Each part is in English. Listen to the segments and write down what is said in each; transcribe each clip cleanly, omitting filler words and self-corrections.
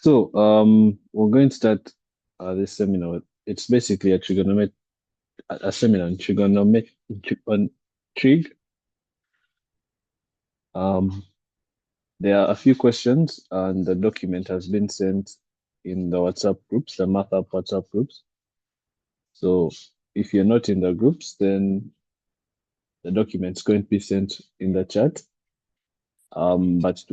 So, we're going to start this seminar. It's basically a trigonometry, a seminar on trigonometry, on trig. Um, there are a few questions, and the document has been sent in the WhatsApp groups, the Math App WhatsApp groups. So, if you're not in the groups, then the document's going to be sent in the chat. But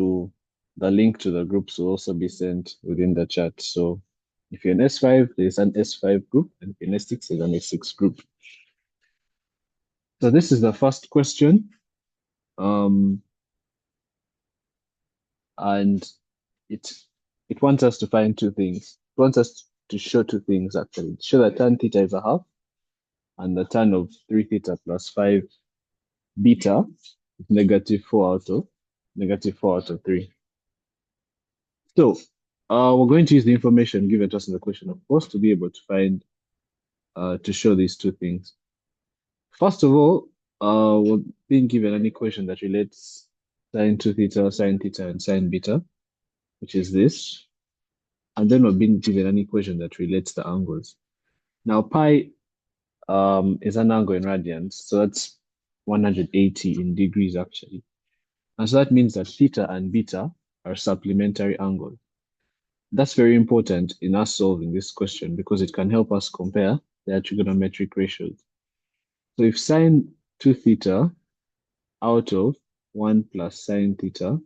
the link to the groups will also be sent within the chat. So, if you're an S5, there's an S5 group, and if you're an S6, there's an S6 group. So this is the first question. And it it wants us to find two things. It wants us to show two things actually. Show that tan theta is a half and the tan of 3 theta plus 5 beta is negative 4 out of 3. So we're going to use the information given to us in the question, of course, to be able to find to show these two things. First of all, we're being given an equation that relates sine 2 theta, and sine beta, which is this. And then we're being given an equation that relates the angles. Now, pi is an angle in radians, so that's 180 in degrees actually. And so that means that theta and beta are supplementary angles. That's very important in us solving this question because it can help us compare their trigonometric ratios. So if sine 2 theta out of 1 plus sine theta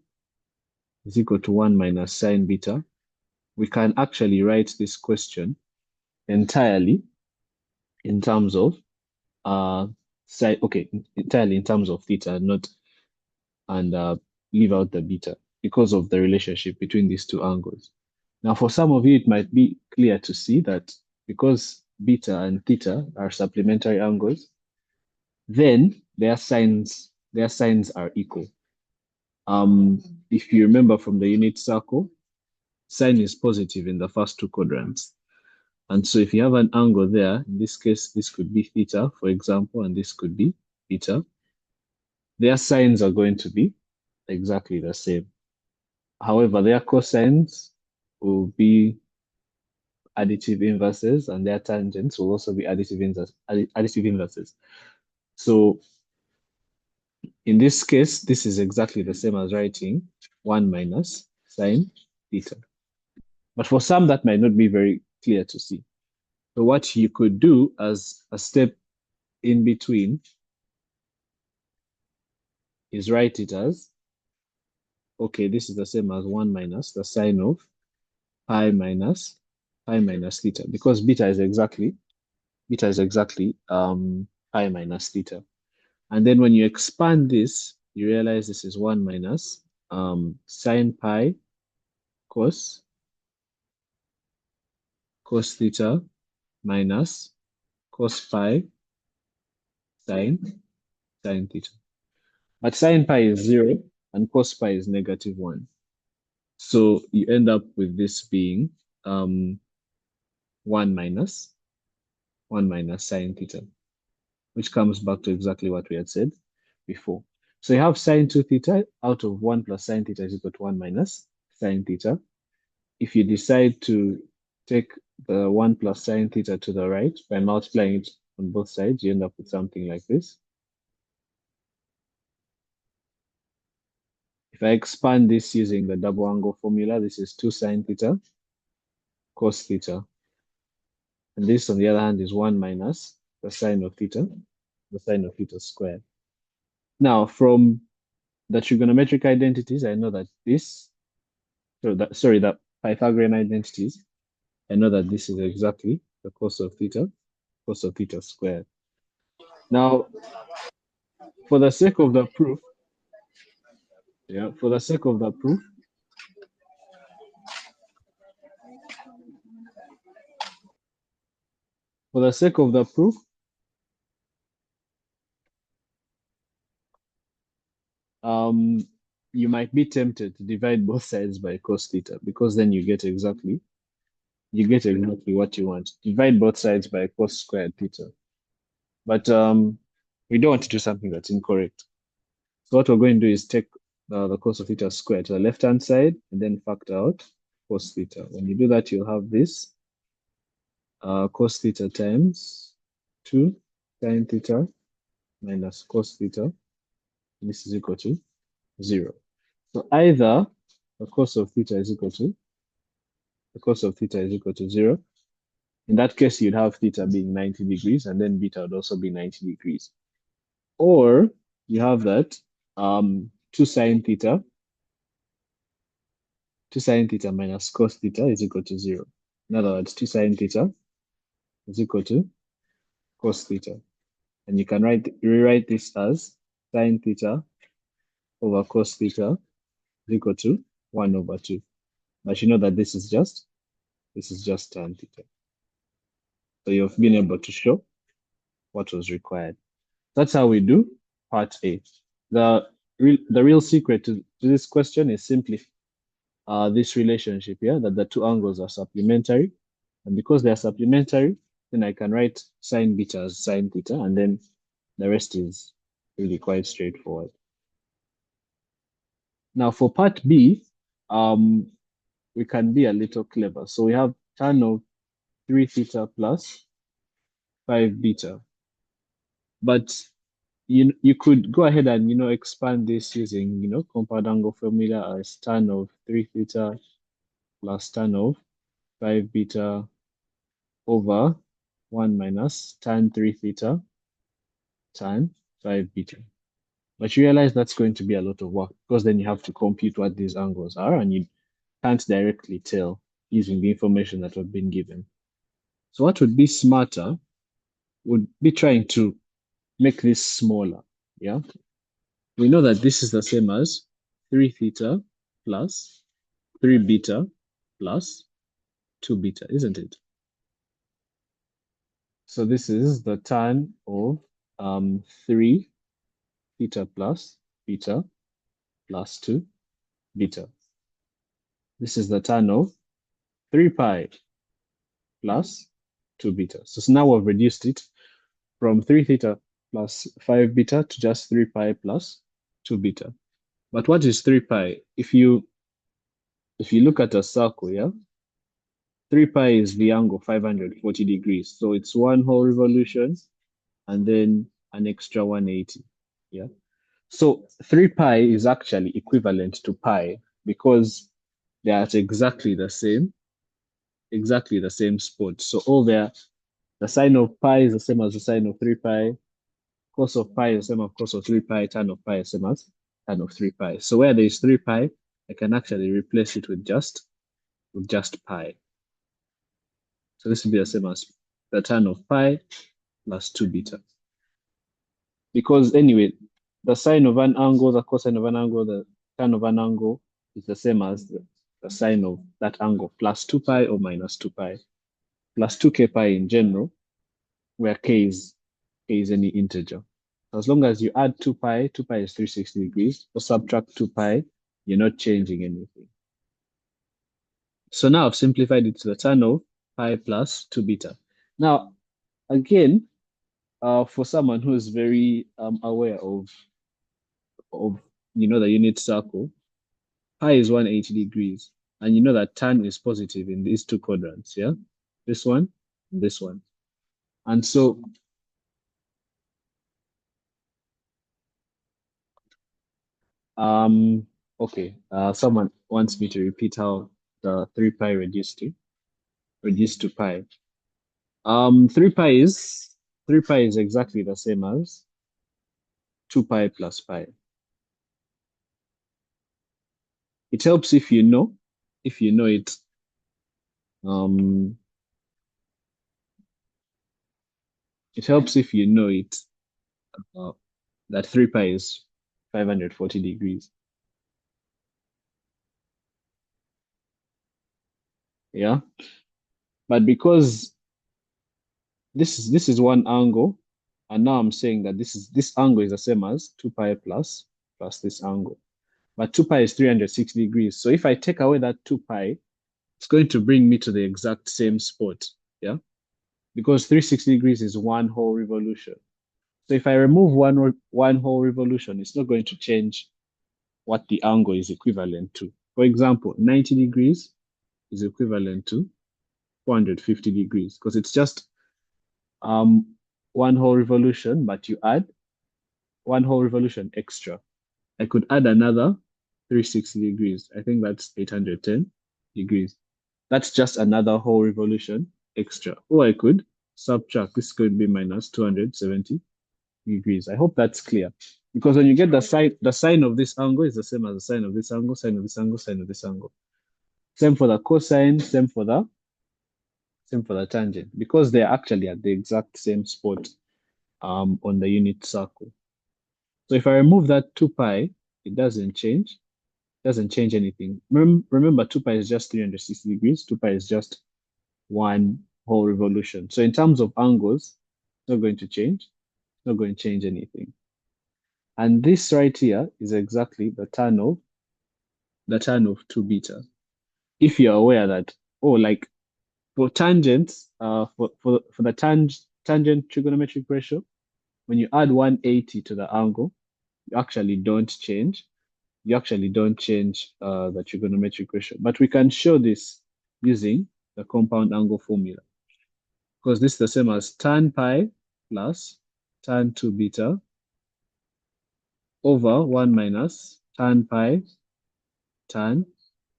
is equal to 1 minus sine beta, we can actually write this question entirely in terms of entirely in terms of theta, not and leave out the beta because of the relationship between these two angles. Now, for some of you, it might be clear to see that because beta and theta are supplementary angles, then their signs are equal. If you remember from the unit circle, sine is positive in the first two quadrants. And so if you have an angle there, in this case, this could be theta, for example, and this could be beta, their signs are going to be exactly the same. However, their cosines will be additive inverses and their tangents will also be additive inverses. So in this case, this is exactly the same as writing 1 minus sine theta. But for some, that might not be very clear to see. So what you could do as a step in between is write it as, okay, this is the same as 1 minus the sine of pi minus theta, because beta is exactly pi minus theta. And then when you expand this, you realize this is 1 minus sine pi cos theta minus cos pi sine theta. But sine pi is 0 and cos pi is negative 1. So you end up with this being 1 minus sine theta, which comes back to exactly what we had said before. So you have sine 2 theta out of 1 plus sine theta is equal to 1 minus sine theta. If you decide to take the 1 plus sine theta to the right by multiplying it on both sides, you end up with something like this. If I expand this using the double angle formula, this is 2 sine theta cos theta. And this, on the other hand, is 1 minus the sine of theta squared. Now, from the trigonometric identities, I know that the Pythagorean identities, I know that this is exactly the cos of theta squared. Now, for the sake of the proof, for the sake of the proof, you might be tempted to divide both sides by cos theta because then you get exactly what you want. Divide both sides by cos squared theta. But we don't want to do something that's incorrect. So what we're going to do is take the cos of theta squared to the left-hand side and then factor out cos theta. When you do that, you'll have this cos theta times 2 sin theta minus cos theta. This is equal to 0. So either the cos of theta is equal to 0. In that case, you'd have theta being 90 degrees, and then beta would also be 90 degrees. Or you have that 2 sin theta minus cos theta is equal to 0. In other words, 2 sin theta is equal to cos theta. And you can rewrite this as sin theta over cos theta is equal to 1 over 2. But you know that this is just tan theta. So you've been able to show what was required. That's how we do part A. The real secret to this question is simply this relationship here, that the two angles are supplementary. And because they are supplementary, then I can write sine beta as sine theta, and then the rest is really quite straightforward. Now for part B, we can be a little clever. So we have tan of 3 theta plus 5 beta. But you could go ahead and expand this using compound angle formula as tan of 3 theta plus tan of 5 beta over 1 minus tan 3 theta tan 5 beta. But you realize that's going to be a lot of work, because then you have to compute what these angles are, and you can't directly tell using the information that we've been given. So what would be smarter would be trying to make this smaller. Yeah, we know that this is the same as 3 theta plus 3 beta plus 2 beta, isn't it? So this is the tan of 3 theta plus beta plus 2 beta. This is the tan of 3 pi plus 2 beta. So now we've reduced it from 3 theta plus 5 beta to just 3 pi plus 2 beta. But what is 3 pi? If you look at a circle, yeah, 3 pi is the angle 540 degrees. So it's one whole revolution and then an extra 180. Yeah. So 3 pi is actually equivalent to pi, because they are at exactly the same spot. So the sine of pi is the same as the sine of 3 pi, cos of pi is the same as cos of 3 pi, tan of pi is the same as tan of 3 pi. So where there is 3 pi, I can actually replace it with just pi. So this will be the same as the tan of pi plus 2 beta. Because anyway, the sine of an angle, the cosine of an angle, the tan of an angle is the same as the sine of that angle plus 2 pi or minus 2 pi plus 2k pi in general, where k is any integer. So as long as you add 2 pi is 360 degrees, or subtract 2 pi, you're not changing anything. So now I've simplified it to the tan of pi plus 2 beta. Now, again, for someone who is very aware of the unit circle, pi is 180 degrees, and you know that tan is positive in these two quadrants, yeah? This one and this one. And so okay, someone wants me to repeat how the 3 pi reduced to pi. 3 pi is exactly the same as 2 pi plus pi. It helps if you know it. It helps if you know it, that 3 pi is 540 degrees. Yeah, but because this is one angle, and now I'm saying that this angle is the same as 2 pi plus this angle. But 2 pi is 360 degrees. So if I take away that 2 pi, it's going to bring me to the exact same spot. Yeah, because 360 degrees is one whole revolution. So if I remove one whole revolution, it's not going to change what the angle is equivalent to. For example, 90 degrees is equivalent to 450 degrees because it's just one whole revolution, but you add one whole revolution extra. I could add another 360 degrees. I think that's 810 degrees. That's just another whole revolution extra. Or I could subtract. This could be minus 270 degrees. I hope that's clear. Because when you get the sine of this angle is the same as the sine of this angle, sine of this angle, sine of this angle. Same for the cosine, same for the tangent, because they're actually at the exact same spot on the unit circle. So if I remove that 2 pi, it doesn't change. Doesn't change anything. Remember, 2 pi is just 360 degrees. 2 pi is just one whole revolution. So in terms of angles, it's not going to change. It's not going to change anything. And this right here is exactly the tan of 2 beta. If you're aware that, oh, like for tangents, for the tangent trigonometric ratio, when you add 180 to the angle, you actually don't change. You actually don't change the trigonometric ratio. But we can show this using the compound angle formula, because this is the same as tan pi plus tan 2 beta over 1 minus tan pi tan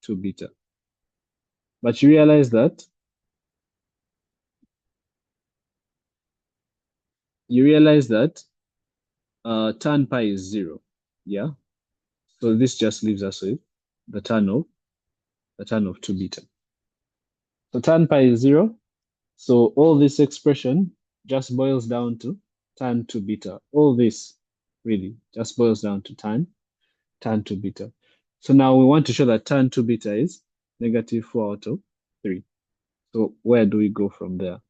2 beta. But you realize that tan pi is 0. Yeah. So this just leaves us with the tan of 2 beta. So tan pi is 0. So all this expression just boils down to tan 2 beta. All this really just boils down to tan 2 beta. So now we want to show that tan 2 beta is negative 4 out of 3. So where do we go from there?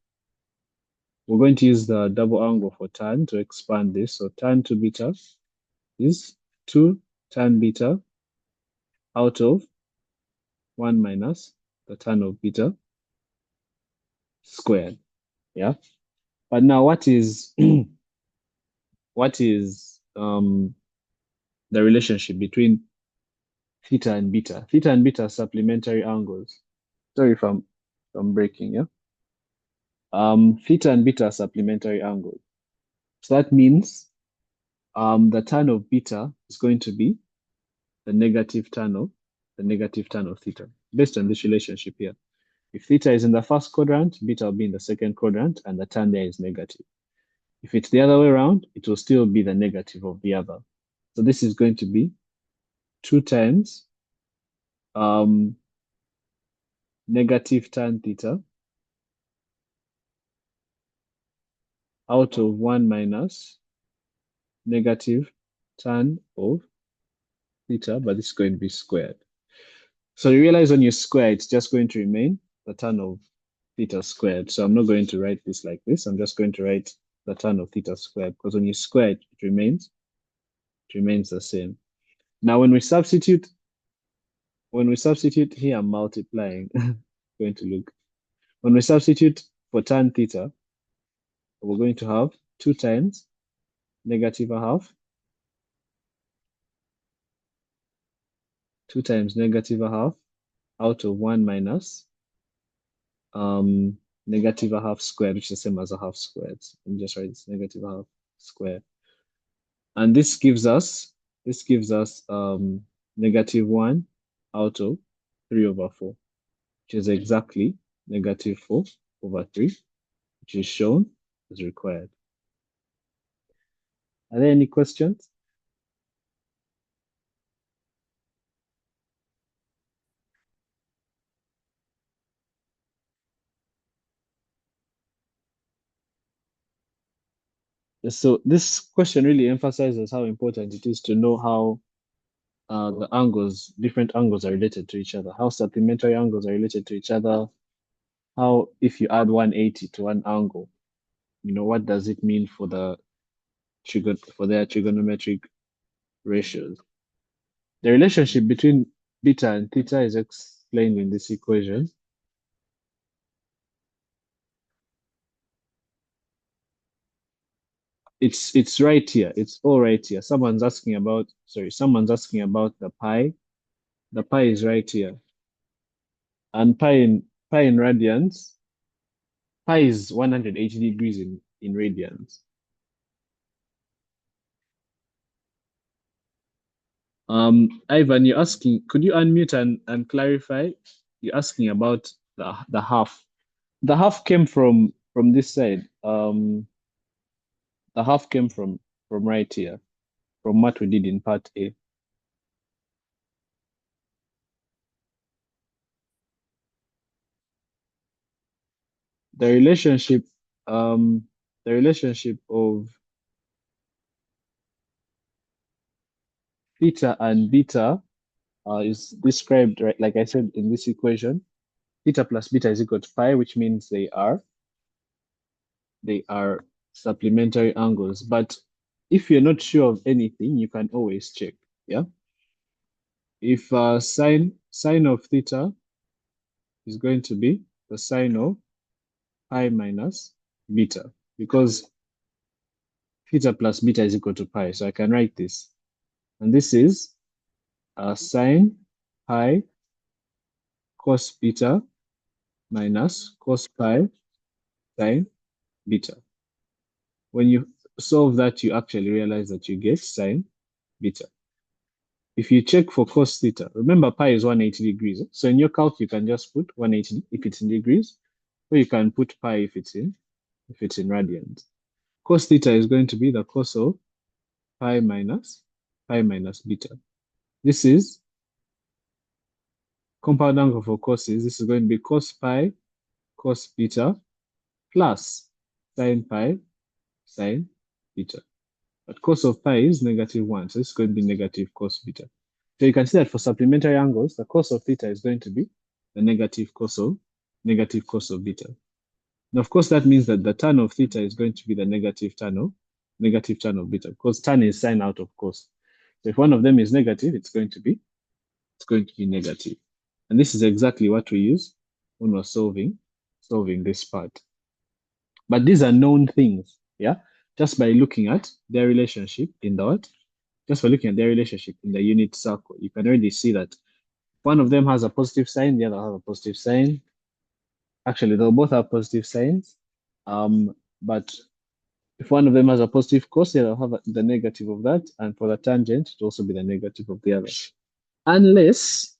We're going to use the double angle for tan to expand this. So tan 2 beta is 2 tan beta out of 1 minus the tan of beta squared. Yeah. But now what is what is the relationship between theta and beta? Theta and beta are supplementary angles. Sorry if I'm breaking, yeah. Theta and beta are supplementary angles. So that means the tan of beta is going to be the negative tan of theta, based on this relationship here. If theta is in the first quadrant, beta will be in the second quadrant, and the tan there is negative. If it's the other way around, it will still be the negative of the other. So this is going to be 2 times negative tan theta out of 1 minus negative tan of theta, but this is going to be squared. So you realize when you square, it's just going to remain the tan of theta squared. So I'm not going to write this like this. I'm just going to write the tan of theta squared, because when you square it, it remains the same. Now when we substitute here, I'm multiplying. Going to look. When we substitute for tan theta, we're going to have 2 times negative a half, 2 times negative a half out of 1 minus negative a half squared, which is the same as a half squared. Let me just write this negative a half squared. And this gives us negative 1 out of 3 over 4, which is exactly negative 4 over 3, which is shown as required. Are there any questions? So this question really emphasizes how important it is to know how the different angles are related to each other, how supplementary angles are related to each other, how if you add 180 to one angle, what does it mean for their trigonometric ratios. The relationship between beta and theta is explained in this equation. It's right here. It's all right here. Someone's asking about the pi. The pi is right here. And pi in radians, pi is 180 degrees in radians. Ivan, you're asking, could you unmute and clarify? You're asking about the half. The half came from this side. The half came from right here, from what we did in part A. The relationship, um, the relationship of theta and beta is described, right, like I said, in this equation. Theta plus beta is equal to pi, which means they are supplementary angles. But if you're not sure of anything, you can always check. Yeah. If sine of theta is going to be the sine of pi minus beta, because theta plus beta is equal to pi. So I can write this. And this is sine pi cos beta minus cos pi sine beta. When you solve that, you actually realize that you get sine beta. If you check for cos theta, remember pi is 180 degrees. So in your calc, you can just put 180 if it's in degrees, or you can put pi if it's in radians. Cos theta is going to be the cos of pi minus beta. This is compound angle for coses. This is going to be cos pi cos beta plus sine pi sine beta. But cos of pi is -1, so it's going to be negative cos beta. So you can see that for supplementary angles, the cos of theta is going to be the negative cos of beta. And of course, that means that the tan of theta is going to be the negative tan of beta, because tan is sine out of cos. So if one of them is negative, it's going to be negative. And this is exactly what we use when we're solving this part. But these are known things, yeah? Just by looking at their relationship in the what? Just by looking at their relationship in the unit circle, you can already see that one of them has a positive sign, the other has a positive sign. Actually, they'll both have positive signs. But if one of them has a positive cos, they'll have the negative of that. And for the tangent, it will also be the negative of the other. Unless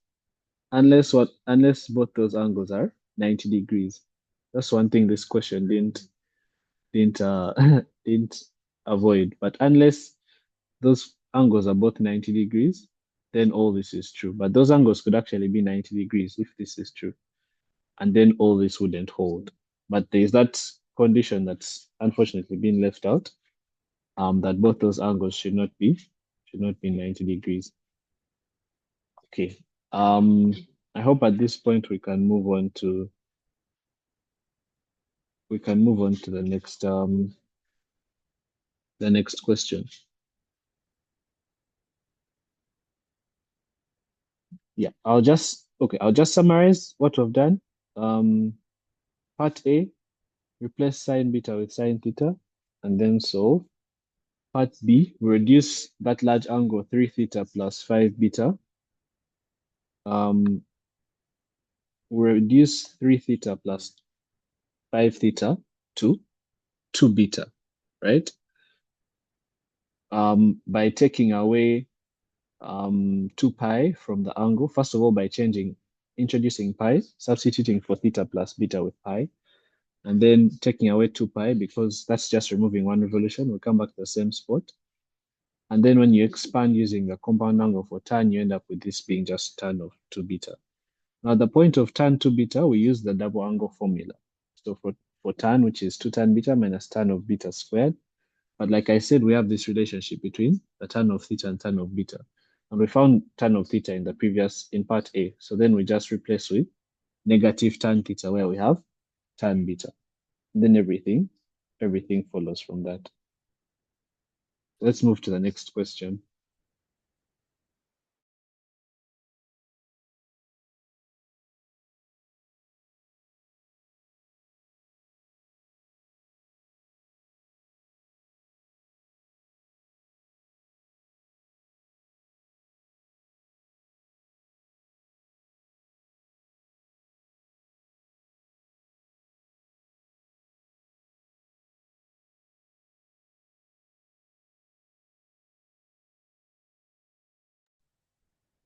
unless both those angles are 90 degrees. That's one thing this question didn't didn't avoid. But unless those angles are both 90 degrees, then all this is true. But those angles could actually be 90 degrees if this is true. And then all this wouldn't hold. But there's that condition that's unfortunately been left out, that both those angles should not be 90 degrees. Okay. I hope at this point we can move on to the next question. Yeah, I'll just summarize what we've done. Part A, replace sine beta with sine theta, and then solve. Part B, we reduce that large angle 3 theta plus 5 beta. We reduce 3 theta plus 5 theta to 2 beta, right? By taking away 2 pi from the angle, first of all, by introducing pi, substituting for theta plus beta with pi, and then taking away 2 pi because that's just removing one revolution. We'll come back to the same spot. And then when you expand using the compound angle for tan, you end up with this being just tan of 2 beta. Now, the point of tan 2 beta, we use the double angle formula. So for tan, which is 2 tan beta minus tan of beta squared. But like I said, we have this relationship between the tan of theta and tan of beta. And we found tan of theta in part A. So then we just replace with negative tan theta where we have tan beta. And then everything follows from that. Let's move to the next question.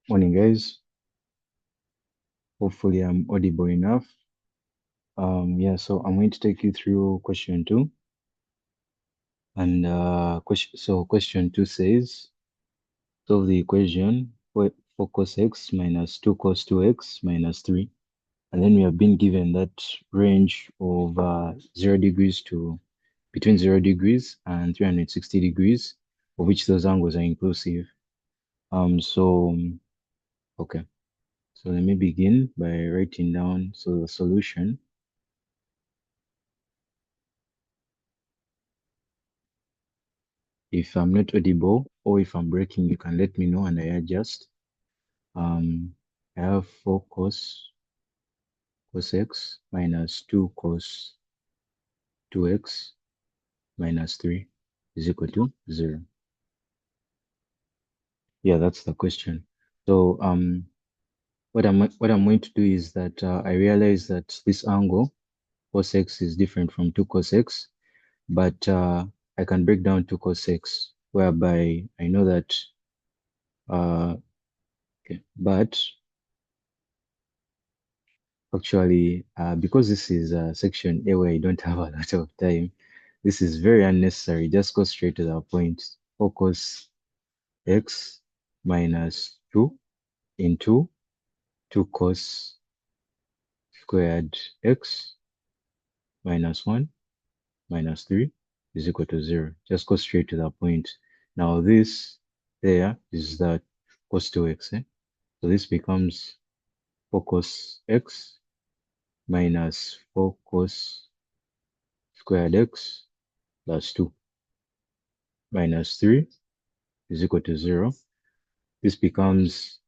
Morning, guys. Hopefully, I'm audible enough. Yeah, so I'm going to take you through question two. And question two says, solve the equation for cos x minus 2 cos 2x minus 3. And then we have been given that range of 0 degrees to between 0 degrees and 360 degrees, of which those angles are inclusive. Okay. So let me begin by writing down the solution. If I'm not audible or if I'm breaking, you can let me know and I adjust. I have 4 cos x minus 2 cos 2x minus 3 is equal to 0. Yeah, that's the question. So what I'm going to do is that I realize that this angle cos x is different from 2 cos x, but I can break down 2 cos x, whereby I know that okay, but actually, because this is section A where I don't have a lot of time, this is very unnecessary. Just go straight to the point. Focus x minus 2 into 2 cos squared x minus 1 minus 3 is equal to 0. Just go straight to the point. Now this there is the cos 2x. So this becomes 4 cos x minus 4 cos squared x plus 2 minus 3 is equal to 0. This becomes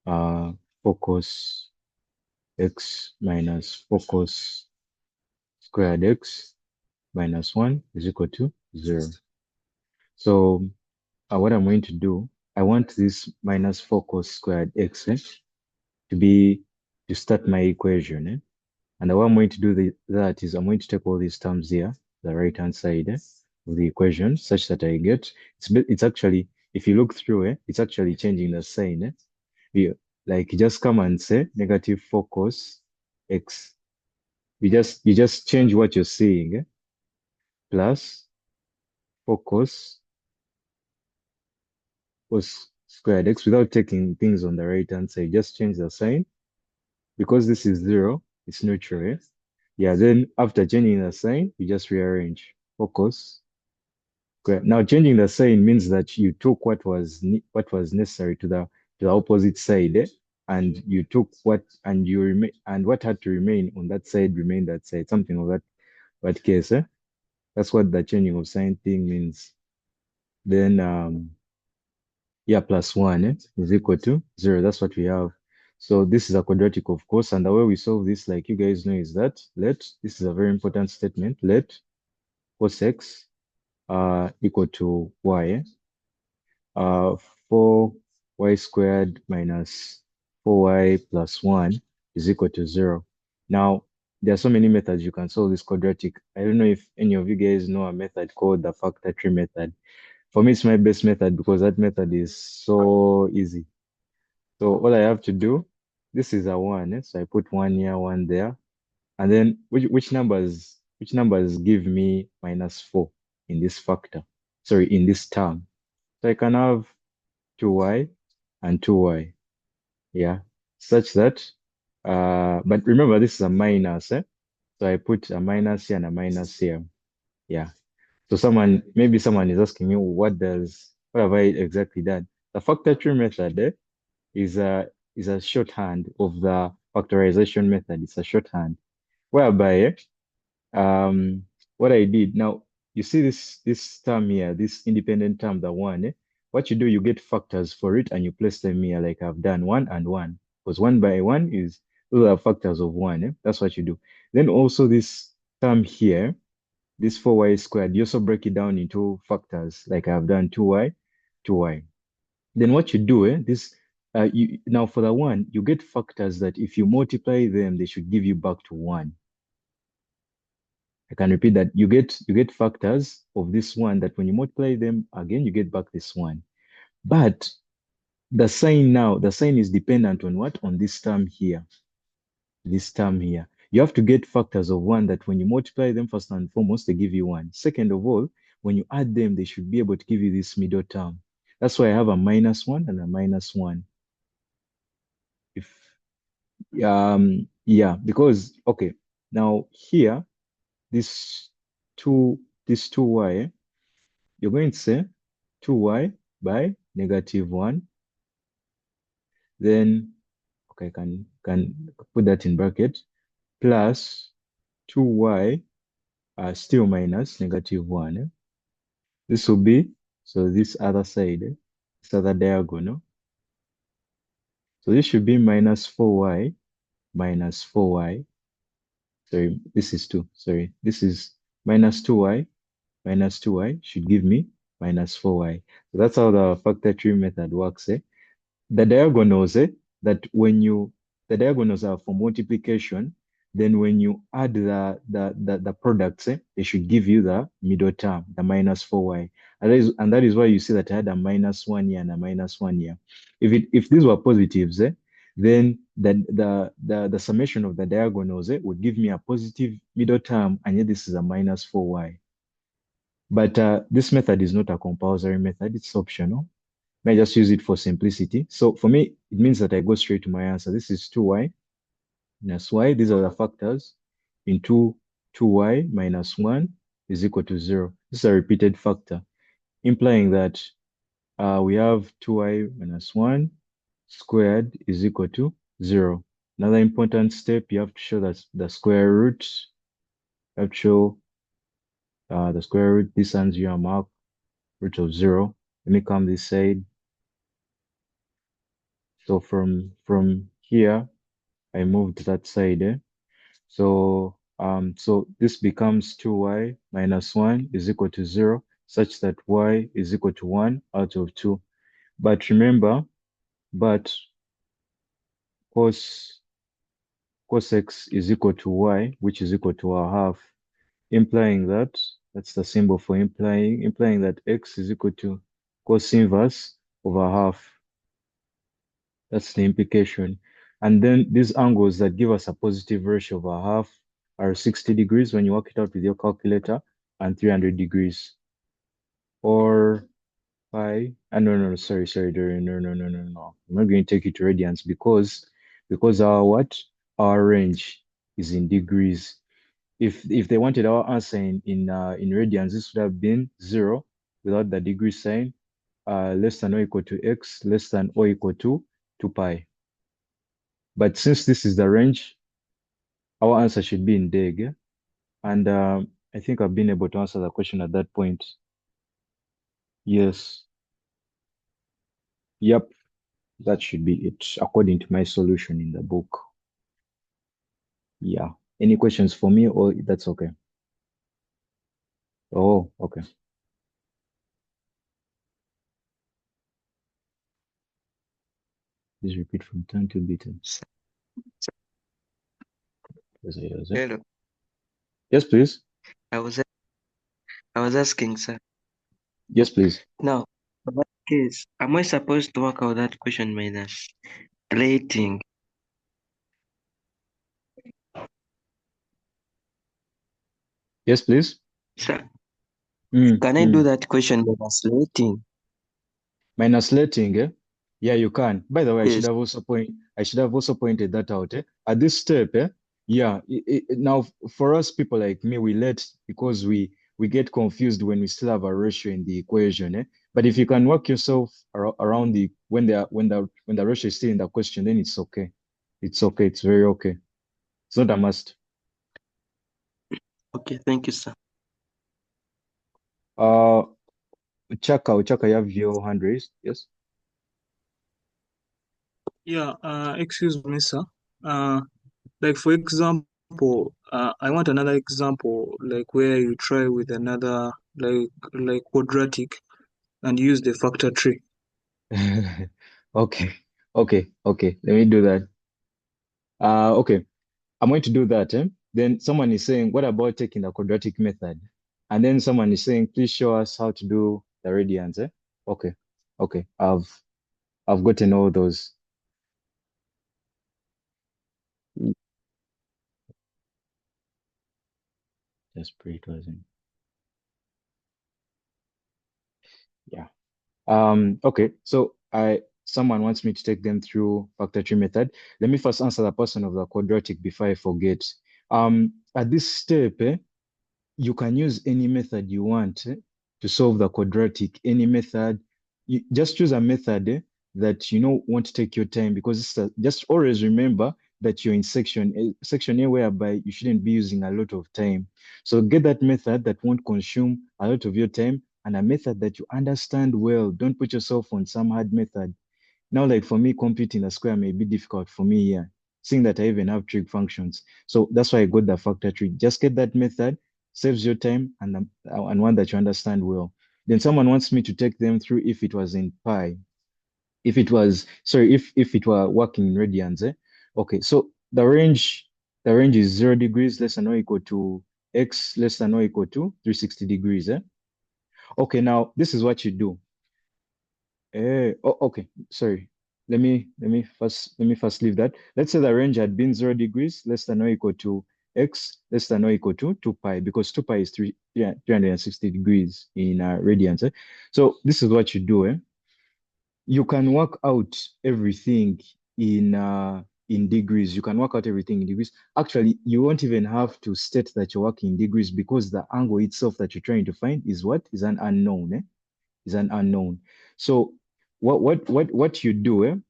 4 cos x minus 4 cos squared x minus 1 is equal to 0. So what I'm going to do, I want this minus 4 cos squared x to start my equation. And what I'm going to do that is I'm going to take all these terms here, the right-hand side of the equation, such that I get, it's actually, if you look through it, it's actually changing the sign. Like just come and say negative 4 cos x. You just change what you're seeing, plus 4 cos squared x without taking things on the right-hand side. Just change the sign. Because this is 0, it's neutral. Yeah, then after changing the sign, you just rearrange. Focus. Okay. Now changing the sign means that you took what was necessary to the opposite side, and you took what had to remain on that side remained that side. Something of that case. That's what the changing of sign thing means. Then yeah, plus 1 is equal to 0. That's what we have. So this is a quadratic, of course, and the way we solve this, like you guys know, is that this is a very important statement, let cos x equal to y. 4y squared minus 4y plus 1 is equal to 0. Now, there are so many methods you can solve this quadratic. I don't know if any of you guys know a method called the factor tree method. For me, it's my best method because that method is so easy. So all I have to do, this is a 1, so I put 1 here, 1 there. And then which numbers give me minus 4 in this factor? Sorry, in this term. So I can have 2y and 2y. Yeah. Such that, but remember this is a minus, so I put a minus here and a minus here. Yeah. So maybe someone is asking me, what have I exactly done? The factor tree method is a shorthand of the factorization method. It's a shorthand whereby what I did now, you see this term here, this independent term, the one. What you do, you get factors for it and you place them here, like I've done 1 and 1, because 1 by 1 is those are factors of 1. That's what you do. Then also this term here, this 4y squared, you also break it down into factors, like I've done 2y, 2y. Then what you do, now for the 1, you get factors that if you multiply them, they should give you back to 1. I can repeat that. You get factors of this 1 that when you multiply them again, you get back this 1. But The sign now, the sign is dependent on what? On this term here. This term here. You have to get factors of one that when you multiply them, first and foremost, they give you one. Second of all, when you add them, they should be able to give you this middle term. That's why I have a -1 and a -1. If yeah, because okay, now here, this this 2y, you're going to say 2y by -1. Then okay, can put that in bracket, plus 2y still minus -1. This will be, so this other side, this other diagonal. So this should be -4y minus 4y. Sorry, this is 2. Sorry, this is -2y minus 2y should give me -4y. So that's how the factor tree method works. The diagonals, that when you, the diagonals are for multiplication, then when you add the products, they should give you the middle term, the -4y. And that is why you see that I had a -1 here and a -1 here. If these were positives, then the summation of the diagonals would give me a positive middle term, and yet this is a -4y. But this method is not a compulsory method, it's optional. May I just use it for simplicity? So for me, it means that I go straight to my answer. This is 2y minus y. These are the factors into 2y minus 1 is equal to 0. This is a repeated factor, implying that we have 2y minus 1 squared is equal to 0. Another important step, you have to show that the square root. You have to show the square root. This earns you a mark, root of 0. Let me come this side. So from here, I moved that side. So this becomes 2y minus 1 is equal to 0, such that y is equal to 1 out of 2. But remember, but cos x is equal to y, which is equal to a half, implying that, that's the symbol for implying that x is equal to cos inverse over half. That's the implication. And then these angles that give us a positive ratio of a half are 60 degrees when you work it out with your calculator, and 300 degrees. Or pi, no, sorry, no. I'm not going to take it to radians because our what? Our range is in degrees. If they wanted our answer in radians, this would have been 0 without the degree sign, less than or equal to x, less than or equal to 2 pi. But since this is the range, our answer should be in deg. And I think I've been able to answer the question at that point. Yes. Yep. That should be it, according to my solution in the book. Yeah. Any questions for me, or that's okay? Oh, okay. Please repeat from 10 to beta. Hello. Yes, please. I was asking, sir. Yes, please. Now, in that case, am I supposed to work out that question minus rating? Yes, please. Sir, can I do that question minus rating? Minus letting, Yeah, you can. By the way, Yes. I should have also pointed that out. At this step, yeah. Now, for us people like me, we let because we get confused when we still have a ratio in the equation. But if you can work yourself around the when the ratio is still in the question, then it's okay. It's okay. It's very okay. It's not a must. Okay, thank you, sir. Chaka, you have your hand raised. Yes. Yeah, excuse me, sir. Like for example, I want another example, like where you try with another like quadratic and use the factor tree. Okay. Okay. Let me do that. Okay. I'm going to do that. Then someone is saying, what about taking the quadratic method? And then someone is saying, please show us how to do the radians. Okay. Okay. I've gotten all those. Just pray it wasn't. Yeah. Okay, so someone wants me to take them through factor tree method. Let me first answer the person of the quadratic before I forget. At this step, you can use any method you want to solve the quadratic, any method. You just choose a method that you know won't take your time, because just always remember that you're in section A, whereby you shouldn't be using a lot of time. So get that method that won't consume a lot of your time, and a method that you understand well. Don't put yourself on some hard method. Now, like for me, computing a square may be difficult for me here, seeing that I even have trig functions. So that's why I got the factor trig. Just get that method, saves your time, and one that you understand well. Then someone wants me to take them through if it was in pi. If it was, sorry, if it were working in radians, eh? Okay, so the range is 0 degrees less than or equal to x less than or equal to 360 degrees, eh? Okay, now this is what you do. Okay. Sorry. Let me first leave that. Let's say the range had been 0 degrees less than or equal to x less than or equal to 2 pi, because 2 pi is 360 degrees in radians. Eh? So this is what you do. You can work out everything in degrees. You can work out everything in degrees. Actually, you won't even have to state that you're working in degrees, because the angle itself that you're trying to find is what? Is an unknown. Is an unknown. So what you do,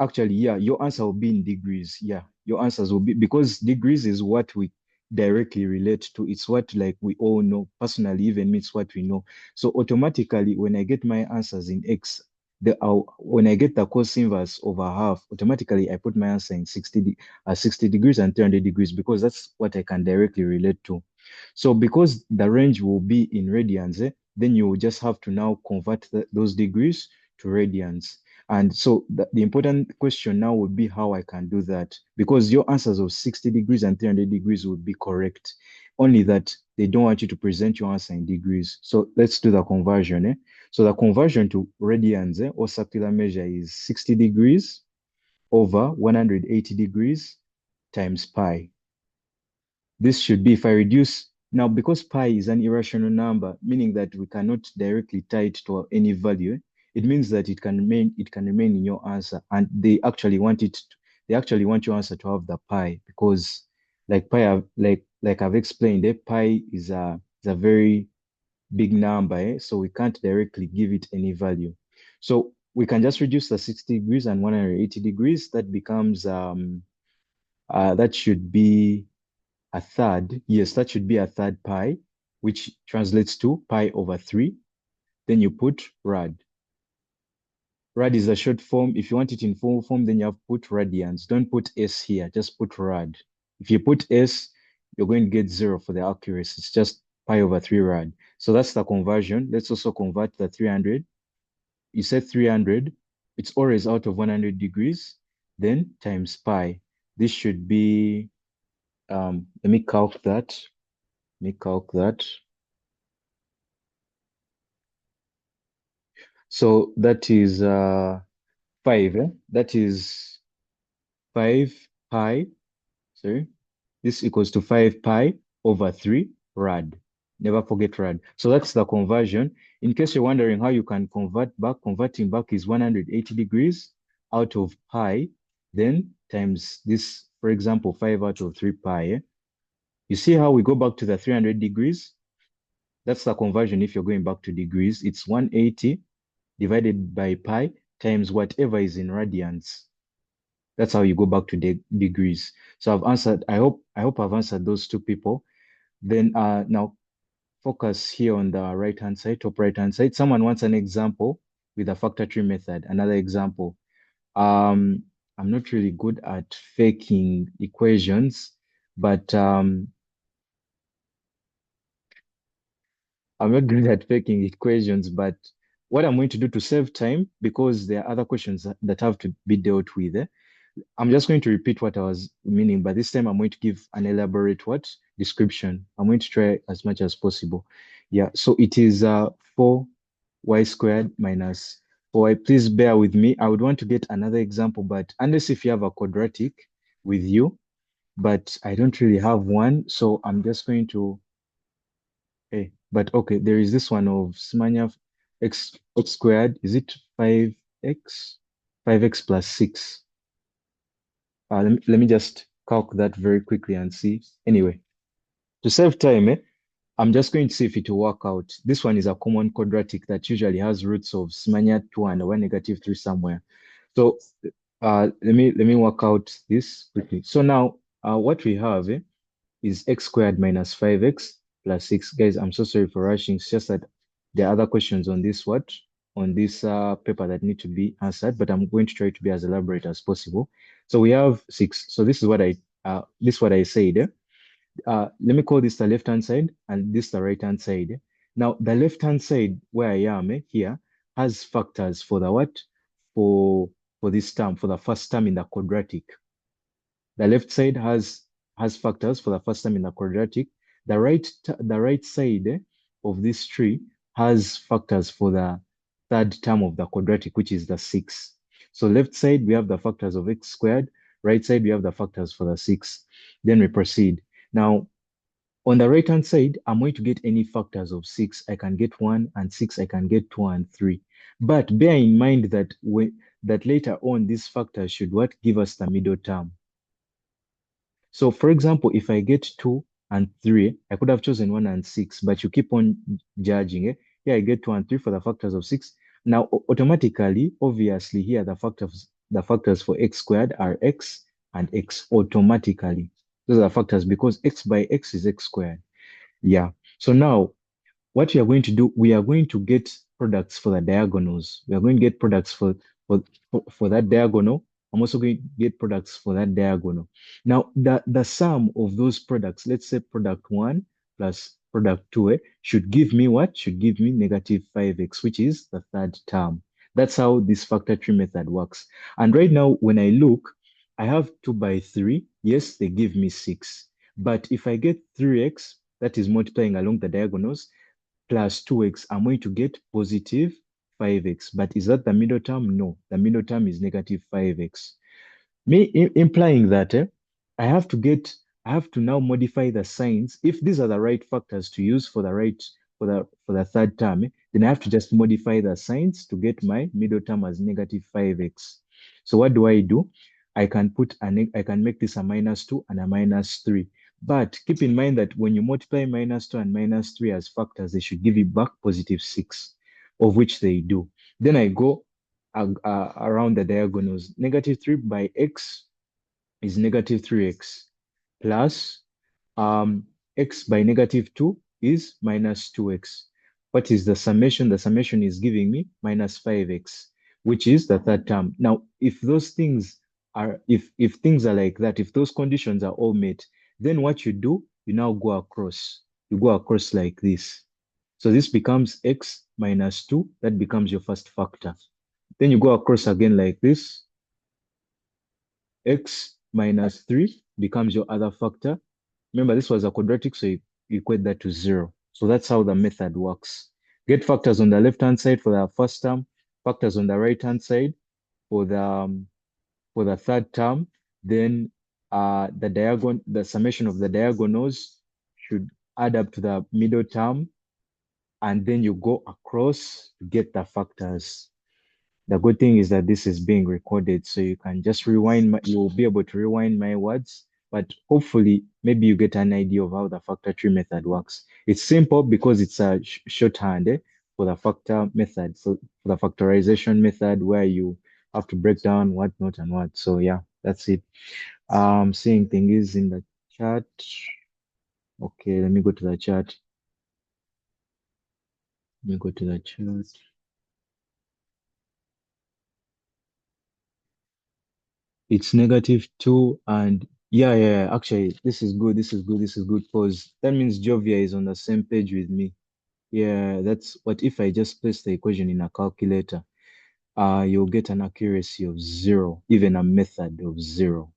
actually, yeah, your answer will be in degrees. Yeah, your answers will be, because degrees is what we directly relate to. It's what like we all know. Personally, even me, it's what we know. So automatically, when I get my answers in X, when I get the cos inverse over half, automatically I put my answer in 60 degrees and 300 degrees, because that's what I can directly relate to. So because the range will be in radians, then you will just have to now convert those degrees to radians. And so the important question now would be how I can do that, because your answers of 60 degrees and 300 degrees would be correct, only that they don't want you to present your answer in degrees. So let's do the conversion. So the conversion to radians or circular measure is 60 degrees over 180 degrees times pi. This should be, if I reduce, now because pi is an irrational number, meaning that we cannot directly tie it to any value, it means that it can remain in your answer. And they actually want your answer to have the pi, because like like I've explained, pi is a very big number, so we can't directly give it any value. So we can just reduce the 60 degrees and 180 degrees. That becomes that should be a third. Yes, that should be a third pi, which translates to pi over 3. Then you put rad. Rad is a short form. If you want it in full form, then you have to put radians. Don't put S here, just put rad. If you put S, you're going to get 0 for the accuracy. It's just pi over 3 rad. So that's the conversion. Let's also convert the 300. You said 300. It's always out of 100 degrees. Then times pi. This should be, let me calc that. So that is 5. That is 5 pi. Sorry. This equals to 5 pi over 3 rad. Never forget rad. So that's the conversion. In case you're wondering how you can convert back, converting back is 180 degrees out of pi, then times this, for example, 5 out of 3 pi. You see how we go back to the 300 degrees? That's the conversion if you're going back to degrees. It's 180 divided by pi times whatever is in radians. That's how you go back to degrees. So I've answered, I hope I've answered those two people. Then now focus here on the right-hand side, top right-hand side. Someone wants an example with a factor tree method, another example. I'm not really good at faking equations, but I'm not good at faking equations, but what I'm going to do to save time, because there are other questions that have to be dealt with, I'm just going to repeat what I was meaning, but this time I'm going to give an elaborate description. I'm going to try as much as possible. Yeah, so it is 4y squared minus please bear with me. I would want to get another example, but unless if you have a quadratic with you, but I don't really have one, so I'm just going to, hey, but okay, there is this one of Smania x squared. Is it 5x? 5x plus 6. Let me just calc that very quickly and see. Anyway, to save time, I'm just going to see if it will work out. This one is a common quadratic that usually has roots of Smania 2 and 1 negative 3 somewhere. So let me work out this quickly. So now what we have is x squared minus 5x plus 6. Guys, I'm so sorry for rushing. It's just that there are other questions on this paper that need to be answered, but I'm going to try to be as elaborate as possible. So we have 6. So this is what I said. Let me call this the left-hand side and this the right-hand side. Now, the left-hand side where I am here has factors for the what? For this term, for the first term in the quadratic. The left side has factors for the first term in the quadratic. The right side of this tree has factors for the third term of the quadratic, which is the 6. So left side, we have the factors of x squared. Right side, we have the factors for the 6. Then we proceed. Now, on the right-hand side, I'm going to get any factors of 6. I can get 1 and 6. I can get 2 and 3. But bear in mind that later on, these factors should what give us the middle term. So for example, if I get 2 and 3, I could have chosen 1 and 6, but you keep on judging. Here I get 2 and 3 for the factors of 6. Now, automatically, obviously, here the factors for x squared are x and x automatically. Those are the factors because x by x is x squared. Yeah. So now what we are going to do, we are going to get products for the diagonals. We are going to get products for that diagonal. I'm also going to get products for that diagonal. Now, the sum of those products, let's say product 1 plus product 2, should give me what? Should give me negative 5x, which is the third term. That's how this factor tree method works. And right now, when I look, I have 2 by 3. Yes, they give me 6. But if I get 3x, that is multiplying along the diagonals, plus 2x, I'm going to get positive 5x. But is that the middle term? No, the middle term is negative 5x. Implying that I have to now modify the signs. If these are the right factors to use for the third term, then I have to just modify the signs to get my middle term as negative 5x. So what do? I can make this a -2 and a -3. But keep in mind that when you multiply -2 and -3 as factors, they should give you back positive 6, of which they do. Then I go around the diagonals. Negative 3 by x is negative 3x plus x by negative 2 is minus 2x. What is the summation? The summation is giving me minus 5x, which is the third term. Now, if things are like that, if those conditions are all met, then what you do, you now go across. You go across like this. So this becomes x minus 2. That becomes your first factor. Then you go across again like this. X minus 3 becomes your other factor. Remember, this was a quadratic, so you equate that to 0. So that's how the method works. Get factors on the left-hand side for the first term, factors on the right-hand side for the third term. Then the summation of the diagonals should add up to the middle term, and then you go across to get the factors. The good thing is that this is being recorded, so you can just you'll be able to rewind my words, but hopefully maybe you get an idea of how the factor tree method works. It's simple because it's a shorthand for the factor method, so for the factorization method where you have to break down what, not, and what. So yeah, that's it. Seeing things in the chat. Okay, let me go to the chat. Let me go to the chat. It's -2 and yeah, actually this is good, because that means Jovia is on the same page with me. Yeah, that's what if I just place the equation in a calculator, you'll get an accuracy of 0, even a method of 0.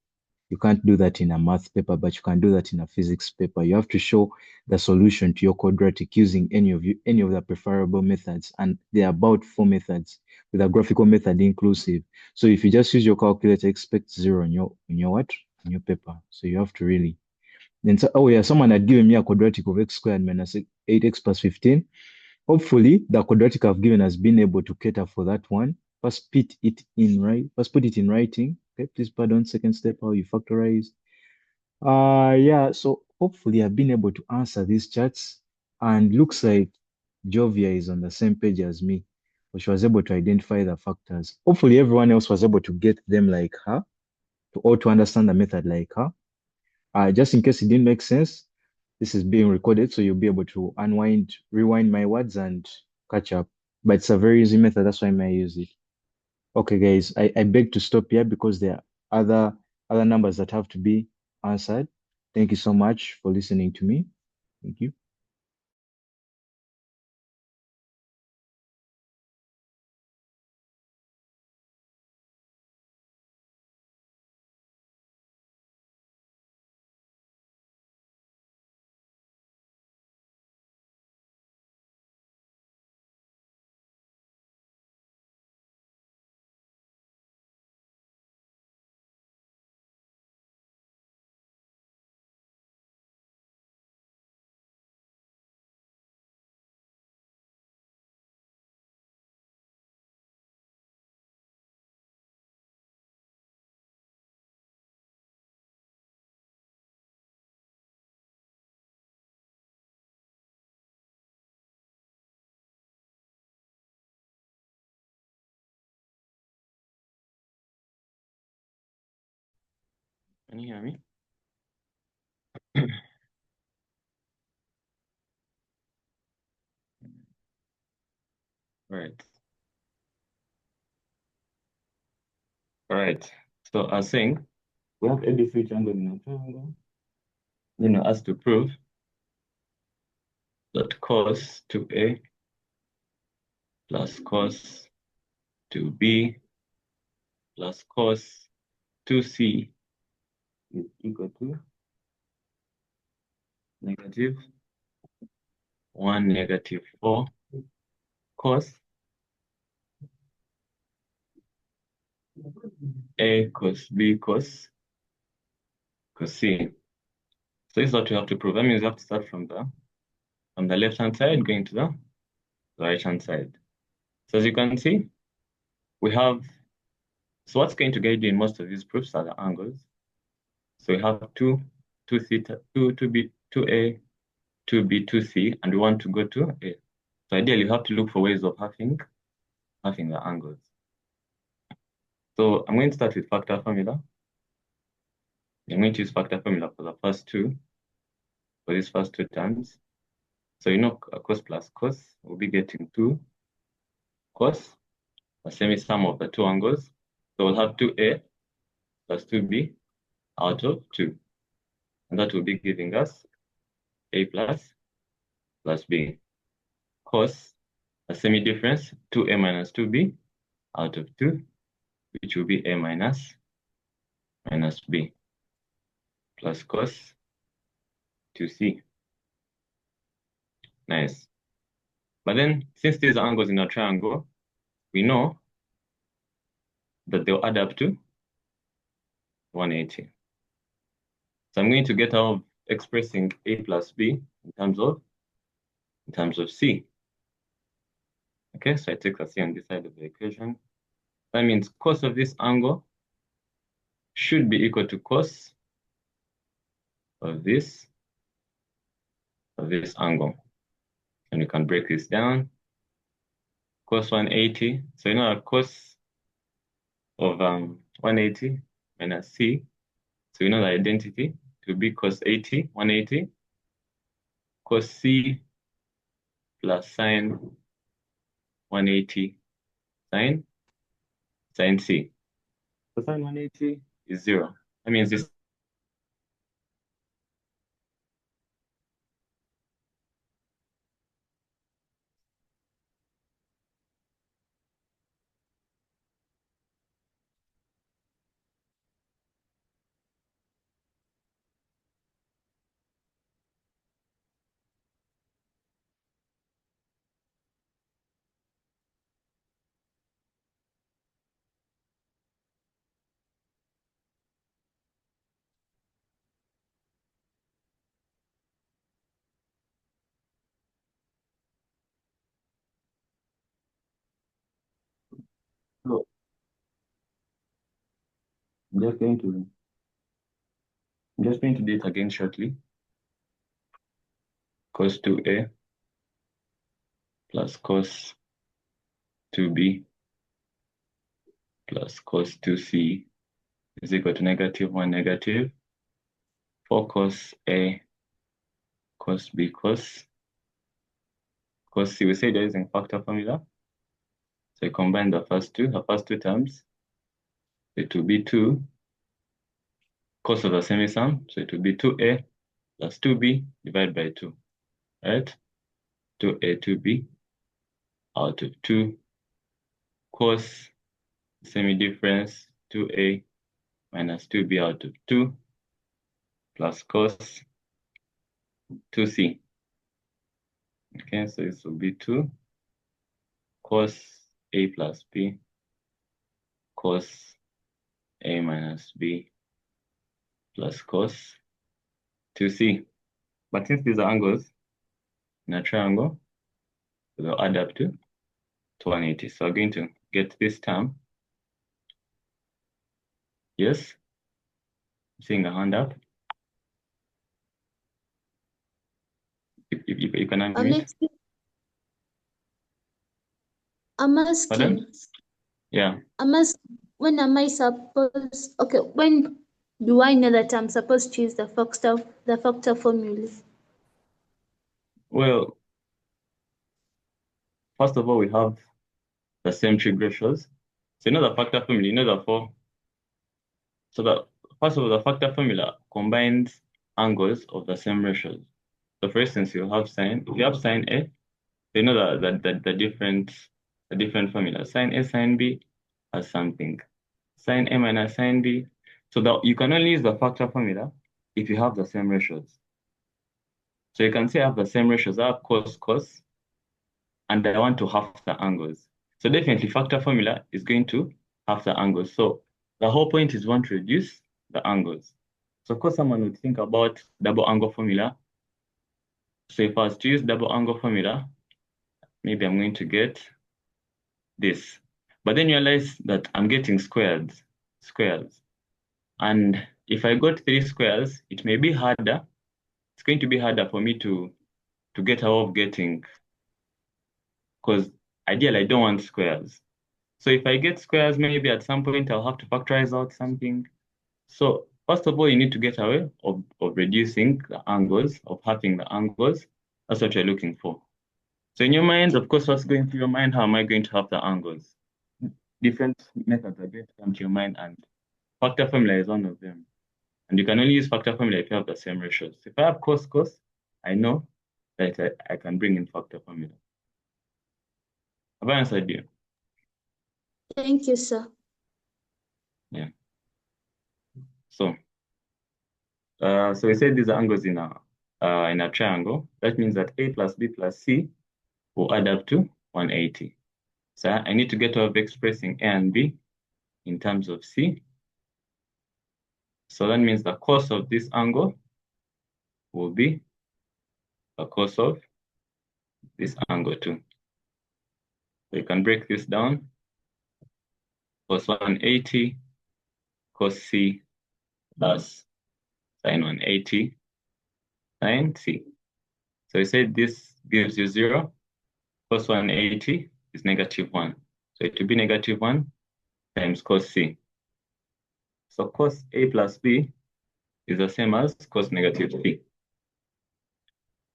You can't do that in a math paper, but you can do that in a physics paper. You have to show the solution to your quadratic using any of the preferable methods, and there are about 4 methods with a graphical method inclusive. So if you just use your calculator, expect 0 in your what? In your paper. So you have to really then say, oh yeah, someone had given me a quadratic of x squared minus 8x plus 15. Hopefully, the quadratic I've given has been able to cater for that one. First put it in First put it in writing. Okay, please pardon. Second step, how you factorize. Yeah. So hopefully, I've been able to answer these charts, and looks like Jovia is on the same page as me, but she was able to identify the factors. Hopefully, everyone else was able to get them like her, or to understand the method like her. Just in case it didn't make sense, this is being recorded, so you'll be able to rewind my words and catch up. But it's a very easy method, that's why I may use it. Okay, guys, I beg to stop here because there are other numbers that have to be answered. Thank you so much for listening to me. Thank you. Can you hear me? Right. All right. So I was saying we have ABC triangle in a triangle. Us to prove that cos 2a plus cos 2b plus cos 2c is equal to negative 1 negative 4 cos a cos b cos c. So this is what you have to prove. That means you have to start from the left-hand side going to the right-hand side. So as you can see, we have, so what's going to guide you in most of these proofs are the angles. So we have 2 theta, 2b, 2a, 2b, 2c, and we want to go to a. So ideally, you have to look for ways of having the angles. So I'm going to start with factor formula. I'm going to use factor formula for the first two, for these first two terms. So cos plus cos, we'll be getting 2 cos, a semi-sum of the two angles. So we'll have 2a plus 2b out of 2. And that will be giving us a plus b. Cos, a semi-difference, 2a minus 2b out of 2, which will be a minus b, plus cos 2c. Nice. But then, since these are angles in a triangle, we know that they'll add up to 180. So I'm going to get out of expressing a plus b in terms of c. Okay, so I take the c on this side of the equation. That means cos of this angle should be equal to cos of this angle. And we can break this down. Cos 180. So cos of 180 minus c. So the identity to be cos 80, 180, cos c plus sine 180 sine c. So sine 180 is 0. That means this So I'm just going to do it again shortly. Cos 2a plus cos 2b plus cos 2c is equal to -1 negative 4 cos a cos b cos c. We say they're using factor formula. So you combine the first two terms. It will be 2 cos of the semi-sum. So it will be 2a plus 2b divided by 2, right? 2a, 2b out of 2 cos semi-difference 2a minus 2b out of 2 plus cos 2c. Okay, so this will be 2 cos a plus b cos a minus b plus cos 2c. But since these are angles in a triangle, they'll add up to 180. So I'm going to get this term. Yes? Seeing a hand up. If you can unmute. I'm asking. Pardon? Yeah. I'm asking, when am I supposed? Okay, when do I know that I'm supposed to use the factor formula? Well, first of all, we have the same trig ratios. So you know the factor formula, you know the four. So first of all, the factor formula combines angles of the same ratios. So for instance, you have sine. If you have sine A, you know the different formula. Sine A, sine B has something. Sine A minus sine B. So that you can only use the factor formula if you have the same ratios. So you can say I have the same ratios. I have cos, and I want to half the angles. So definitely factor formula is going to half the angles. So the whole point is want to reduce the angles. So of course someone would think about double angle formula. So if I was to use double angle formula, maybe I'm going to get this. But then you realize that I'm getting squares. And if I got 3 squares, it may be harder. It's going to be harder for me to get out of getting, because ideally I don't want squares. So if I get squares, maybe at some point I'll have to factorize out something. So first of all, you need to get away of reducing the angles, of halving the angles. That's what you're looking for. So in your mind, of course, what's going through your mind? How am I going to halve the angles? Different methods are going to come to your mind, and factor formula is one of them. And you can only use factor formula if you have the same ratios. If I have cos, I know that I can bring in factor formula. Have I answered you? Thank you, sir. Yeah. So we said these are angles in a triangle. That means that A plus B plus C will add up to 180. So I need to get out of expressing A and B in terms of C. So that means the cos of this angle will be the cos of this angle too. So you can break this down. Cos 180 cos C plus sine 180 sine C. So we said this gives you 0. Cos 180 is -1. So it will be -1 times cos C. So cos A plus B is the same as cos -B.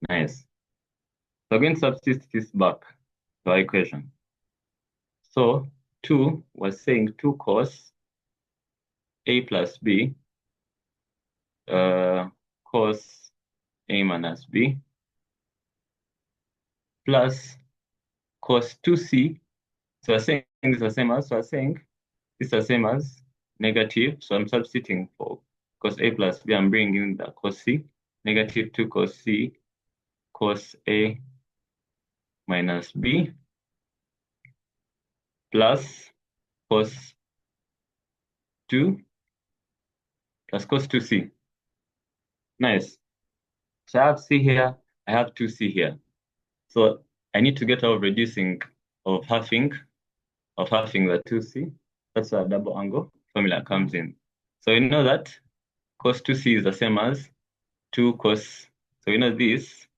Nice. So again, substitute this back to our equation. So 2 was saying 2 cos A plus B cos A minus B plus cos 2C. So we're saying this is the same as, this is the same as negative. So I'm substituting for cos A plus B. I'm bringing in the cos C. -2 cos C cos A minus B plus cos 2 plus cos 2C. Nice. So I have C here, I have 2C here. So I need to get out of halving of having the 2c. That's where a double angle formula comes in. So you know that cos 2c is the same as 2 cos. So you know this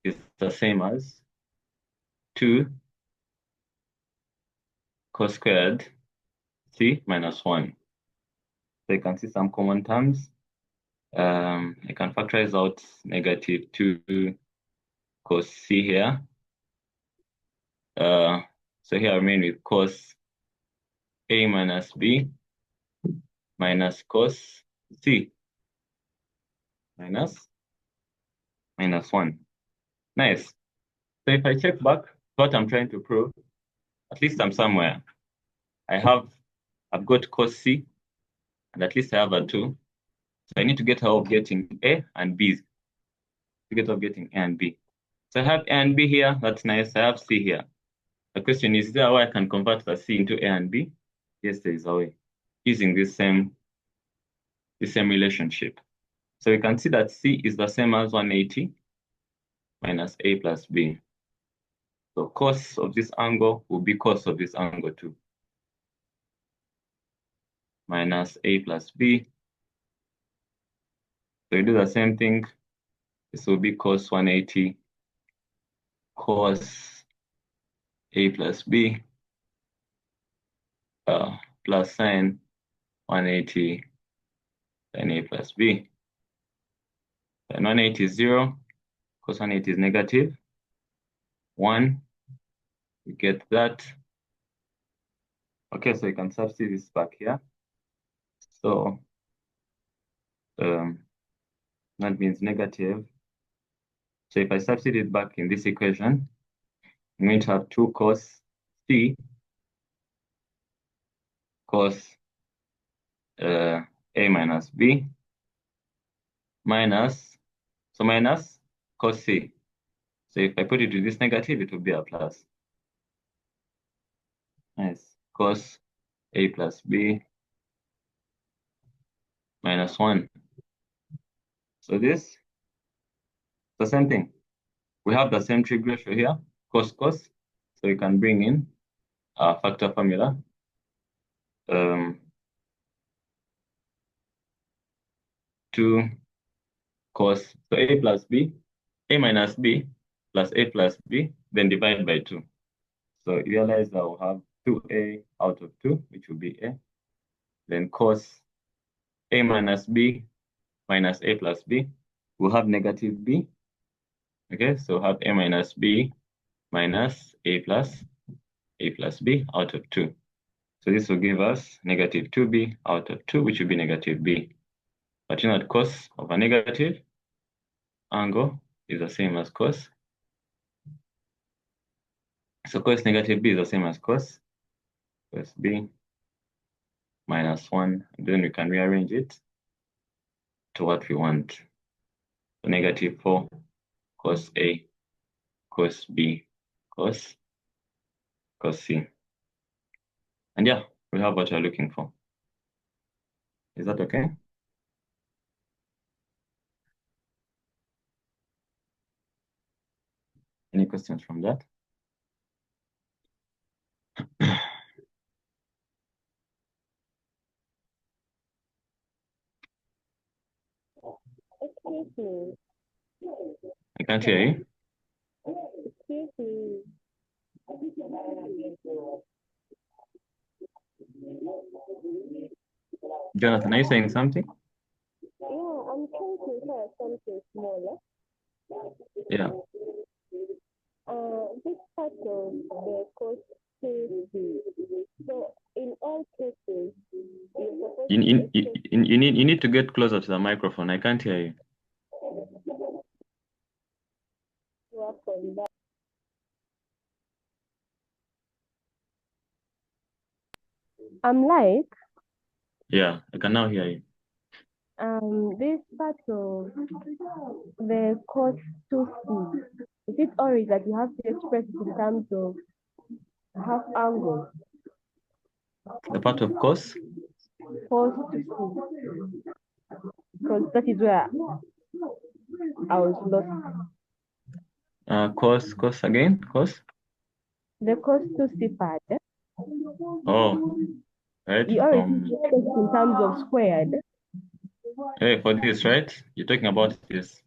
is the same as 2 cos squared c minus 1. So you can see some common terms. I can factorize out negative 2 cos c here. So here I remain with cos a minus b minus cos c minus 1. Nice. So if I check back what I'm trying to prove, at least I'm somewhere. I've got cos c, and at least I have a 2. So I need to get out of getting a and b. To get out of getting a and b. So I have a and b here. That's nice. I have c here. The question is there a way I can convert the c into a and b? Yes, there is a way, using this same relationship. So we can see that c is the same as 180 minus a plus b. So cos of this angle will be cos of this angle too. Minus a plus b. So we do the same thing. This will be cos 180 cos a plus b plus sine 180 sin a plus b. Then 180 is 0, cos 180 is negative 1. We get that. Okay, so you can substitute this back here. So that means negative. So if I substitute it back in this equation, I'm going to have 2 cos c cos a minus b minus cos c. So if I put it to this negative, it will be a plus. Nice. Cos a plus b minus 1. So this, the same thing. We have the same trig ratio here, cos. So we can bring in our factor formula. 2 cos, so a plus b, a minus b plus a plus b, then divide by 2. So you realize that we'll have 2a out of 2, which will be a. Then cos a minus b minus a plus b, we'll have negative b. Okay, so have a minus b minus a plus b out of 2. So this will give us negative 2b out of 2, which will be negative b. But you know that cos of a negative angle is the same as cos. So cos negative b is the same as cos b minus 1. And then we can rearrange it to what we want. So negative 4 cos a, cos b, cos c. And yeah, we have what you're looking for. Is that okay? Any questions from that? Excuse me. I can't hear you. Excuse me. Jonathan, are you saying something? Yeah, I'm trying to hear something smaller. Yeah. This part of the cost CC. So in all cases, you're supposed You need to get closer to the microphone. I can't hear you. to work on that. I'm like, Yeah, I can now hear you. this part of the cost to C. Is it always that you have to express it in terms of half angle? The part of cos? Cost to C. Because that is where I was lost. Cos again? Cos? The cost to C part. Oh, right, You already from expressed it in terms of squared. hey, for this, right? You're talking about this.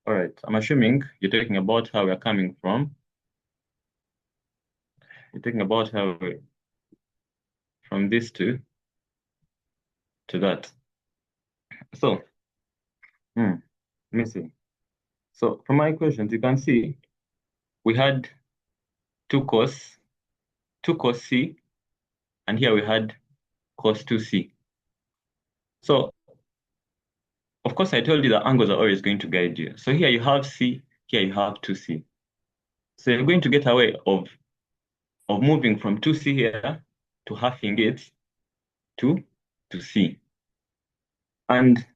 All right, I'm assuming you're talking about how we're coming from. You're talking about how we from this to that. So, let me see. So from my equations, you can see we had 2 cos C, and here we had cos 2c. So of course, I told you that angles are always going to guide you. So here you have C, here you have 2C. So you're going to get away of moving from 2C here to halving it to C. And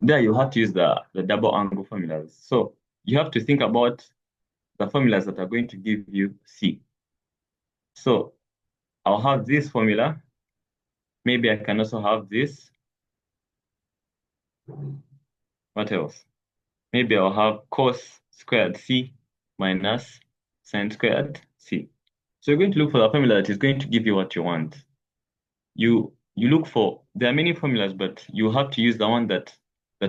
there you have to use the double angle formulas. So you have to think about the formulas that are going to give you C. So I'll have this formula. Maybe I can also have this. What else? Maybe I'll have cos squared C minus sine squared C. So you're going to look for the formula that is going to give you what you want. You look for, there are many formulas, but you have to use the one that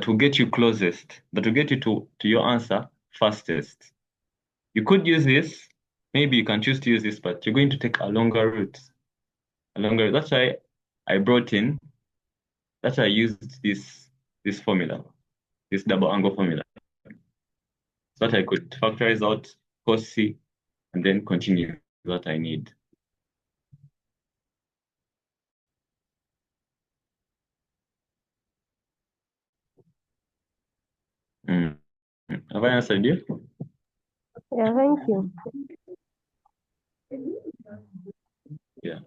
will get you closest, that will get you to your answer fastest. You could use this, maybe you can choose to use this, but you're going to take a longer route. That's why I brought in, that's why I used this formula, this double angle formula, so that I could factorize out cos C and then continue what I need. Have I answered you? Yeah, thank you. Yeah.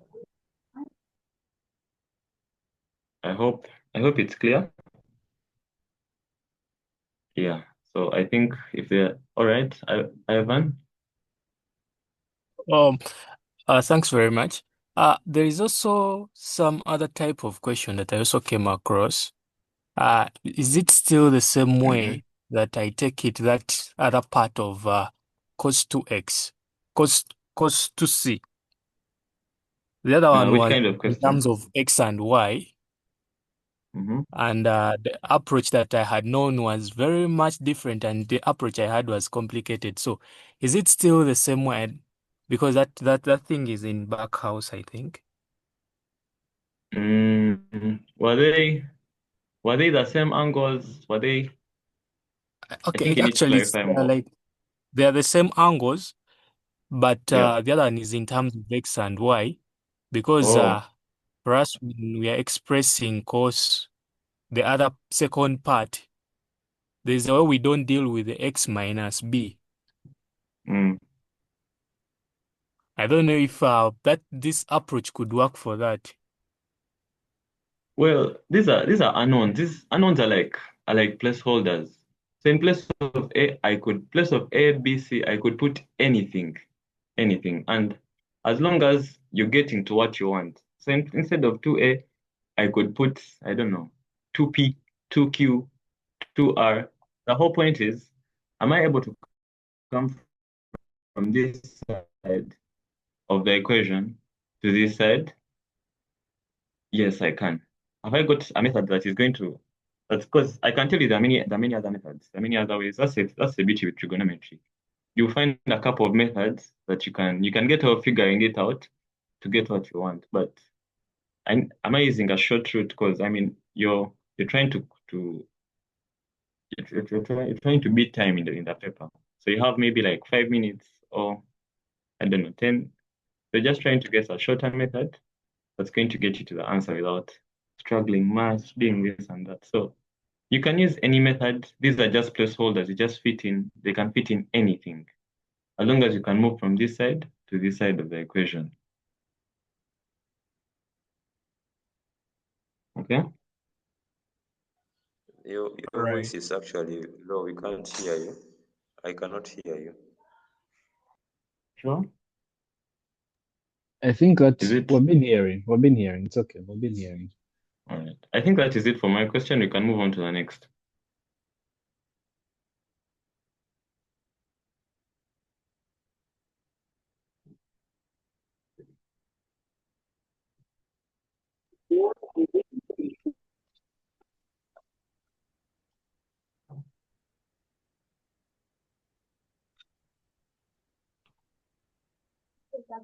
I hope it's clear. Yeah. So I think if they're all right, Ivan. Um, Thanks very much. There is also some other type of question that I also came across. Is it still the same way that I take it that other part of cos 2x, cos 2c? The other one Which was kind of in question? terms of x and y, and the approach that I had known was very much different, and the approach I had was complicated. So, is it still the same way? Because that thing is in back house, I think. Were they the same angles? Were they? I Okay, think it you need to actually it's clarify more. like they are the same angles, but Yeah. the other one is in terms of x and y, because Oh. for us when we are expressing cos, the other second part, there's a way we don't deal with the x minus b. I don't know if that this approach could work for that. Well, these are unknowns. These unknowns are like placeholders. So in place of A, B, C, I could put anything, and as long as you're getting to what you want. So instead of 2A, I could put, I don't know, 2P, 2Q, 2R. The whole point is, am I able to come from this side of the equation to this side? Yes, I can. Have I got a method that is going to, that's because I can tell you there are many other methods, there are many other ways. That's the beauty with trigonometry. You'll find a couple of methods that you can get out figuring it out to get what you want. But am I using a short route? Because I mean you're trying to you're trying to beat time in the paper. So you have maybe like 5 minutes or I don't know, 10. You're just trying to get a shorter method that's going to get you to the answer without struggling much, doing this and that. So you can use any method. These are just placeholders. You just fit in, they can fit in anything. As long as you can move from this side to this side of the equation. Okay? Your Right. voice is actually low. We can't hear you. I cannot hear you. Sure. I think Is that it? we've been hearing. We've been hearing. It's okay. We've been hearing. All right. I think that is it for my question. We can move on to the next. Hello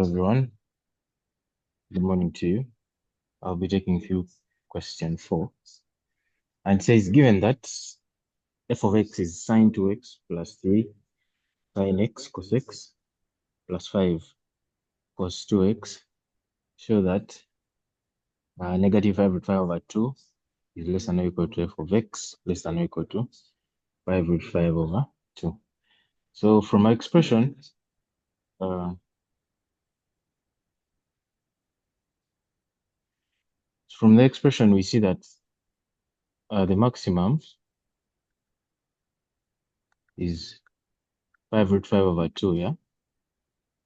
everyone, good morning to you. I'll be taking few question 4. And it says given that f of x is sine 2x plus 3 sine x cos x plus 5 cos 2x, show that negative 5 root 5 over 2 is less than or equal to f of x less than or equal to 5 root 5 over 2. So from our expression, from the expression, we see that the maximum is 5 root 5 over 2, yeah?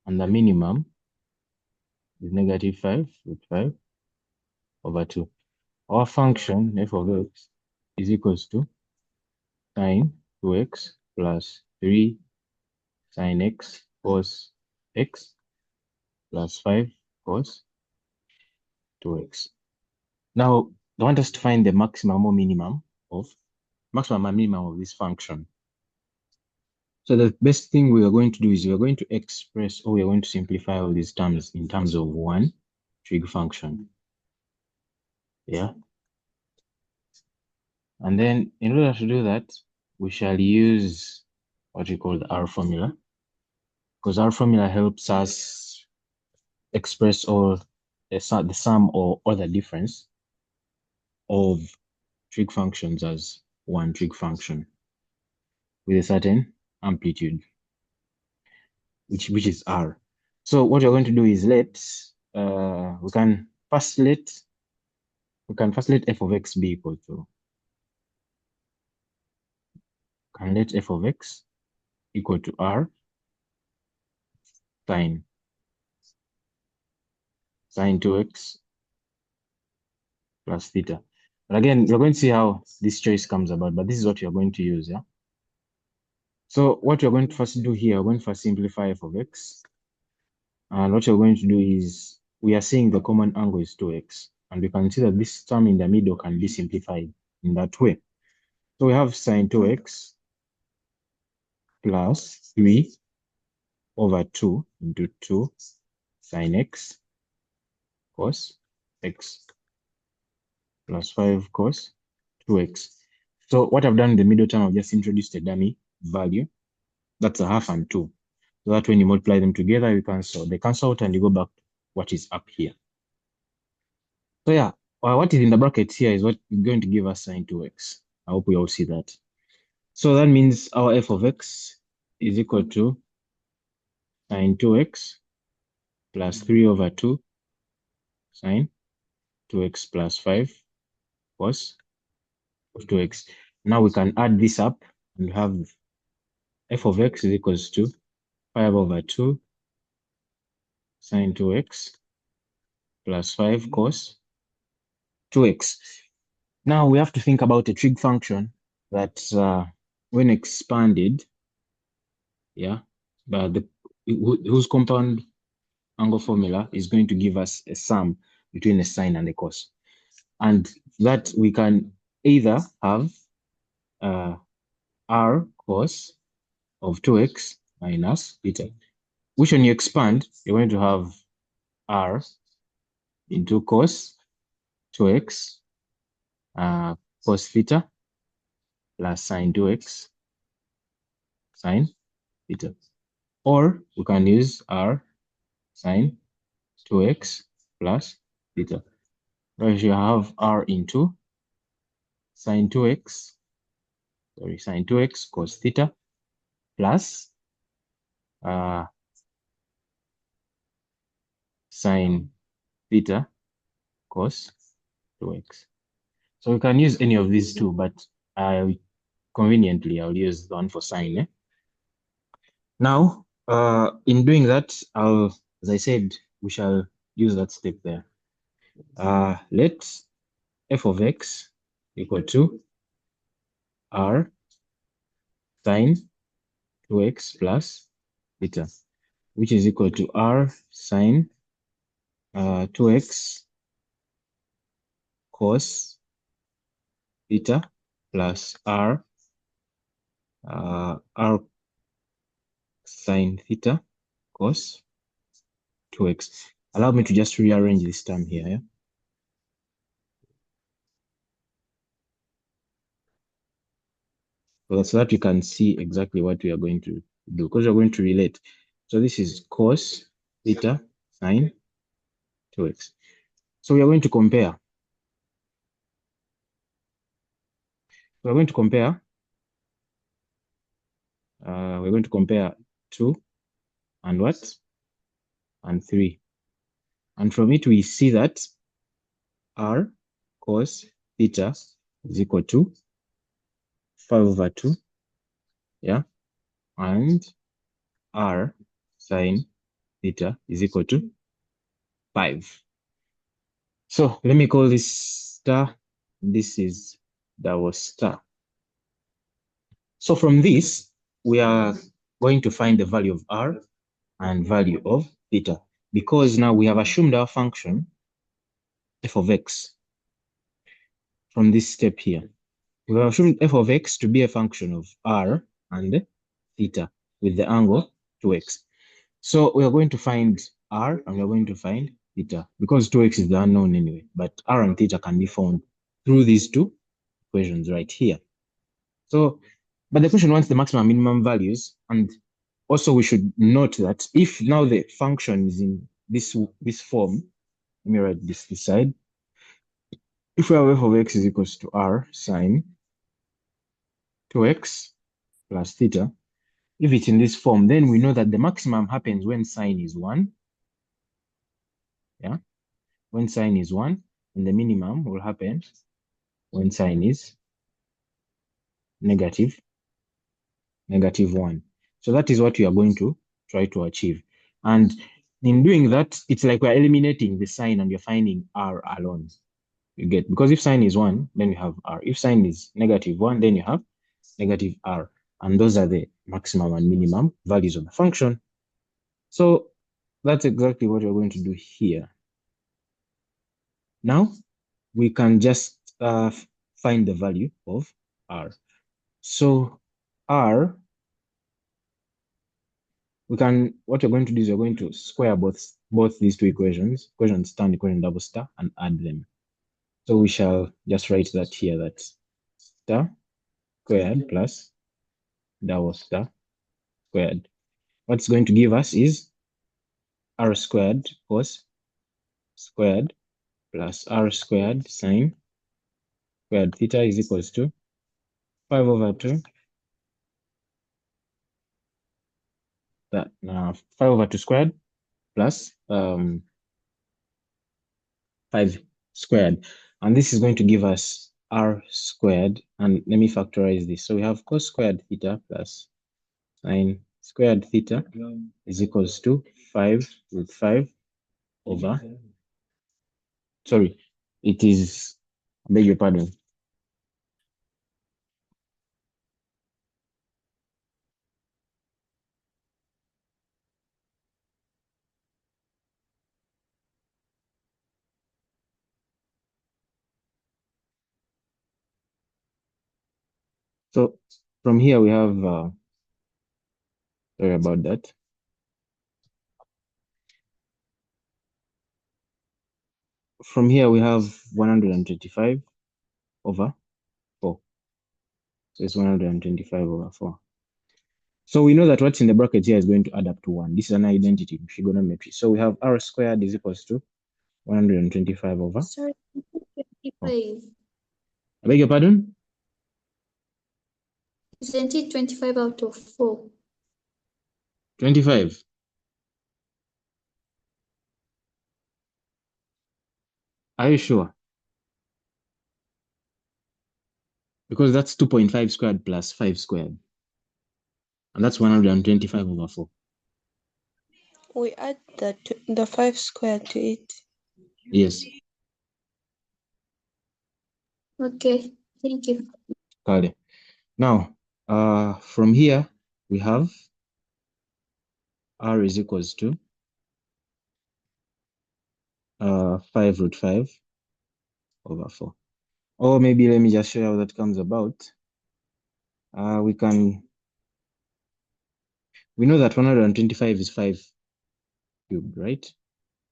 And the minimum is negative 5 root 5 over 2. Our function, f of x, is equals to sine 2x plus 3 sine x cos x plus 5 cos 2x. Now, I want us to find the maximum or minimum of and minimum of this function. So the best thing we are going to do is we are going to express, or we are going to simplify all these terms in terms of one trig function. Yeah. And then in order to do that, we shall use what we call the R formula, because our formula helps us express all the sum or the difference of trig functions as one trig function with a certain amplitude, which is R. So what we're going to do is we can first let f of x be equal to, let f of x equal to R sine 2x plus theta. But again, we're going to see how this choice comes about, but this is what you're going to use, yeah? So what we're going to first do here, we're going to first simplify f of x. And what you're going to do is, we are saying the common angle is 2x. And we can see that this term in the middle can be simplified in that way. So we have sine 2x plus 3 over 2 into 2 sine x cos x plus 5 cos 2x. So what I've done in the middle term, I've just introduced a dummy value. That's a half and 2. So that when you multiply them together, you cancel. They cancel out and you go back to what is up here. So yeah, what is in the bracket here is what is going to give us sine 2x. I hope we all see that. So that means our f of x is equal to sine 2x plus 3 over 2 sine 2x plus 5 cos of 2x. Now we can add this up and have f of x is equals to 5 over 2 sine 2x plus 5 cos 2x. Now we have to think about a trig function that when expanded, yeah, but whose compound angle formula is going to give us a sum between a sine and a cos. And that we can either have r cos of 2x minus theta, which when you expand, you're going to have r into cos 2x cos theta plus sine 2x sine theta. Or we can use r sine 2x plus theta. Where you have r into sine 2x cos theta plus sine theta cos 2x. So we can use any of these two, but conveniently I'll use the one for sine. Now, in doing that, as I said, we shall use that step there. Let f of x equal to r sine 2x plus theta, which is equal to r sine 2x cos theta plus r sine theta cos 2x. Allow me to just rearrange this term here. Yeah? So that you can see exactly what we are going to do, because we're going to relate. So this is cos theta sine 2x. So we are going to compare. We're going to compare. We're going to compare 2 and what? And 3. And from it, we see that r cos theta is equal to 5/2. Yeah. And r sine theta is equal to 5. So let me call this star. This is double star. So from this, we are going to find the value of r and value of theta, because now we have assumed our function f of x from this step here. We have assumed f of x to be a function of r and theta with the angle 2x. So we are going to find r and we are going to find theta, because 2x is the unknown anyway, but r and theta can be found through these two equations right here. So, but the question wants the maximum and minimum values, and also we should note that if now the function is in this form, let me write this side. If we have f of x is equals to r sine 2x plus theta, if it's in this form, then we know that the maximum happens when sine is 1. Yeah, when sine is 1, and the minimum will happen when sine is negative 1. So that is what we are going to try to achieve. And in doing that, it's like we're eliminating the sine and you're finding r alone. You get, because if sine is 1, then you have r. If sine is negative 1, then you have negative r. And those are the maximum and minimum values of the function. So that's exactly what we're going to do here. Now we can just find the value of r. So r, what we're going to do is we're going to square both these two equations, equation star and equation double star, and add them. So we shall just write that here, that star squared plus double star squared. What's going to give us is r squared cos squared plus r squared sine squared theta is equals to 5/2 that 5/2 squared plus 5 squared. And this is going to give us r squared. And let me factorize this. So we have cos squared theta plus sine squared theta is equals to 5 with 5 over, sorry, it is, I beg your pardon. So from here we have, sorry about that. From here we have 125 over 4. So it's 125 over 4. So we know that what's in the bracket here is going to add up to 1. This is an identity in trigonometry. So we have r squared is equals to 125 over. Sorry, 25. I beg your pardon? Isn't it 25 out of 4? 25. Are you sure? Because that's 2.5 squared plus 5 squared. And that's 125 over 4. We add the 5 squared to it. Yes. Okay, thank you. Got it. Now, from here, we have r is equals to 5 root 5 over 4. Or maybe let me just show you how that comes about. We know that 125 is 5 cubed, right?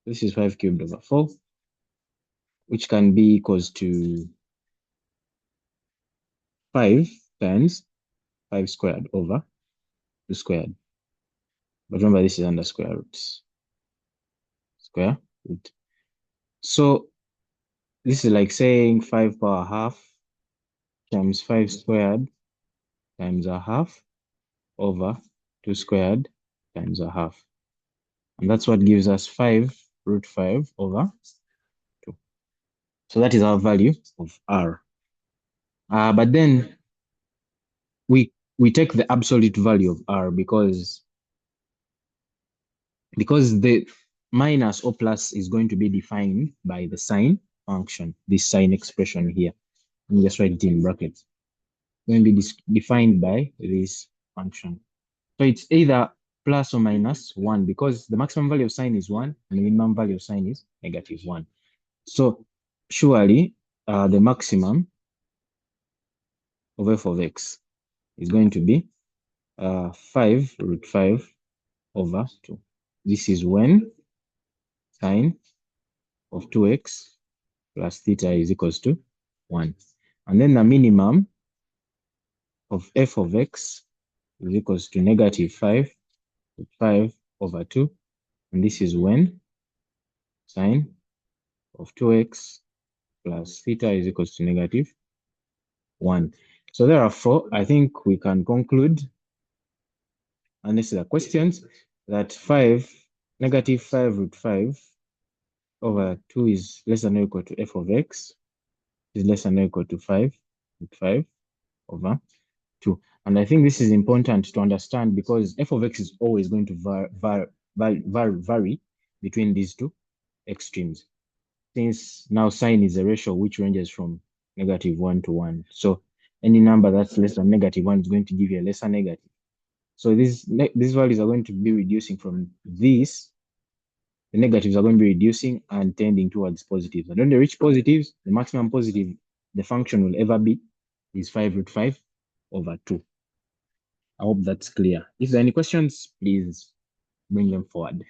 This is 5 cubed over 4, which can be equals to 5 times 5 squared over 2 squared. But remember, this is under square roots. Square root. So this is like saying 5 power half times 5 squared times a half over 2 squared times a half. And that's what gives us 5 root 5 over 2. So that is our value of r. But then we take the absolute value of r because the minus or plus is going to be defined by the sign function, this sign expression here. Let me just write it in brackets. Going to be defined by this function. So it's either plus or minus 1 because the maximum value of sign is 1 and the minimum value of sign is -1. So surely the maximum of f of x is going to be 5 root 5 over 2. This is when sine of 2x plus theta is equals to 1. And then the minimum of f of x is equals to -5 root 5 over 2. And this is when sine of 2x plus theta is equals to -1. So therefore, I think we can conclude, unless there are questions, that -5 root 5 over 2 is less than or equal to f of x is less than or equal to 5 root 5 over 2. And I think this is important to understand because f of x is always going to vary between these two extremes. Since now sine is a ratio which ranges from -1 to 1. So any number that's less than -1 is going to give you a lesser negative. So these values are going to be reducing from this. The negatives are going to be reducing and tending towards positives. And when they reach positives, the maximum positive the function will ever be is 5 root 5 over 2. I hope that's clear. If there are any questions, please bring them forward.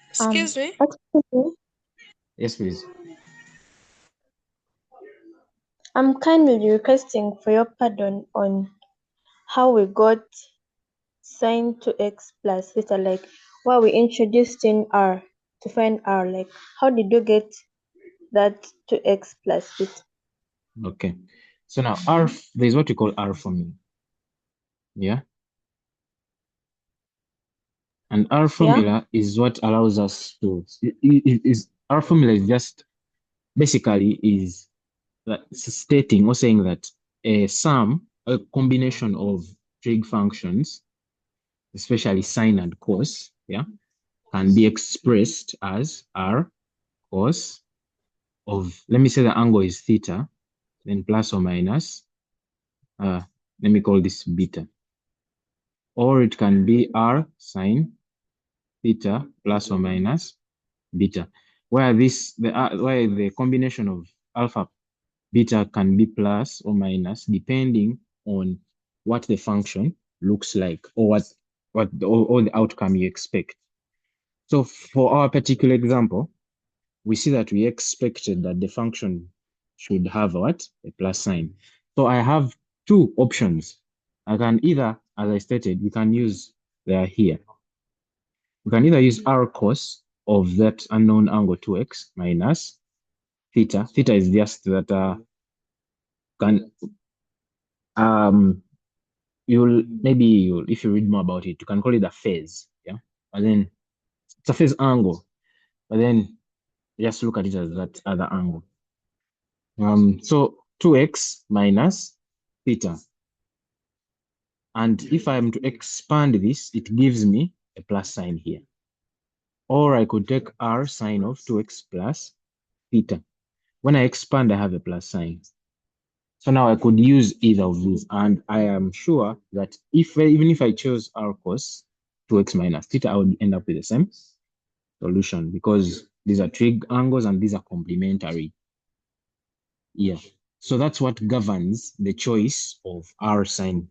Excuse me. Excuse me. Yes, please. I'm kindly requesting for your pardon on how we got sine 2x plus theta, like why we introduced in r to find r, like how did you get that 2x plus theta? Okay. So now R, there's what we call R formula. Yeah. And R formula is what allows us to, R formula is just basically is stating or saying that a sum, a combination of trig functions, especially sine and cos, yeah, can be expressed as R cos of, let me say the angle is theta, then plus or minus, let me call this beta. Or it can be R sine theta plus or minus beta, where the combination of alpha beta can be plus or minus depending on what the function looks like or what the outcome you expect. So for our particular example, we see that we expected that the function should have what? A plus sign. So I have two options. I can either, as I stated, we can use, they are here. We can either use r cos of that unknown angle 2x minus theta. Theta is just that if you read more about it, you can call it a phase. Yeah. And then it's a phase angle. But then just look at it as that other angle. So 2x minus theta. And if I'm to expand this, it gives me a plus sign here. Or I could take r sine of 2x plus theta. When I expand, I have a plus sign. So now I could use either of these, and I am sure that even if I chose r cos 2x minus theta, I would end up with the same solution because these are trig angles and these are complementary. Yeah. So that's what governs the choice of r sine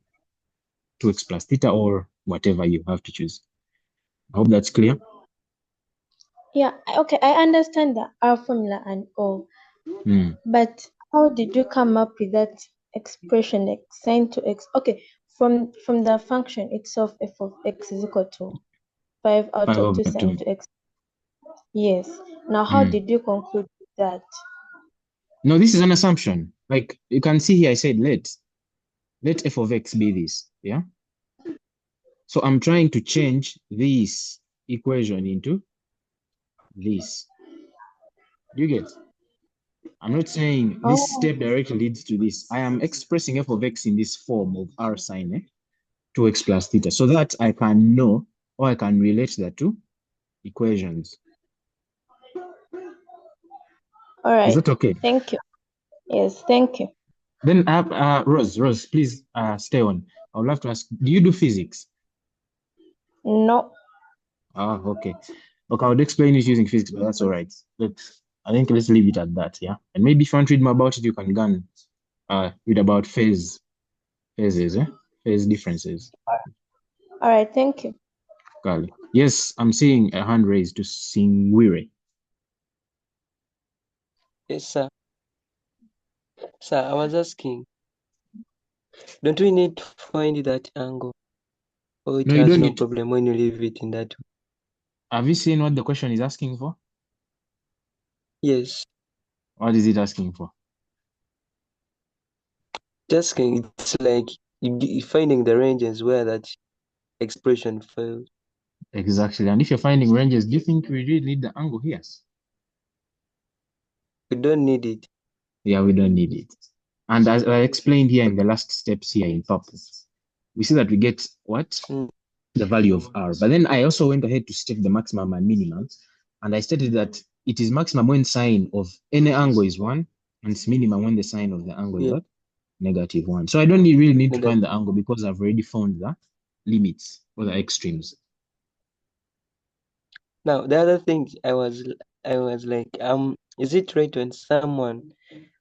2x plus theta or whatever you have to choose. I hope that's clear. Yeah, okay, I understand the R formula and all, but how did you come up with that expression like sine to x? Okay, from the function itself, f of x is equal to 5 out 5 of 2 over sine 2. to x. Yes. Now, how did you conclude with that? No, this is an assumption. Like you can see here, I said let f of x be this. Yeah. So I'm trying to change this equation into this. Do you get? I'm not saying this Oh, step directly leads to this. I am expressing f of x in this form of r sine 2x plus theta so that I can know or I can relate the two equations. all Is right. that okay? Thank you. Yes, thank you. Then, Rose, please stay on. I would love to ask, do you do physics? No. Ah, okay. Okay, I would explain it using physics, but that's all right. I think let's leave it at that, yeah? And maybe if you want to read more about it, you can go and read about phases, phase differences. All right, thank you. Kali. Yes, I'm seeing a hand raised to Singwire. Yes, sir. Sir, I was asking, don't we need to find that angle? Or it No, you has don't no need to. problem when you leave it in that way? Have you seen what the question is asking for? Yes. What is it asking for? Just kidding. It's like finding the ranges where that expression fails. Exactly. And if you're finding ranges, do you think we really need the angle here? We don't need it. Yeah, we don't need it. And as I explained here in the last steps here in purple, we see that we get what? Mm. The value of r. But then I also went ahead to state the maximum and minimum. And I stated that it is maximum when sine of any angle is 1, and it's minimum when the sine of the angle is Yeah. what? -1. So I don't really need to Negative. find the angle because I've already found the limits or the extremes. Now the other thing I was like, is it right when someone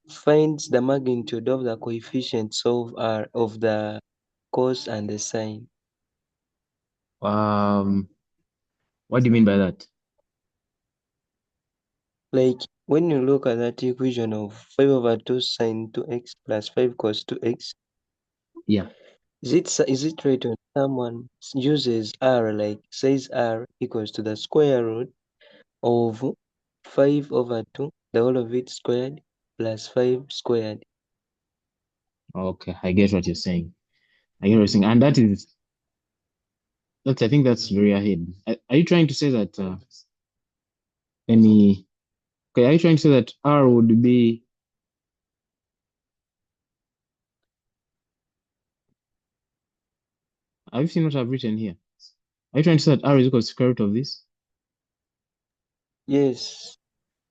finds the magnitude of the coefficients of the cos and the sine? What do you mean by that? Like when you look at that equation of 5 over 2 sine 2x plus 5 cos 2x, Yeah. is it right when someone uses r, like says r equals to the square root of 5 over 2, the whole of it squared, plus 5 squared? Okay, I get what you're saying. I get what you're saying. And I think that's very ahead. Are you trying to say that are you trying to say that R would be, have you seen what I've written here? Are you trying to say that R is equal to the square root of this? Yes.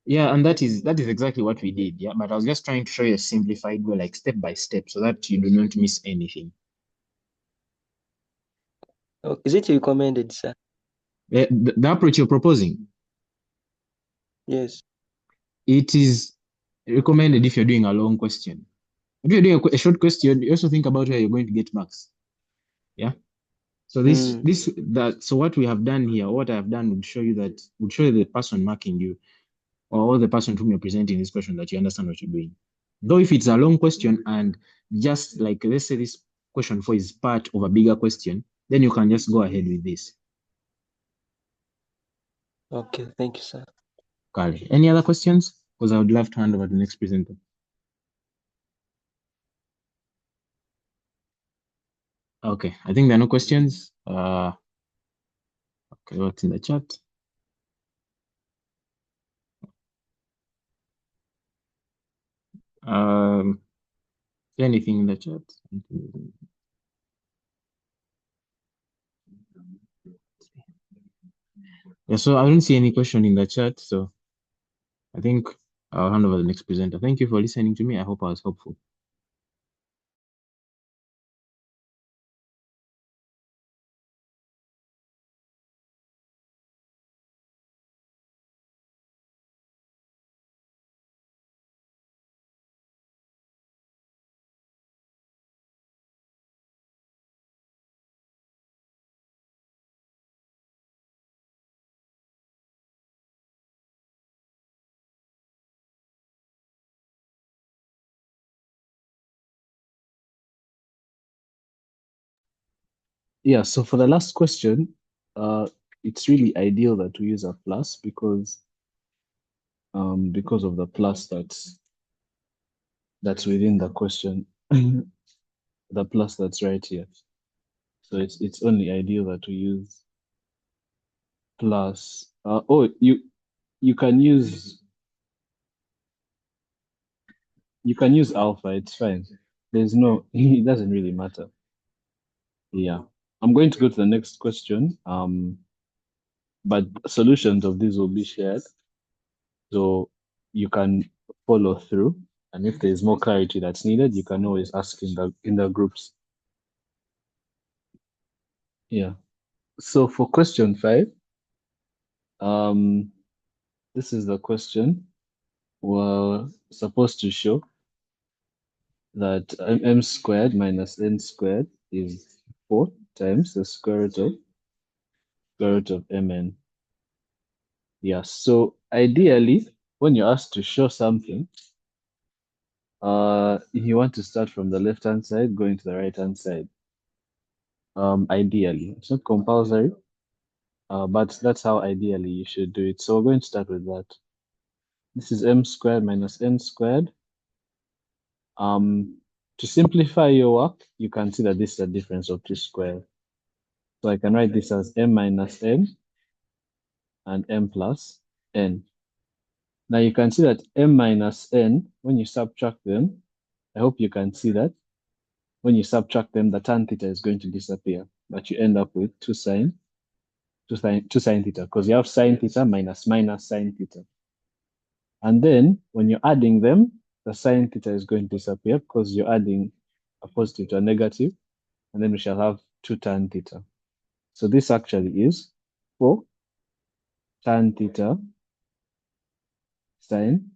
Yeah, and that is exactly what we did. Yeah, but I was just trying to show you a simplified way, like step by step, so that you do not miss anything. Oh, is it recommended, sir? The approach you're proposing, Yes. it is recommended if you're doing a long question. If you're doing a short question, you also think about where you're going to get marks. Yeah. So so what we have done here, what I have done would show you the person marking you or the person whom you're presenting this question that you understand what you're doing. Though if it's a long question and just like let's say this question 4 is part of a bigger question, then you can just go ahead with this. Okay, thank you, sir. Kali. Any other questions? Because I would love to hand over to the next presenter. Okay, I think there are no questions. Okay, what's in the chat? Anything in the chat? Yeah, so I don't see any question in the chat, so I think I'll hand over the next presenter. Thank you for listening to me. I hope I was helpful. Yeah, so for the last question, it's really ideal that we use a plus because of the plus that's within the question, the plus that's right here. So it's only ideal that we use plus. Oh, you can use alpha. It's fine. There's no. It doesn't really matter. Yeah, I'm going to go to the next question. But solutions of these will be shared, so you can follow through. And if there is more clarity that's needed, you can always ask in the groups. Yeah. So for question 5, this is the question. We're supposed to show that m squared minus n squared is 4 times the square root of mn. Yeah, so ideally, when you're asked to show something, you want to start from the left-hand side, going to the right-hand side. Ideally, it's not compulsory, but that's how ideally you should do it. So we're going to start with that. This is m squared minus n squared. To simplify your work, you can see that this is a difference of 2 squares. So I can write this as m minus n and m plus n. Now you can see that m minus n, when you subtract them, I hope you can see that when you subtract them, the tan theta is going to disappear, but you end up with 2 sine theta, because you have sine theta minus sine theta. And then when you're adding them, the sine theta is going to disappear because you're adding a positive to a negative, and then we shall have 2 tan theta. So this actually is 4 tan theta sine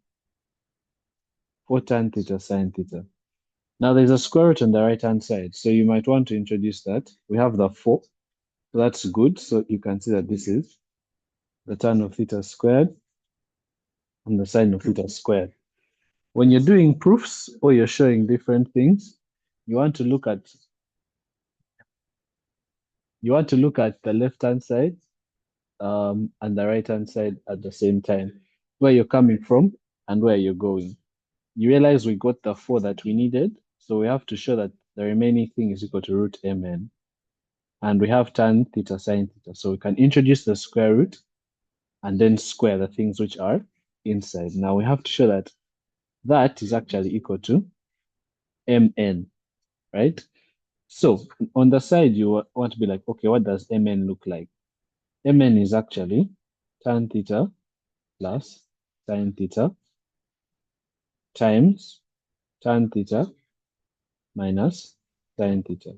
4 tan theta sine theta. Now there's a square root on the right-hand side, so you might want to introduce that. We have the 4, so that's good. So you can see that this is the tan of theta squared and the sine of theta squared. When you're doing proofs or you're showing different things, you want to look at the left-hand side and the right-hand side at the same time, where you're coming from and where you're going. You realize we got the 4 that we needed, so we have to show that the remaining thing is equal to root mn. And we have tan theta sine theta, so we can introduce the square root and then square the things which are inside. Now we have to show that that is actually equal to mn, right? So on the side, you want to be like, okay, what does mn look like? Mn is actually tan theta plus sine theta times tan theta minus sine theta.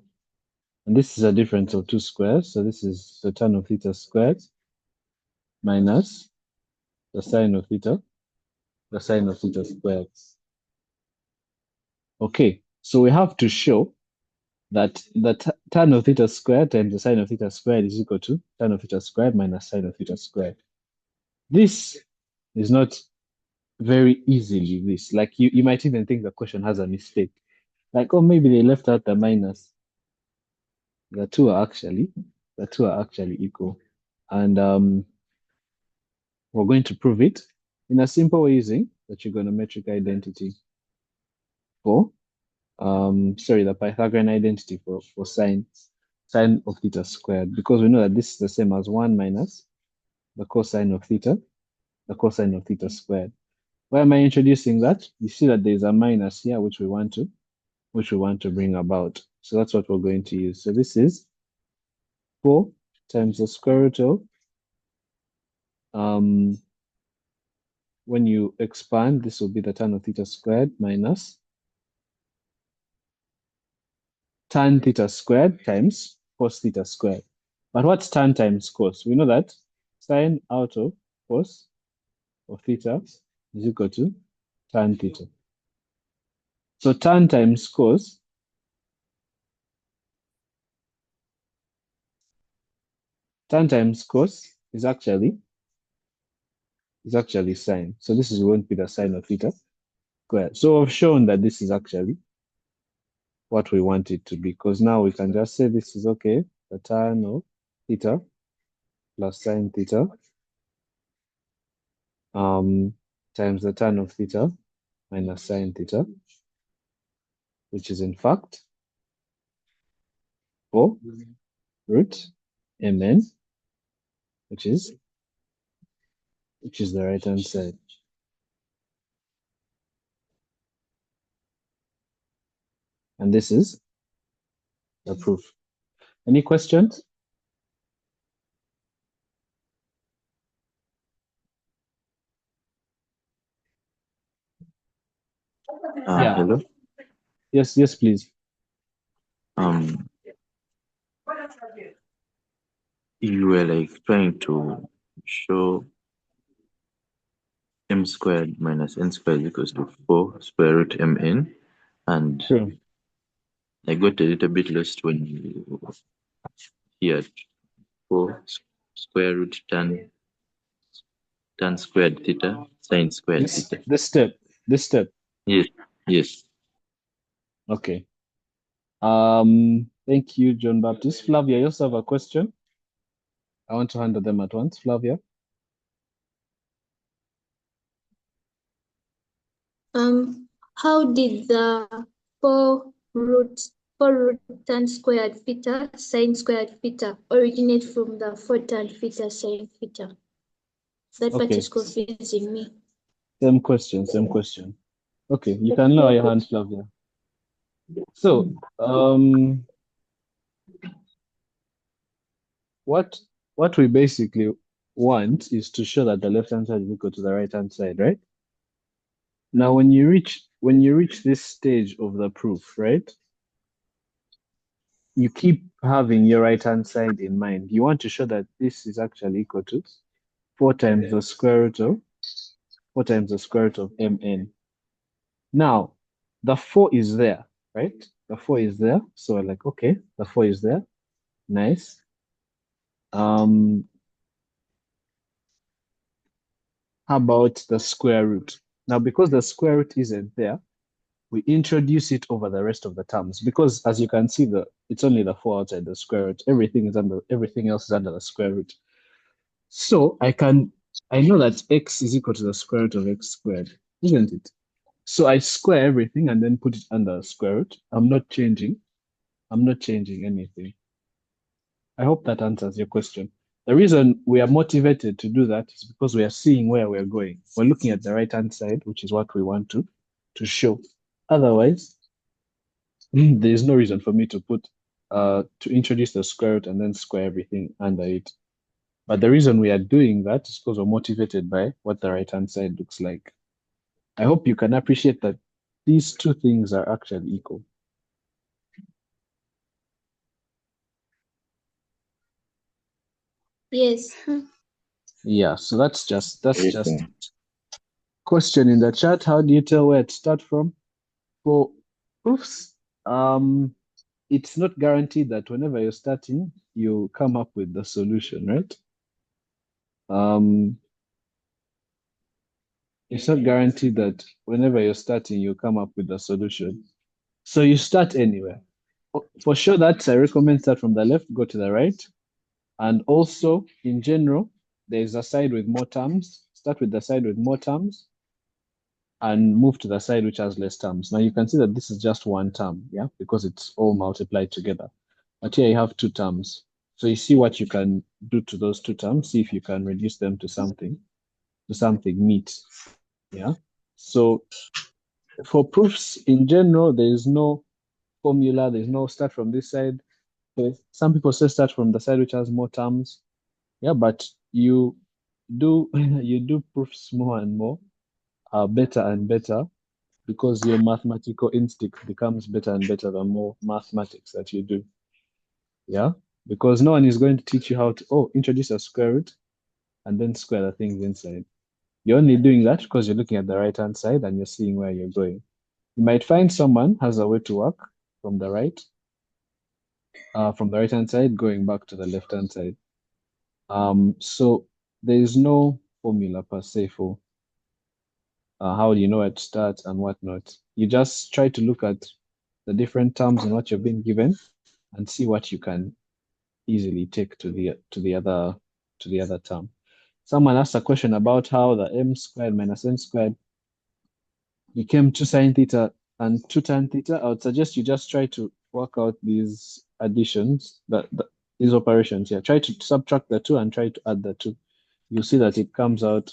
And this is a difference of 2 squares. So this is the tan of theta squared minus the sine of theta squared. Okay, so we have to show that the tan of theta squared times the sine of theta squared is equal to tan of theta squared minus sine of theta squared. This is not very easily this. Like you might even think the question has a mistake. Like, oh, maybe they left out the minus. The two are actually equal. And we're going to prove it in a simple way using the trigonometric identity for the Pythagorean identity for sine of theta squared, because we know that this is the same as 1 minus the cosine of theta squared. Why am I introducing that? You see that there's a minus here which we want to bring about. So that's what we're going to use. So this is 4 times the square root of when you expand, this will be the tan of theta squared minus tan theta squared times cos theta squared. But what's tan times cos? We know that sine out of cos of theta is equal to tan theta. So tan times cos is actually sine. So this is going to be the sine of theta squared. So we've shown that this is actually what we want it to be, because now we can just say this is okay. the tan of theta plus sine theta times the tan of theta minus sine theta, which is in fact 4 root mn, which is the right hand side. And this is the proof. Any questions? Yeah. Hello. Yes, please. You were like trying to show m squared minus n squared equals to 4 square root mn, and True. I got a little bit lost when you here 4 square root tan squared theta sine squared theta. This step. Yes. Okay. Thank you, John Baptist. Flavia, you also have a question? I want to handle them at once. Flavia? How did the 4 root tan squared theta sine squared theta originate from the 4 tan theta sine theta? That part is confusing me. Same question. Okay, you can lower your hand, Flavia. So, what we basically want is to show that the left hand side is equal to the right hand side, right? Now, when you reach this stage of the proof, right? You keep having your right hand side in mind. You want to show that this is actually equal to 4 times the square root of mn. Now, the 4 is there, right? The 4 is there. So we're like, okay, the 4 is there. Nice. How about the square root? Now, because the square root isn't there, we introduce it over the rest of the terms. Because as you can see, it's only the 4 outside the square root. Everything else is under the square root. So I know that x is equal to the square root of x squared, isn't it? So I square everything and then put it under the square root. I'm not changing anything. I hope that answers your question. The reason we are motivated to do that is because we are seeing where we're going. We're looking at the right-hand side, which is what we want to show. Otherwise, there is no reason for me to introduce the square root and then square everything under it. But the reason we are doing that is because we're motivated by what the right-hand side looks like. I hope you can appreciate that these two things are actually equal. Yes. Yeah, so that's just question in the chat. How do you tell where to start from? For proofs, it's not guaranteed that whenever you're starting, you come up with the solution, right? It's not guaranteed that whenever you're starting, you come up with the solution. So you start anywhere. For sure, that I recommend start from the left, go to the right. And also, in general, there's a side with more terms. Start with the side with more terms and move to the side which has less terms. Now you can see that this is just one term, yeah, because it's all multiplied together. But here you have 2 terms. So you see what you can do to those 2 terms, see if you can reduce them to something neat. Yeah. So for proofs in general, there is no formula, there's no start from this side. So some people say start from the side which has more terms. Yeah, but you do proofs more and more, better and better, because your mathematical instinct becomes better and better the more mathematics that you do. Yeah, because no one is going to teach you how to introduce a square root and then square the things inside. You're only doing that because you're looking at the right hand side and you're seeing where you're going. You might find someone has a way to work from the right hand side going back to the left hand side. So there is no formula per se for how you know where to start and whatnot. You just try to look at the different terms and what you've been given and see what you can easily take to the other term. Someone asked a question about how the m squared minus n squared became 2 sine theta and 2 tan theta. I would suggest you just try to work out these additions, these operations here. Try to subtract the 2 and try to add the 2. You'll see that it comes out.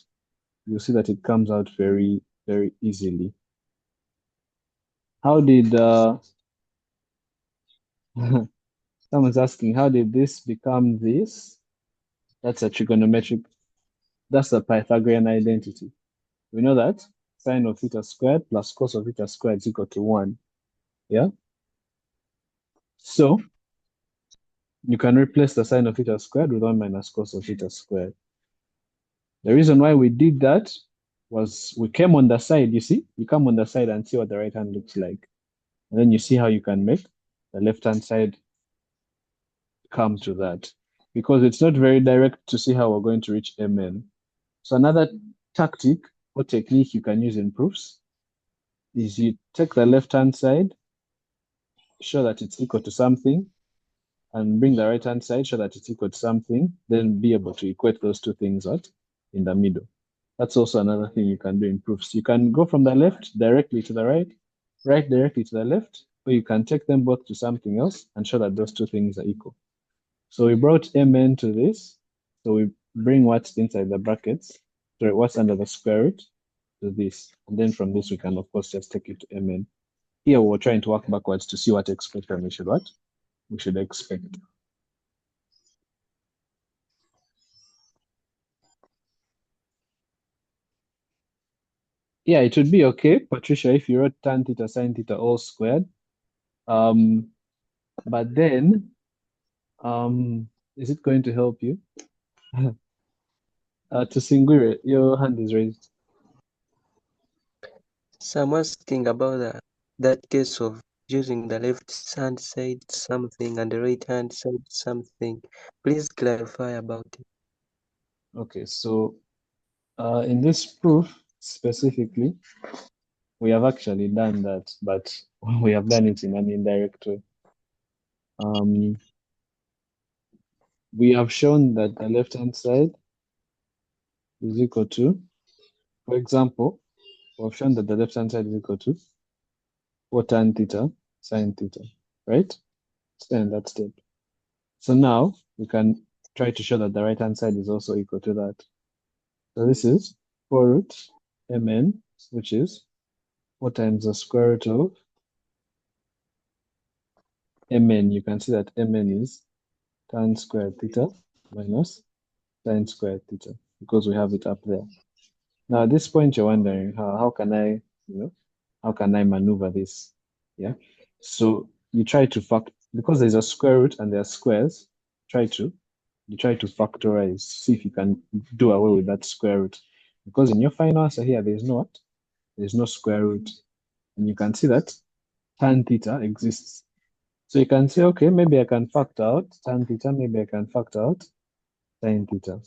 You'll see that it comes out very, very easily. How did someone's asking, how did this become this? That's a trigonometric. That's the Pythagorean identity. We know that sine of theta squared plus cos of theta squared is equal to 1. Yeah? So you can replace the sine of theta squared with 1 minus cos of theta squared. The reason why we did that was we came on the side, you see? You come on the side and see what the right hand looks like. And then you see how you can make the left-hand side come to that. Because it's not very direct to see how we're going to reach Mn. So another tactic or technique you can use in proofs is you take the left-hand side, show that it's equal to something, and bring the right-hand side, show that it's equal to something, then be able to equate those two things out in the middle. That's also another thing you can do in proofs. You can go from the left directly to the right, right directly to the left, or you can take them both to something else and show that those two things are equal. So we brought Mn to this, so we bring what's inside the brackets, sorry, what's under the square root to this. And then from this, we can, of course, just take it to Mn. Here, we're trying to work backwards to see what expression we should expect. Yeah, it would be okay, Patricia, if you wrote tan theta sine theta all squared. But then, is it going to help you? To Singure, your hand is raised. So I'm asking about that case of using the left hand side something and the right hand side something. Please clarify about it. Okay, so in this proof specifically, we have actually done that, but we have done it in an indirect way. We have shown that the left-hand side is equal to, for example, we've shown that the left-hand side is equal to 4 tan theta sine theta, right? Stay in that step. So now we can try to show that the right-hand side is also equal to that. So this is 4 root mn, which is 4 times the square root of mn. You can see that mn is tan squared theta minus sine squared theta, because we have it up there. Now at this point, you're wondering, how can I, how can I maneuver this? Yeah. So you try to because there's a square root and there are squares, you try to factorize, see if you can do away with that square root. Because in your final answer here, there's no square root. And you can see that tan theta exists. So you can say, okay, maybe I can factor out tan theta, maybe I can factor out sine theta.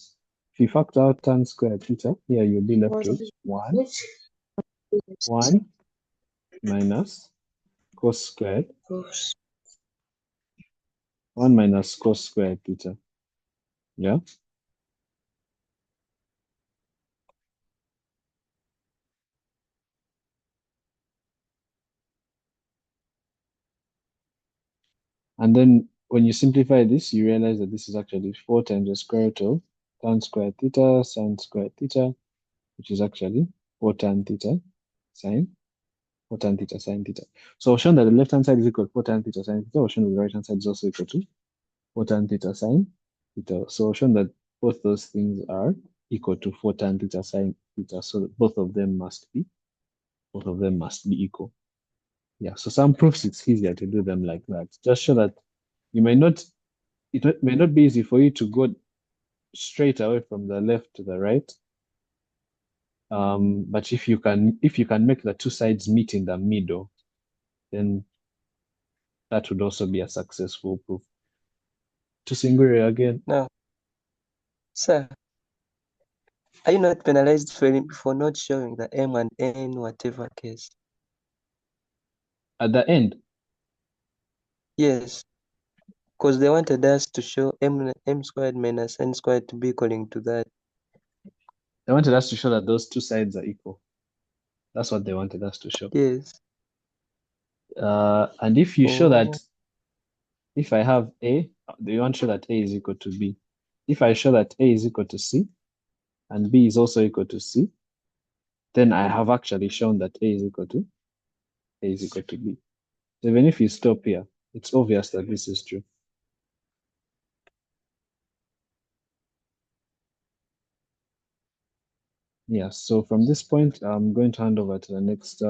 If you factor out tan squared theta, here you'll be left with 1 minus cos squared, 1 minus cos squared theta. Yeah. And then when you simplify this, you realize that this is actually 4 times the square root of tan squared theta sine squared theta, which is actually 4 tan theta sine 4 tan theta sine theta. So I've shown that the left-hand side is equal to 4 tan theta sine theta. I've shown that the right-hand side is also equal to 4 tan theta sine theta. So I've shown that both those things are equal to 4 tan theta sine theta. So both of them must be equal. Yeah, so some proofs it's easier to do them like that. Just show that it may not be easy for you to go straight away from the left to the right. But if you can make the two sides meet in the middle, then that would also be a successful proof. To Singuri again. Now, sir, are you not penalized for not showing the M and N whatever case? At the end? Yes. Because they wanted us to show m squared minus n squared to be equaling to that. They wanted us to show that those two sides are equal. That's what they wanted us to show. Yes. And if you show that, Oh. if I have A, do you want to show that A is equal to B? If I show that A is equal to C, and B is also equal to C, then I have actually shown that A is equal to B. So even if you stop here, it's obvious that this is true. Yeah, so from this point, I'm going to hand over to the next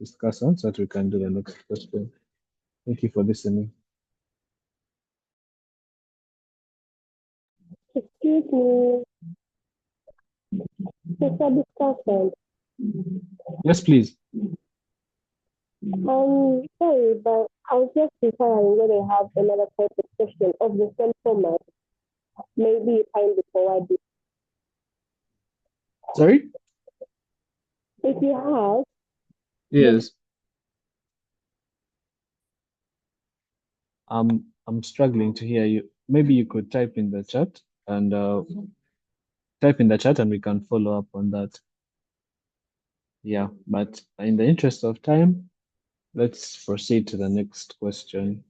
discussant so that we can do the next question. Thank you for listening. Excuse me, Mr. Discussant. Yes, please. Sorry, but I was just inquiring whether you have another type of question of the same format. Maybe you kindly forward it. Sorry? If you have, Yes. I'm struggling to hear you. Maybe you could type in the chat and we can follow up on that. Yeah, but in the interest of time, let's proceed to the next question.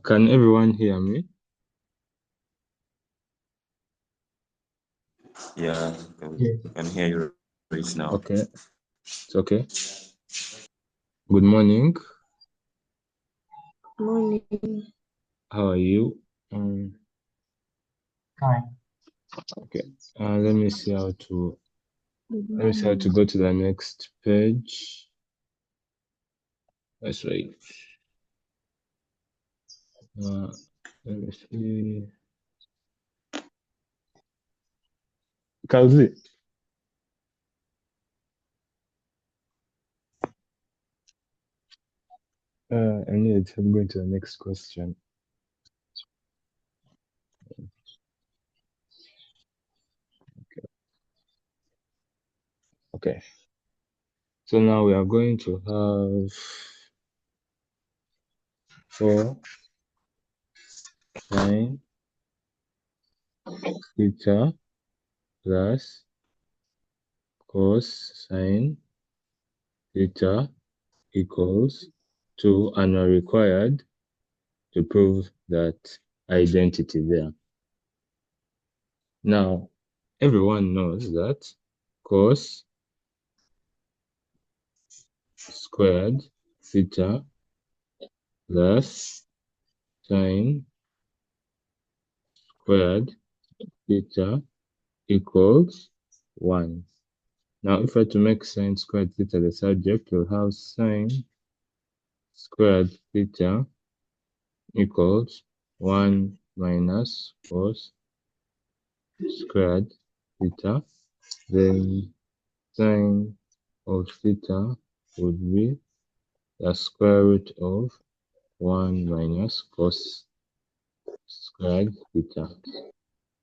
Can everyone hear me? Yeah, I can hear you right now. Okay, it's okay. Good morning. Morning. How are you? Okay. Let me see how to go to the next page. That's right. Let me see. Kalzi. I'm going to the next question. Okay. So now we are going to have 4 sine theta plus cos sine theta equals 2, and are required to prove that identity there. Now, everyone knows that cos squared theta plus sine squared theta equals 1. Now, if I were to make sine squared theta the subject, we'll have sine squared theta equals 1 minus cos squared theta. Then sine of theta would be the square root of 1 minus cos squared theta.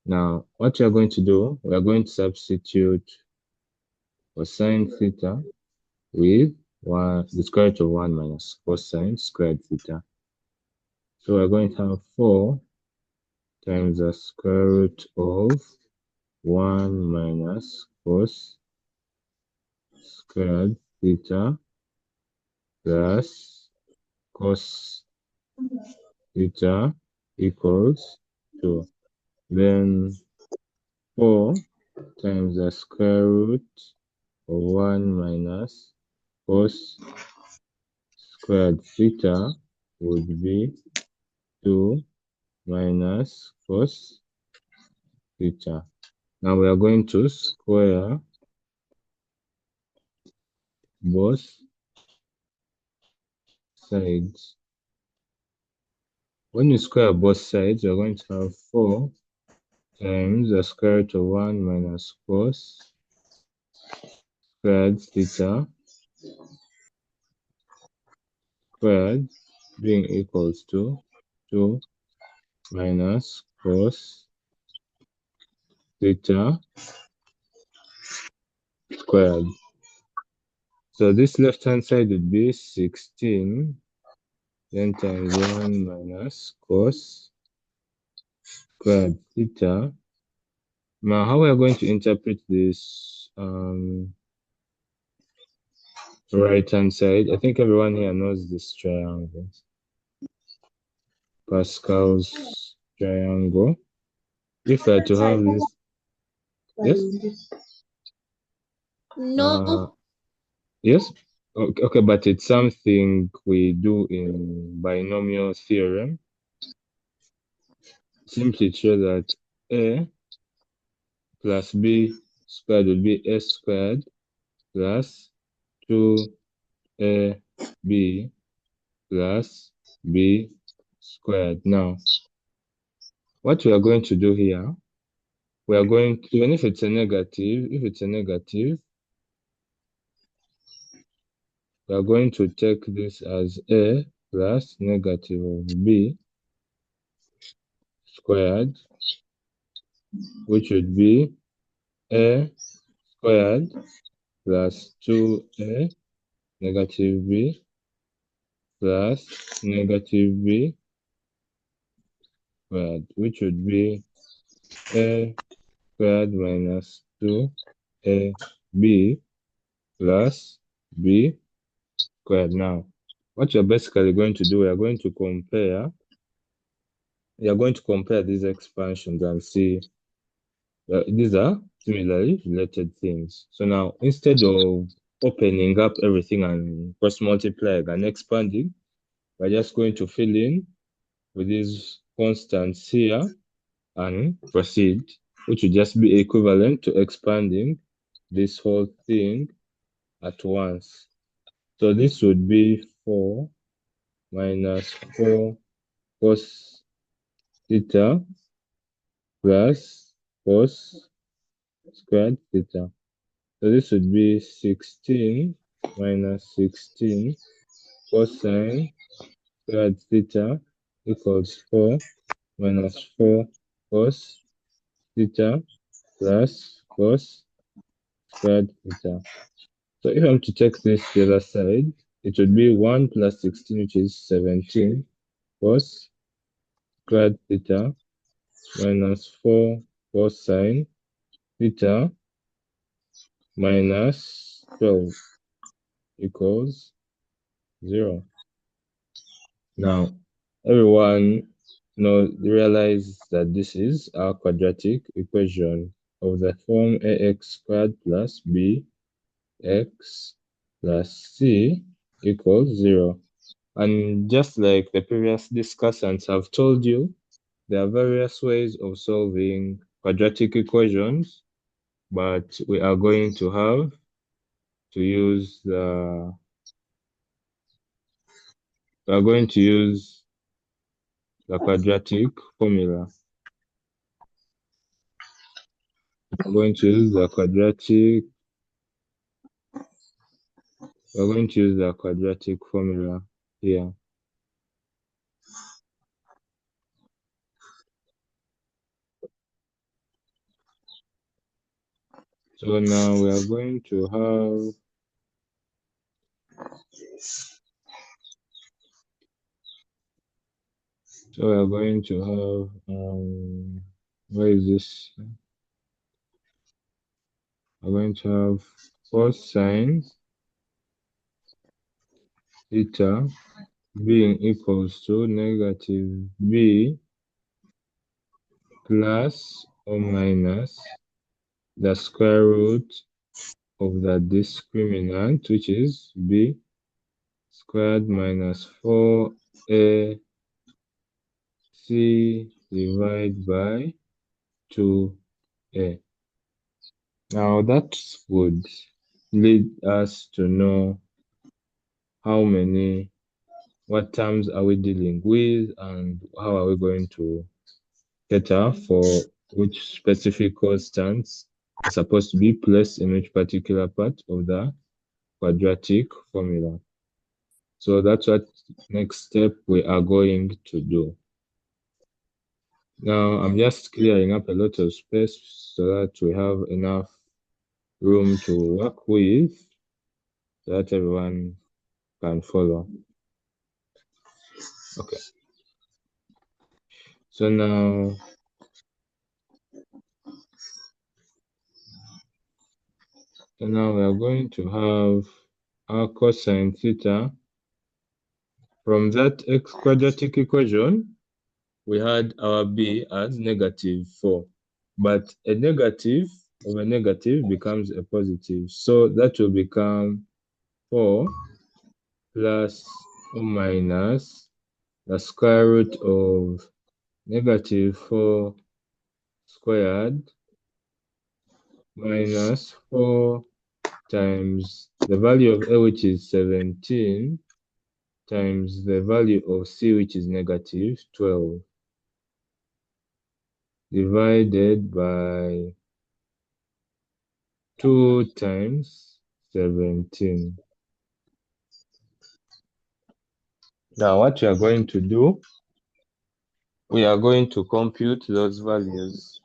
Now, what we are going to do, we are going to substitute for sine theta with the square root of 1 minus cosine squared theta. So we're going to have 4 times the square root of 1 minus cos squared theta plus cos theta equals 2. Then 4 times the square root of 1 minus cos squared theta would be 2 minus cos theta. Now we are going to square both sides. When you square both sides, you're going to have 4 times the square root of 1 minus cos squared theta squared being equals to 2 minus cos theta squared. So this left hand side would be 16 then times 1 minus cos squared theta. Now how we are going to interpret this right hand side? I think everyone here knows this triangle, Pascal's triangle. If I had to have this, yes, No. yes, okay, but it's something we do in binomial theorem. Simply show that a plus b squared will be a squared plus 2ab plus b squared. Now, what we are going to do here, we are going to, even if it's a negative, we are going to take this as a plus negative of b squared, which would be a squared plus 2a negative b plus negative b squared, which would be a squared minus 2ab plus b squared. Now, what you're basically going to do, we are going to compare these expansions and see these are similarly related things. So now, instead of opening up everything and cross multiplying and expanding, we're just going to fill in with these constants here and proceed, which would just be equivalent to expanding this whole thing at once. So this would be 4 minus 4 cos theta plus cos squared theta. So this would be 16 minus 16 cosine squared theta equals 4 minus 4 cos theta plus cos squared theta. So if I'm to take this to the other side, it would be 1 plus 16, which is 17 cos squared theta minus 4 cosine theta minus 12 equals 0. Now, everyone realize that this is our quadratic equation of the form ax squared plus bx plus c equals 0. And just like the previous discussants have told you, there are various ways of solving quadratic equations, but we are going to have to use the quadratic formula. We're going to use the quadratic formula here. So now we are going to have where is this? We're going to have cosine theta being equals to negative b plus or minus the square root of the discriminant, which is b squared minus 4ac divided by 2a. Now that would lead us to know what terms are we dealing with and how are we going to cater for which specific constants are supposed to be placed in which particular part of the quadratic formula. So that's what next step we are going to do. Now I'm just clearing up a lot of space so that we have enough room to work with so that everyone can follow. Okay. So now we are going to have our cosine theta. From that quadratic equation, we had our b as -4, but a negative of a negative becomes a positive. So that will become 4 plus or minus the square root of -4 squared minus 4 times the value of a, which is 17, times the value of c, which is -12, divided by 2 times 17. Now what we are going to do, we are going to compute those values.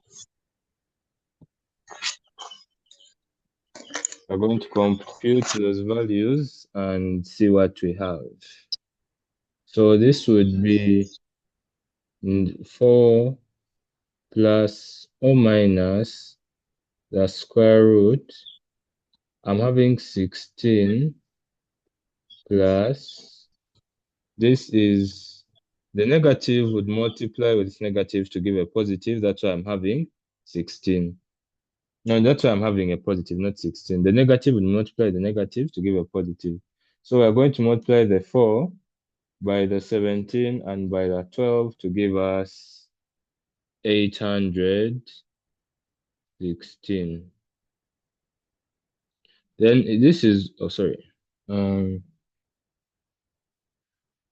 We're going to compute those values and see what we have. So this would be 4 plus or minus the square root. I'm having 16 plus, this is, the negative would multiply with this negative to give a positive. That's why I'm having 16. No, that's why I'm having a positive, not 16. The negative would multiply the negative to give a positive. So we're going to multiply the 4 by the 17 and by the 12 to give us 816. Then this is, oh, sorry.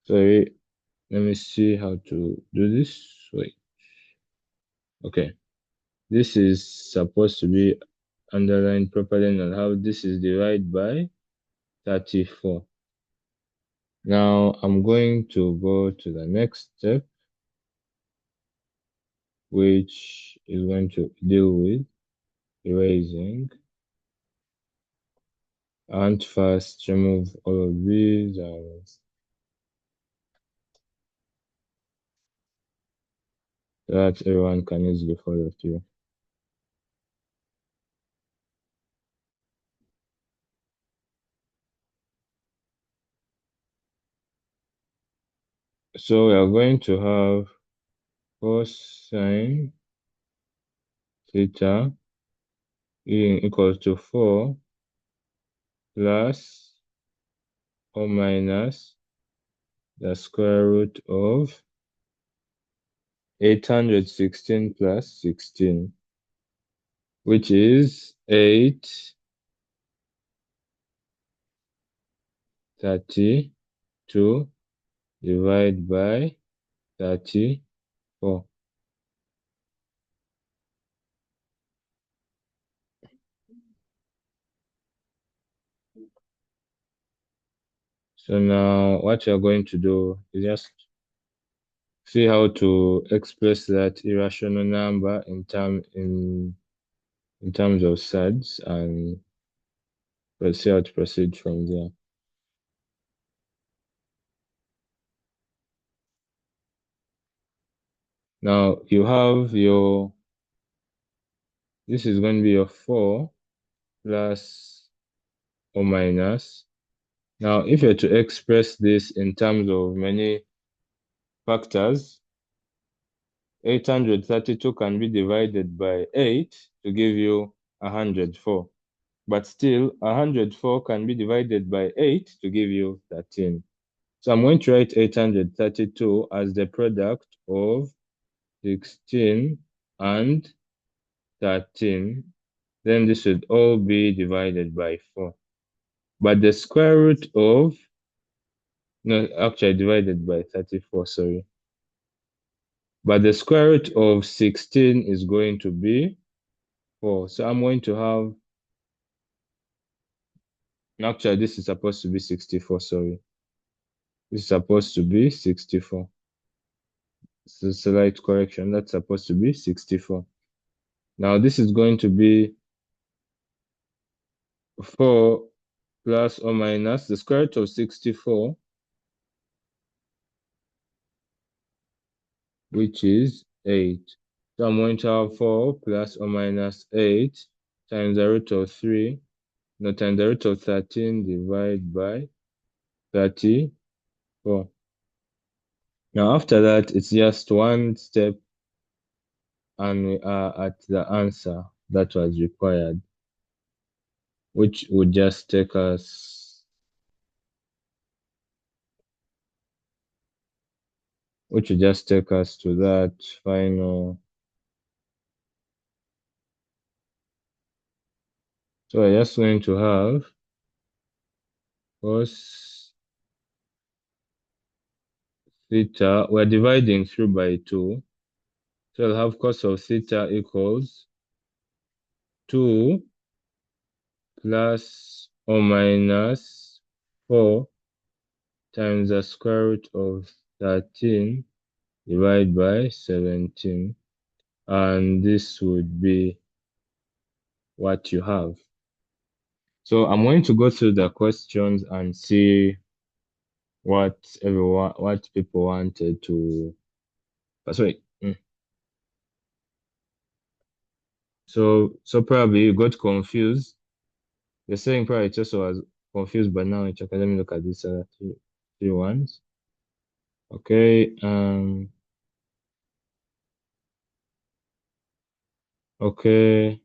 Sorry, let me see how to do this. Wait. Okay. This is supposed to be underlined properly and how this is divided by 34. Now I'm going to go to the next step, which is going to deal with erasing. And first remove all of these and that everyone can easily follow through. So we are going to have cosine theta equals to 4 plus or minus the square root of 816 plus 16, which is 832 divided by 34. So now what you're going to do is just see how to express that irrational number in terms of surds, and we'll see how to proceed from there. Now you have your, this is going to be your 4 plus or minus. Now if you're to express this in terms of many factors, 832 can be divided by 8 to give you 104. but still 104 can be divided by 8 to give you 13. So I'm going to write 832 as the product of 16 and 13. Then this should all be divided by 4. But the square root of, no, actually divided by 34, sorry. But the square root of 16 is going to be 4. So I'm going to have, actually this is supposed to be 64, sorry. This is supposed to be 64. This is a slight correction. That's supposed to be 64. Now this is going to be 4 plus or minus the square root of 64, which is 8. So I'm going to have 4 plus or minus 8 times the root of 3, no, times the root of 13 divided by 34. Now after that, it's just one step and we are at the answer that was required, which would just take us to that final. So we're just going to have cos theta. We're dividing through by 2. So we'll have cos of theta equals 2 plus or minus 4 times the square root of 13 divided by 17. And this would be what you have. So I'm going to go through the questions and see what people wanted to. Sorry. So probably you got confused. You're saying probably it also was confused, but now it's okay. Let me look at these other three ones. Okay. Okay.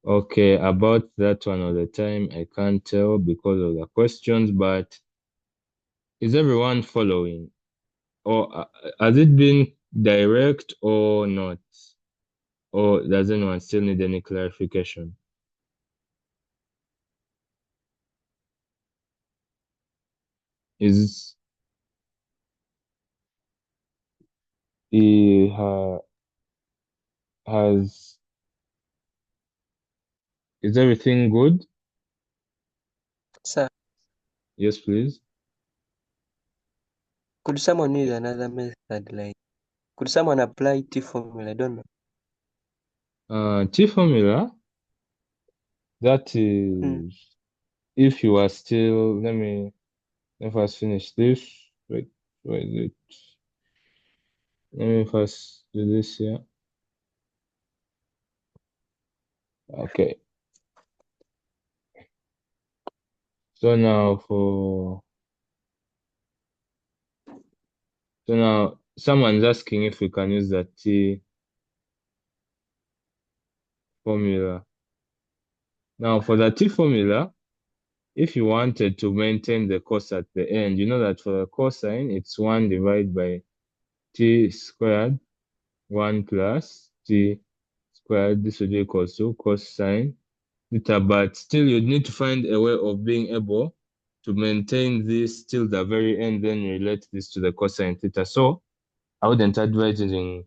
Okay, about that one all the time, I can't tell because of the questions, but is everyone following? Or has it been direct or not? Or does anyone still need any clarification? Is he has is everything good? Sir, Yes, please. could someone use another method like could someone apply T formula? I don't know. T formula, that is if you are still, let me first finish this. Wait, where is it? Let me first do this here. Okay. So now someone's asking if we can use the T formula. Now for the T formula, if you wanted to maintain the cos at the end, you know that for the cosine, it's 1 divided by T squared, 1 plus T squared. This would be equal to cosine theta, but still you'd need to find a way of being able to maintain this till the very end, then relate this to the cosine theta. So I wouldn't advise using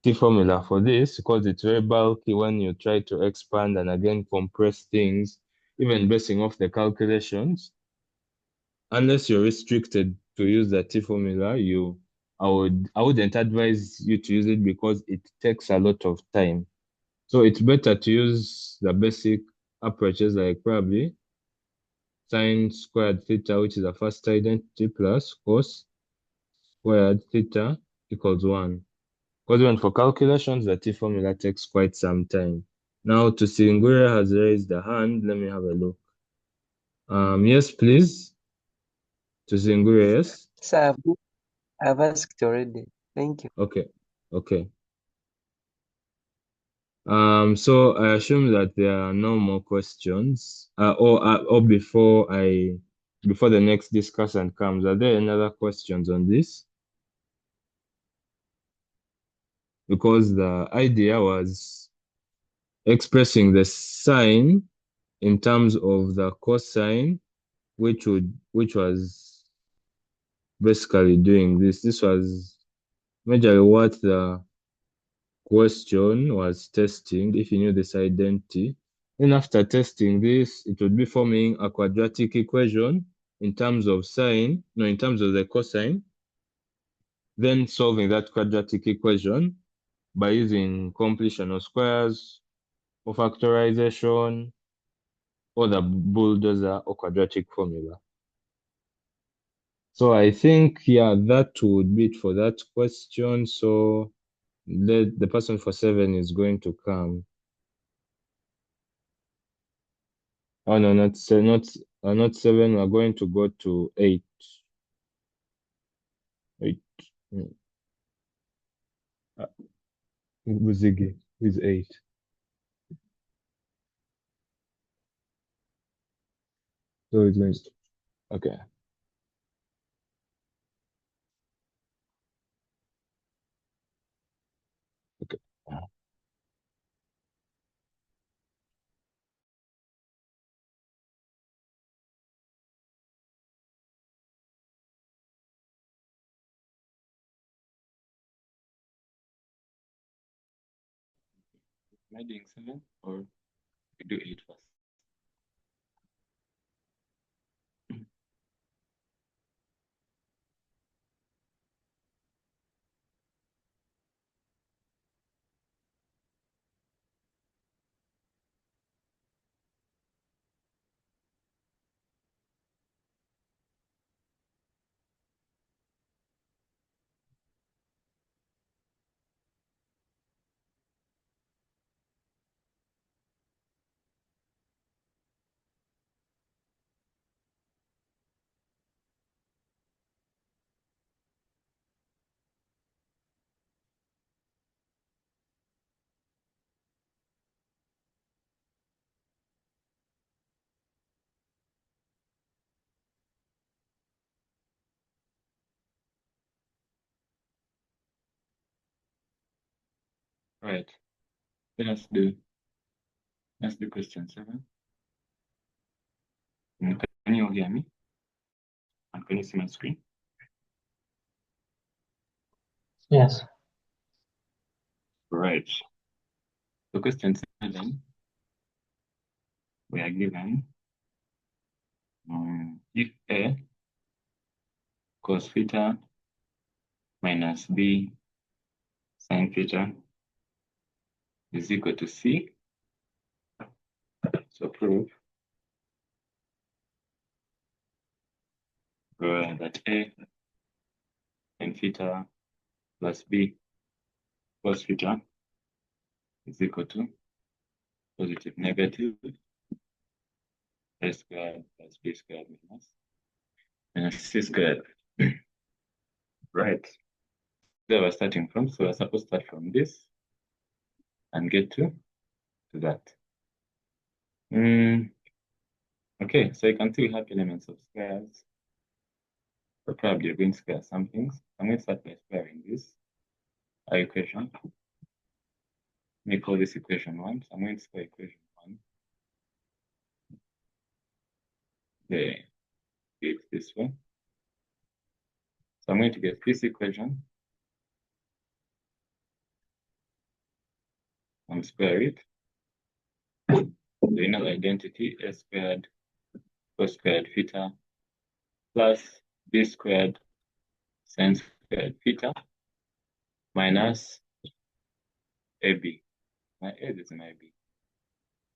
T formula for this because it's very bulky when you try to expand and again compress things, even basing off the calculations. Unless you're restricted to use the T formula, I wouldn't advise you to use it because it takes a lot of time. So it's better to use the basic approaches like probably sine squared theta, which is the first identity, plus cos squared theta equals 1. Because even for calculations, the T formula takes quite some time. Now, to Singura has raised the hand. Let me have a look. Yes, please. To Singura, yes. Sir, I've asked already. Thank you. Okay. Okay. So I assume that there are no more questions. Or before the next discussion comes, are there any other questions on this? Because the idea was expressing the sign in terms of the cosine, which was basically doing this. This was majorly what the question was testing. If you knew this identity, then after testing this, it would be forming a quadratic equation in terms of in terms of the cosine, then solving that quadratic equation by using completion of squares or factorization or the bulldozer or quadratic formula. So I think, yeah, that would be it for that question. So the person for 7 is going to come. Oh no, not 7. We're going to go to 8. 8. Buzigi is 8. So it means okay. Okay. Am I doing 7 or we do 8 first? Right. Let's do question 7. Can you all hear me? And can you see my screen? Yes. Right. So question 7, we are given if A cos theta minus B sin theta is equal to C. So prove that A sin theta plus B cos theta is equal to positive negative A squared plus B squared minus C squared. Right. Where we're starting from, so we're supposed to start from this and get to that. Okay, so you can see we have elements of squares. So probably you're going to square some things. I'm going to start by squaring this equation. Let me call this equation 1. So I'm going to square equation 1. There, it's this way. So I'm going to get this equation and square it. The inner identity A squared cos squared theta plus B squared sin squared theta minus AB. My A is my B.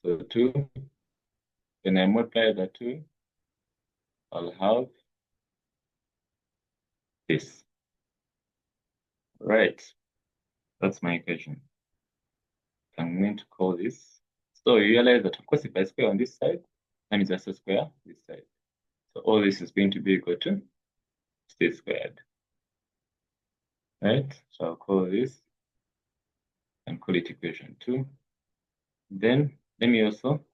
So 2, when I multiply the 2, I'll have this. Right. That's my equation. I'm going to call this. So you realize that, of course, if I square on this side, that means I also square this side. So all this is going to be equal to C squared. Right? So I'll call this and call it equation 2. Then let me also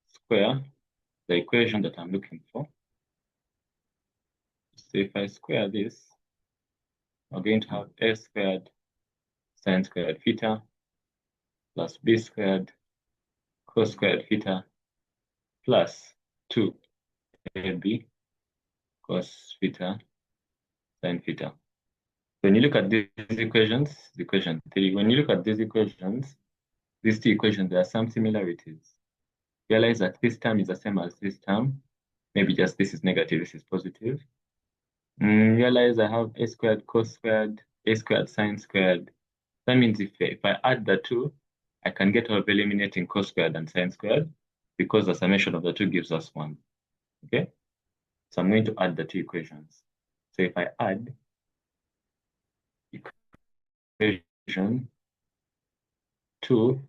square the equation that I'm looking for. So if I square this, I'm going to have a squared sine squared theta plus b squared cos squared theta plus 2ab cos theta sine theta. When you look at these equations, equation 3, when you look at these equations, these two equations, there are some similarities. Realize that this term is the same as this term. Maybe just this is negative, this is positive. Realize I have a squared cos squared, a squared sine squared. That means if I add the two, I can get out of eliminating cos squared and sine squared because the summation of the two gives us 1. Okay? So I'm going to add the two equations. So if I add equation 2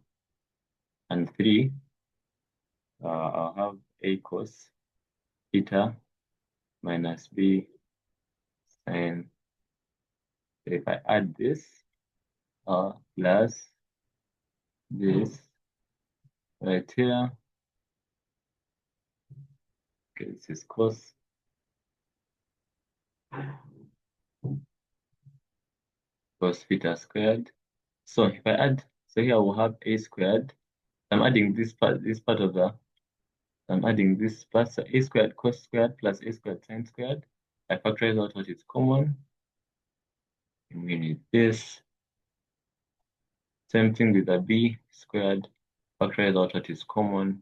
and 3, I'll have a cos theta minus b sine. So if I add this, plus this right here, okay, this is cos theta squared. So if I add, so here we'll have a squared. I'm adding this part of the, I'm adding this part, so a squared cos squared plus a squared sine squared. I factorize out what is common. And we need this. Same thing with the b squared. Factorize out what is common.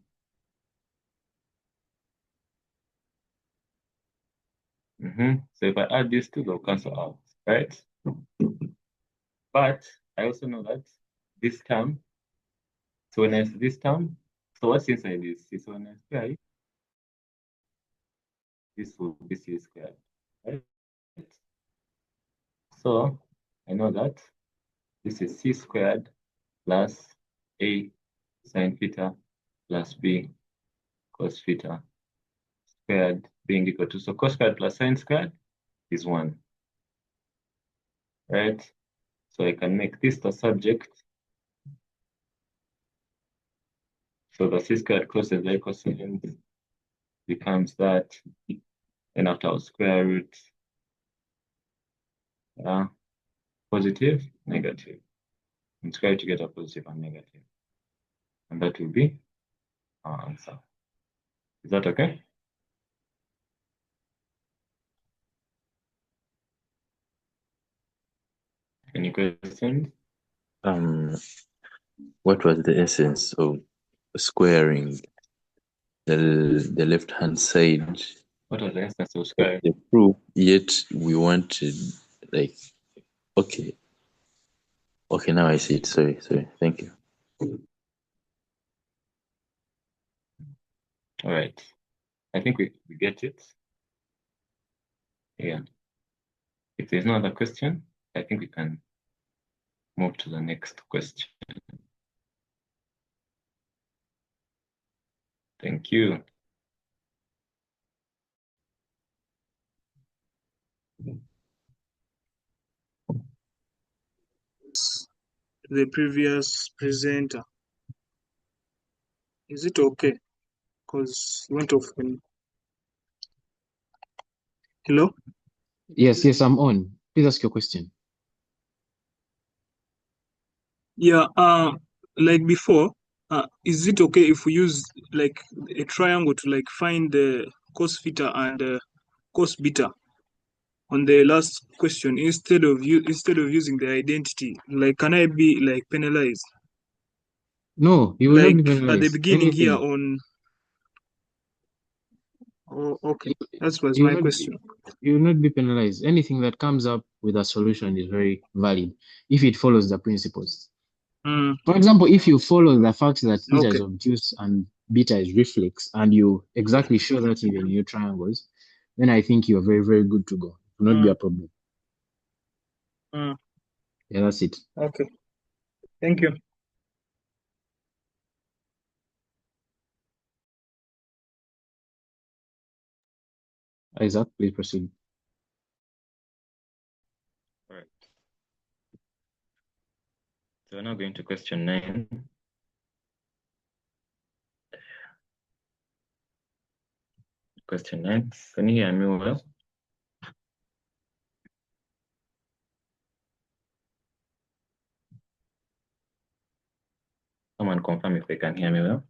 So if I add these two, they'll cancel out, right? But I also know that this term, so when I this term, so what's inside this? So when I square it, this will be c squared, right? So I know that this is c squared plus a sine theta plus b cos theta squared being equal to, so cos squared plus sine squared is 1, right? So I can make this the subject. So the c squared crosses the equation becomes that, and after our square root, positive, negative, and square to get a positive and negative. And that will be our answer. Is that okay? Any questions? What was the essence of squaring the left hand side? What was the essence of squaring? The proof, yet we wanted, like, okay, now I see it. Sorry, thank you. All right, I think we get it. Yeah. If there's no other question, I think we can move to the next question. Thank you. The previous presenter. Is it okay? Because it went off when. Hello? Yes, I'm on. Please ask your question. Yeah, like before, is it okay if we use like a triangle to like find the cos theta and cos beta on the last question instead of using the identity? Like, can I be like penalized? No, you will not be Like at the penalized. beginning here Anything. on. Oh, okay. That was You my will not question. you will not be penalized. Anything that comes up with a solution is very valid if it follows the principles. For example, if you follow the fact that theta is Okay. obtuse and beta is reflex, and you exactly show that even in your triangles, then I think you're very, very good to go. It will not be a problem. Yeah, that's it. Okay. Thank you. Isaac, please proceed. All right. So we're now going to question 9. Question 9. Can you hear me well? Someone confirm if they can hear me well.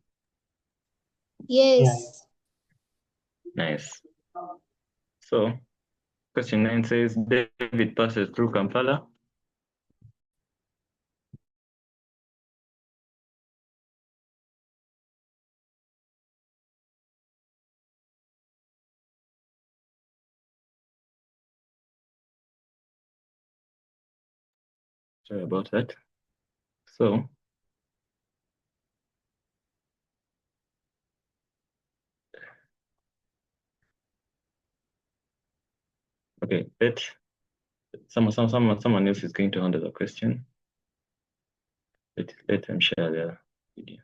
Yes. Nice. So question 9 says David passes through Kampala. Sorry about that. So okay, someone else is going to handle the question. Let them share their video.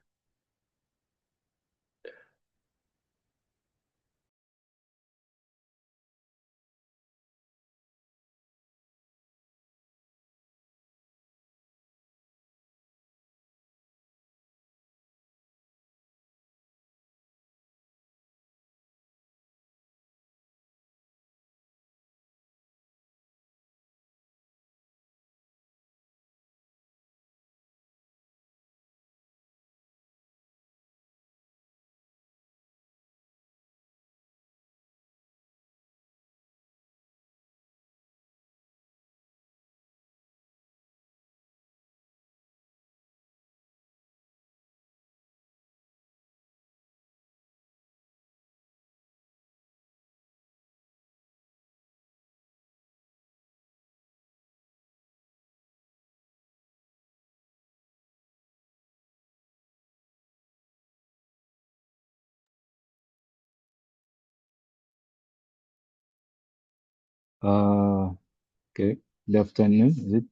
Okay. Good afternoon. Is it?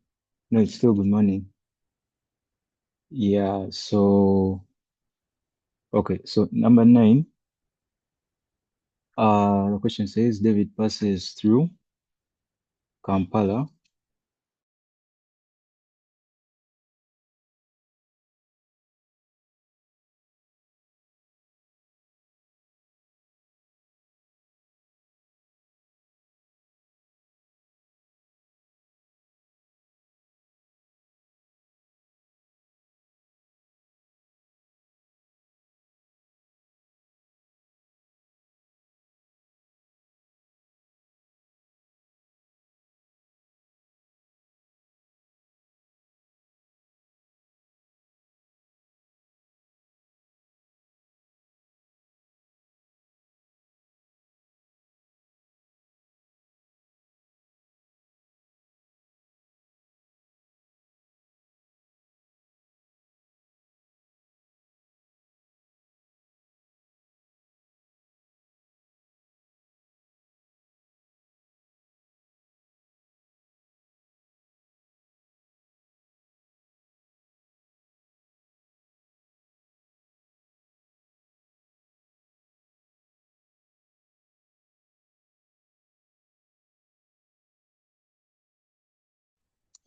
No, it's still good morning. Yeah, so okay, so number 9. The question says David passes through Kampala.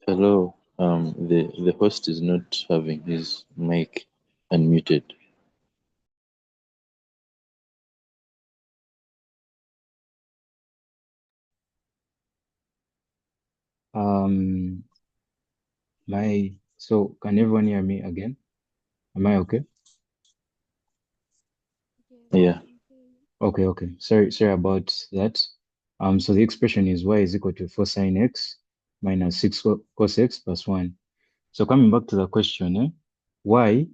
Hello. The host is not having his mic unmuted. So can everyone hear me again? Am I okay? Yeah. Okay. Sorry about that. So the expression is y is equal to 4 sine x minus 6 cos x plus 1. So coming back to the question, y,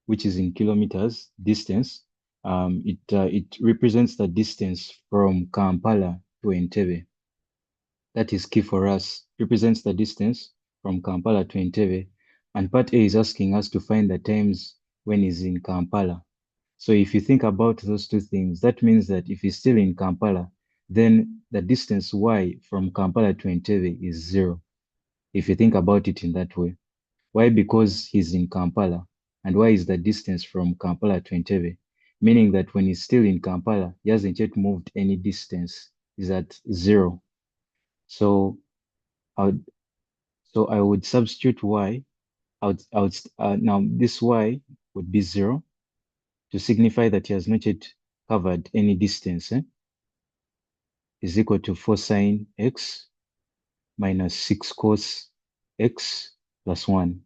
which is in kilometers distance, it represents the distance from Kampala to Entebbe. That is key for us. Represents the distance from Kampala to Entebbe. And part A is asking us to find the times when he's in Kampala. So if you think about those two things, that means that if he's still in Kampala, then the distance y from Kampala to Entebbe is 0. If you think about it in that way. Why? Because he's in Kampala. And why is the distance from Kampala to Entebbe? Meaning that when he's still in Kampala, he hasn't yet moved any distance. He's at 0. So I would substitute y now this y would be 0 to signify that he has not yet covered any distance, is equal to 4 sine x minus 6 cos x plus 1.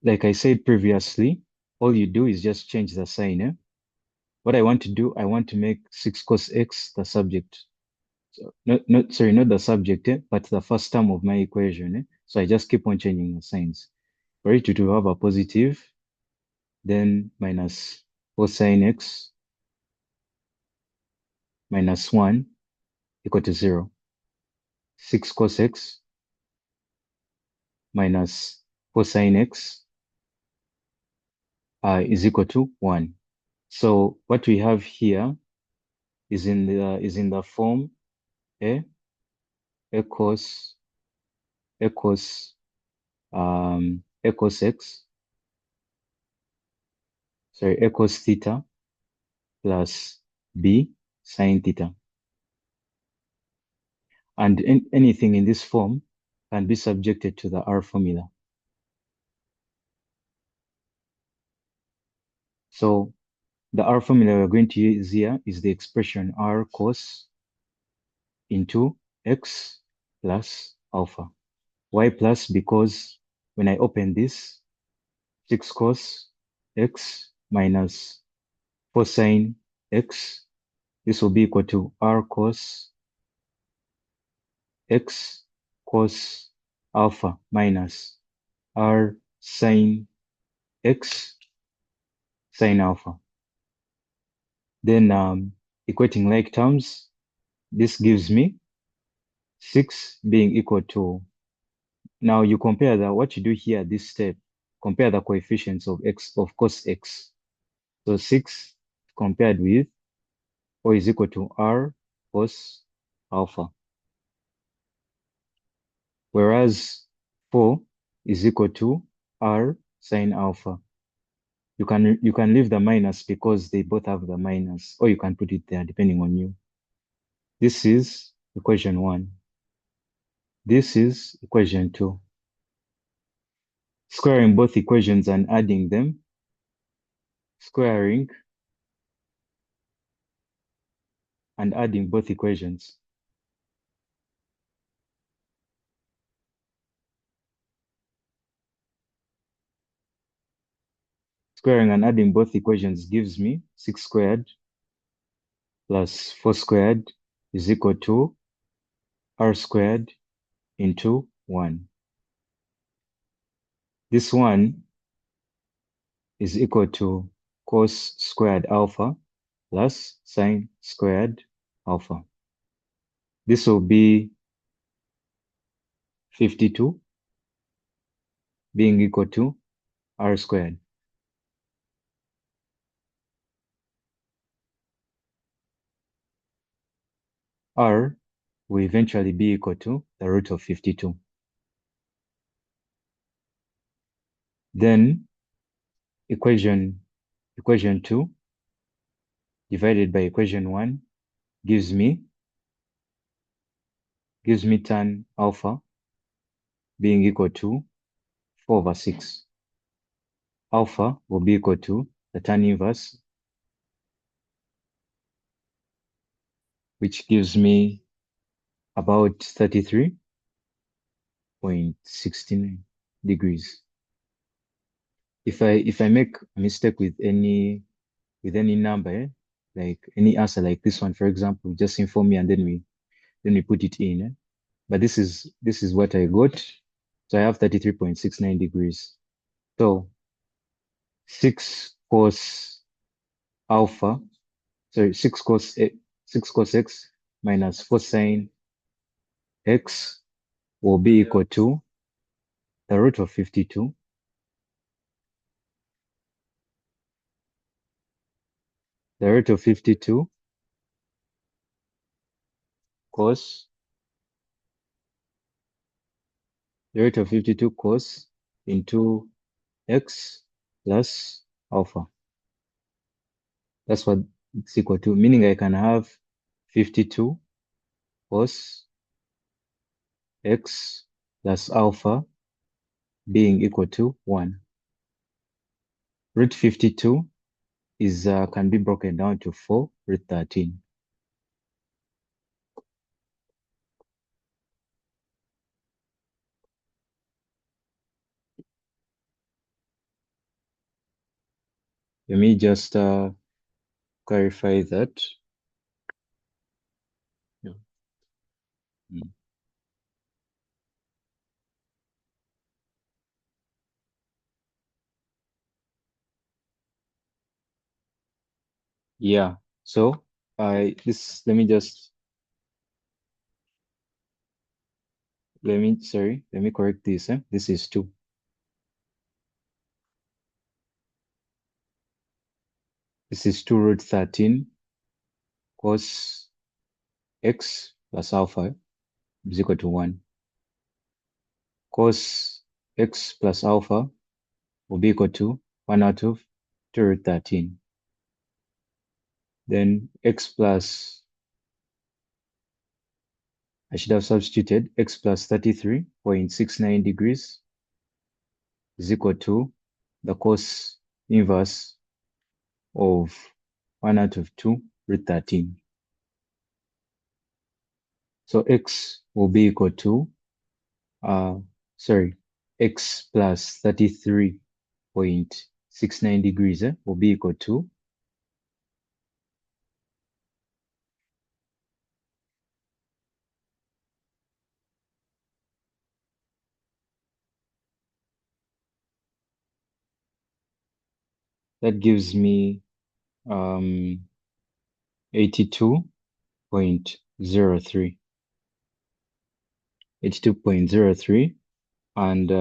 Like I said previously, all you do is just change the sign. What I want to do, I want to make 6 cos x the subject. So not the subject, but the first term of my equation. So I just keep on changing the signs. For it to have a positive, then minus 4 sine x minus 1 equal to 0. 6 cos x minus 4 sine x is equal to 1. So what we have here is in the form a cos x a cos theta plus b sine theta. And anything in this form can be subjected to the R formula. So the R formula we're going to use here is the expression R cos into x plus alpha. Why plus? Because when I open this, 6 cos x minus 4 sine x, this will be equal to R cos x cos alpha minus R sine x sine alpha. Then equating like terms, this gives me 6 being equal to, now you compare what you do here, this step, compare the coefficients of cos x. So 6 compared with 4 is equal to R cos alpha. Whereas 4 is equal to R sine alpha. You can leave the minus because they both have the minus, or you can put it there depending on you. This is equation 1. This is equation 2. Squaring both equations and adding them, squaring and adding both equations. Squaring and adding both equations gives me 6 squared plus 4 squared is equal to R squared into 1. This one is equal to cos squared alpha plus sine squared alpha. This will be 52 being equal to R squared. R will eventually be equal to the root of 52. Then equation 2 divided by equation 1 gives me tan alpha being equal to 4 over 6. Alpha will be equal to the tan inverse, which gives me about 33.69 degrees. If I make a mistake with any number, like any answer like this one, for example, just inform me and then we put it in. But this is what I got. So I have 33.69 degrees. So 6 cos alpha, sorry, 6 cos x minus 4 sine x will be equal to the root of 52 cos into x plus alpha. That's what it's equal to, meaning I can have 52 cos x plus alpha being equal to 1. Root 52 is can be broken down to 4 root 13. Let me just clarify that. Yeah. Yeah. So this let me correct this. This is 2. This is 2 root 13 cos x plus alpha is equal to 1. Cos x plus alpha will be equal to 1 out of 2 root 13. Then x plus, I should have substituted x plus 33.69 degrees is equal to the cos inverse of 1 out of 2 root 13. So x will be equal to, x plus 33.69 degrees will be equal to that gives me 82.03. 82.03 and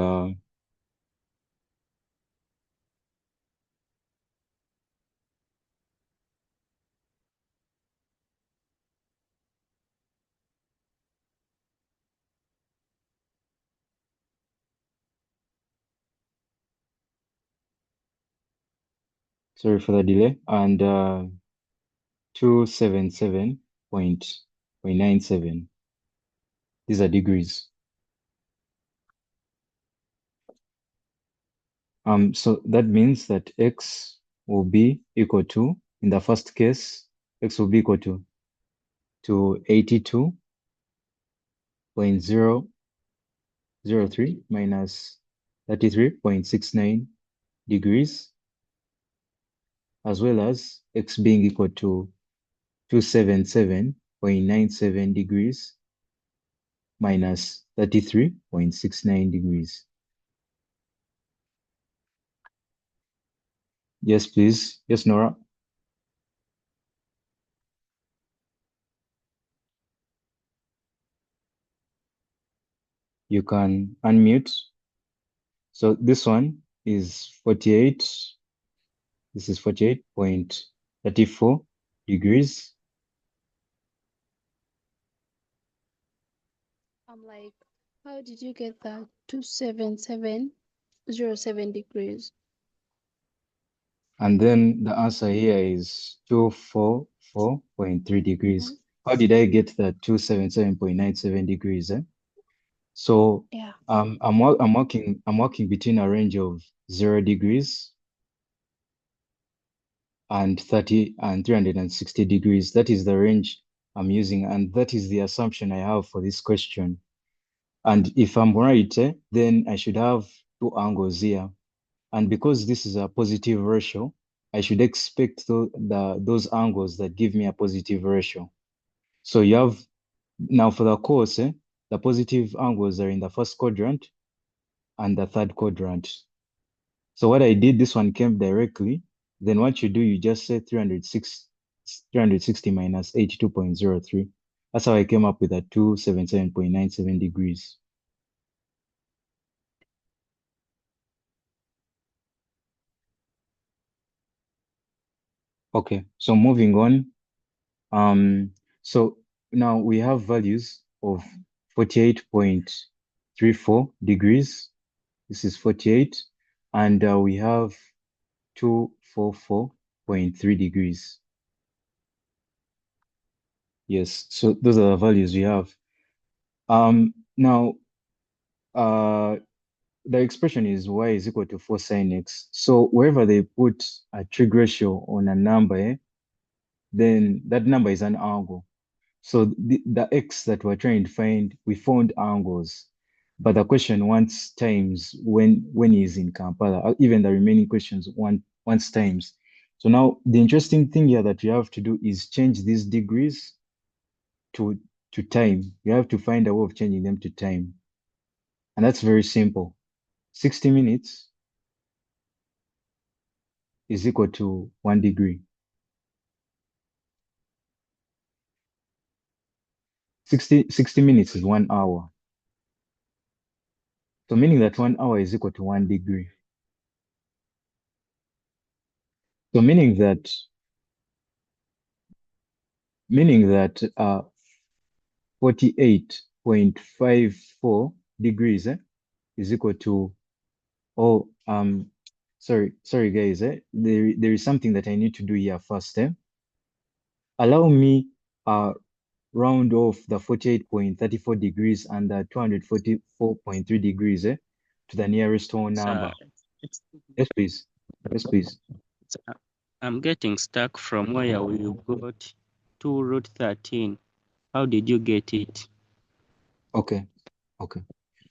sorry for the delay, and 277.97. These are degrees. So that means that x will be equal to, in the first case, x will be equal to 82.003 minus 33.69 degrees, as well as x being equal to 277.97 degrees minus 33.69 degrees. Yes, please. Yes, Nora. You can unmute. So this one is 48. This is 48.34 degrees. I'm like, how did you get that 277.07 degrees? And then the answer here is 244.3 degrees. How did I get that 277.97 degrees? So Yeah. I'm working between a range of 0 degrees and 30 and 360 degrees. That is the range I'm using, and that is the assumption I have for this question. And if I'm right, then I should have two angles here. And because this is a positive ratio, I should expect those angles that give me a positive ratio. So you have, now for the course, the positive angles are in the first quadrant and the third quadrant. So what I did, this one came directly. Then what you do, you just say 360 minus 82.03. That's how I came up with that 277.97 degrees. Okay, so moving on. So now we have values of 48.34 degrees. This is 48. And we have 244.3 degrees. Yes, so those are the values we have. Now, the expression is y is equal to 4 sine x. So wherever they put a trig ratio on a number, then that number is an angle. So the x that we're trying to find, we found angles, but the question wants times when he's in Kampala. Even the remaining questions wants times. So now the interesting thing here that you have to do is change these degrees to time. You have to find a way of changing them to time. And that's very simple. 60 minutes is equal to 1 degree. 60 minutes is 1 hour. So meaning that 1 hour is equal to 1 degree. So meaning that 48.54 degrees is equal to, oh, sorry guys, there is something that I need to do here first. Allow me round off the 48.34 degrees and the 244.3 degrees to the nearest whole number. Yes, please. Yes, please. I'm getting stuck from where you got 2 root 13. How did you get it? Okay.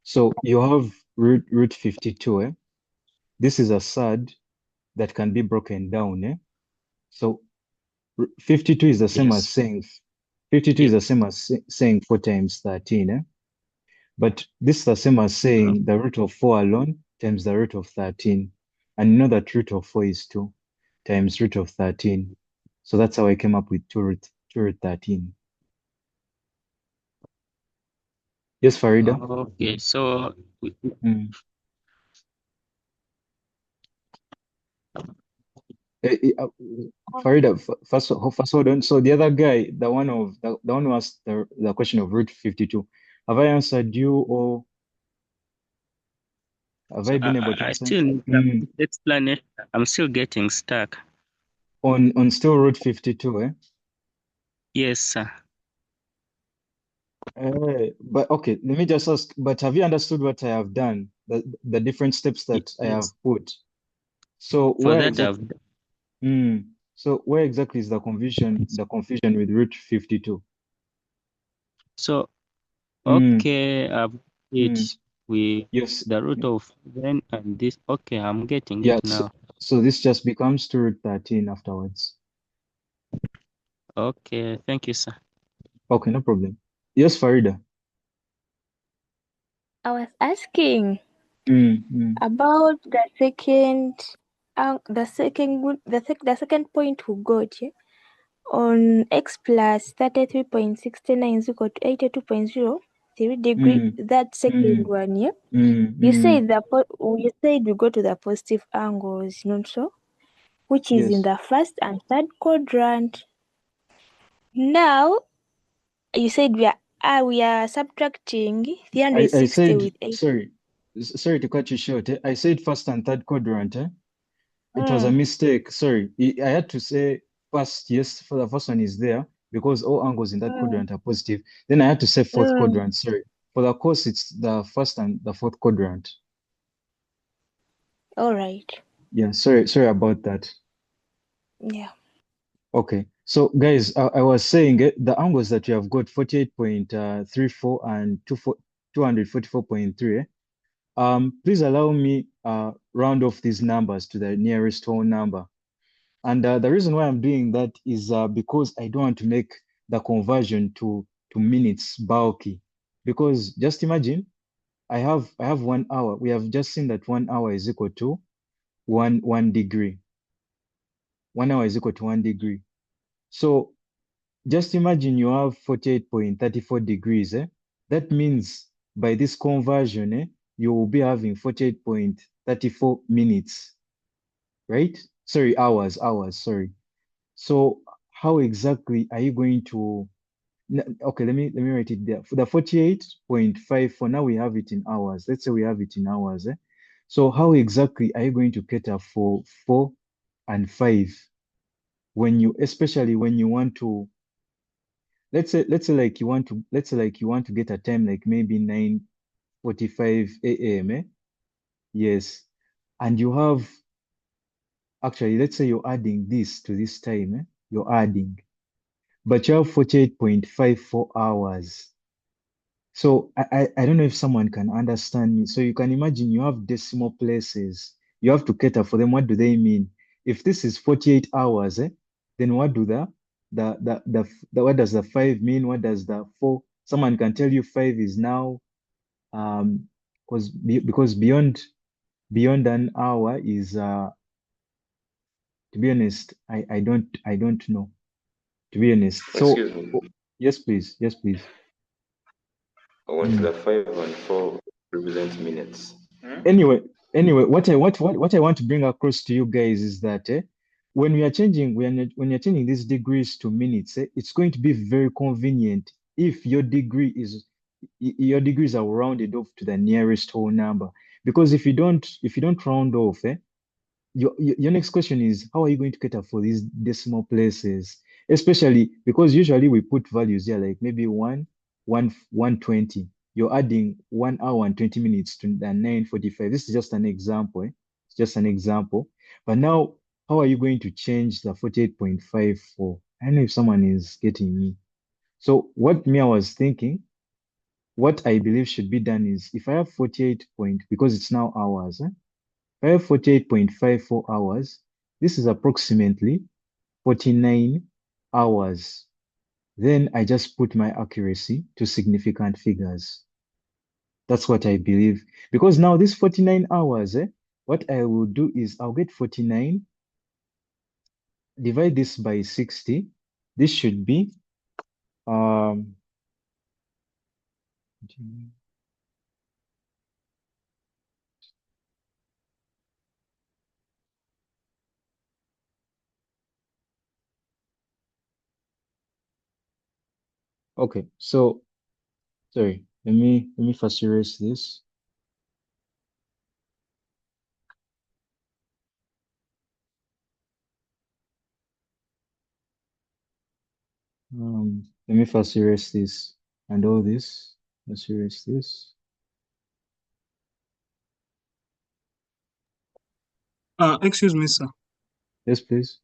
So you have root 52. This is a surd that can be broken down. So 52 is the same as saying 52 is the same as saying 4 times 13. But this is the same as saying the root of 4 alone times the root of 13. And you know that root of 4 is 2 times root of 13. So that's how I came up with 2 root 13. Yes, Farida? Okay, so Farida, first hold on. So the other guy, the one who asked the question of root 52, have I answered you or have I been able to I answer? still need some explanation. I'm still getting stuck. On still root 52, Yes, sir. But okay, let me just ask, but have you understood what I have done? The different steps that I have put. So For where that exactly so where exactly is the confusion with root 52? So okay, I've it with Yes. the root of 7 and this. Okay, I'm getting Yeah, it now. so this just becomes 2 root 13 afterwards. Okay, thank you, sir. Okay, no problem. Yes, Farida. I was asking about the second point we got on x plus 33.69 is equal to 82.03 degree. That second one, you said we go to the positive angles, not so, which is in the first and third quadrant. Now you said we are subtracting 360 I said, with 8. sorry to cut you short. I said first and third quadrant. It was a mistake. Sorry, I had to say first. Yes, for the first one is there because all angles in that quadrant are positive. Then I had to say fourth quadrant. Sorry, for the course it's the first and the fourth quadrant. All right. Yeah, sorry about that. Yeah. Okay, so guys, I was saying the angles that you have got 48.34 and 244.3. Please allow me round off these numbers to the nearest whole number. And the reason why I'm doing that is because I don't want to make the conversion to minutes bulky. Because just imagine, I have 1 hour. We have just seen that 1 hour is equal to one degree. 1 hour is equal to 1 degree. So just imagine you have 48.34 degrees. That means by this conversion, you will be having 48.34 minutes, right? Sorry, hours, sorry. So how exactly are you going to, okay, let me write it there. For the 48.5, for now we have it in hours. Let's say we have it in hours. So how exactly are you going to cater for 4 and 5 especially when you want to, let's say like you want to get a time like maybe 9:45 a.m. Yes. And you have, actually, let's say you're adding this to this time, you're adding, but you have 48.54 hours. So I don't know if someone can understand me. So you can imagine you have decimal places. You have to cater for them. What do they mean? If this is 48 hours, then what do what does the five mean? What does the four? Someone can tell you five is now because beyond an hour is to be honest, I don't know, to be honest. So Excuse me. yes, please. Yes, please. I want Mm. the 5 and 4 represent minutes. Anyway, what I want to bring across to you guys is that when we are changing when you're changing these degrees to minutes, it's going to be very convenient if your degrees are rounded off to the nearest whole number. Because if you don't round off, your next question is how are you going to cater for these decimal places, especially because usually we put values here like maybe 120. You're adding 1 hour and 20 minutes to the 9:45. This is just an example. It's just an example. But now, how are you going to change the 48.54? I don't know if someone is getting me. So what me I was thinking, what I believe should be done is if I have 48 point, because it's now hours, I have 48.54 hours. This is approximately 49 hours. Then I just put my accuracy to significant figures. That's what I believe. Because now this 49 hours, what I will do is I'll get 49, divide this by 60. This should be um okay, so sorry, let me first erase this. Let me first erase this and all this. Let's erase this. Excuse me, sir. Yes, please.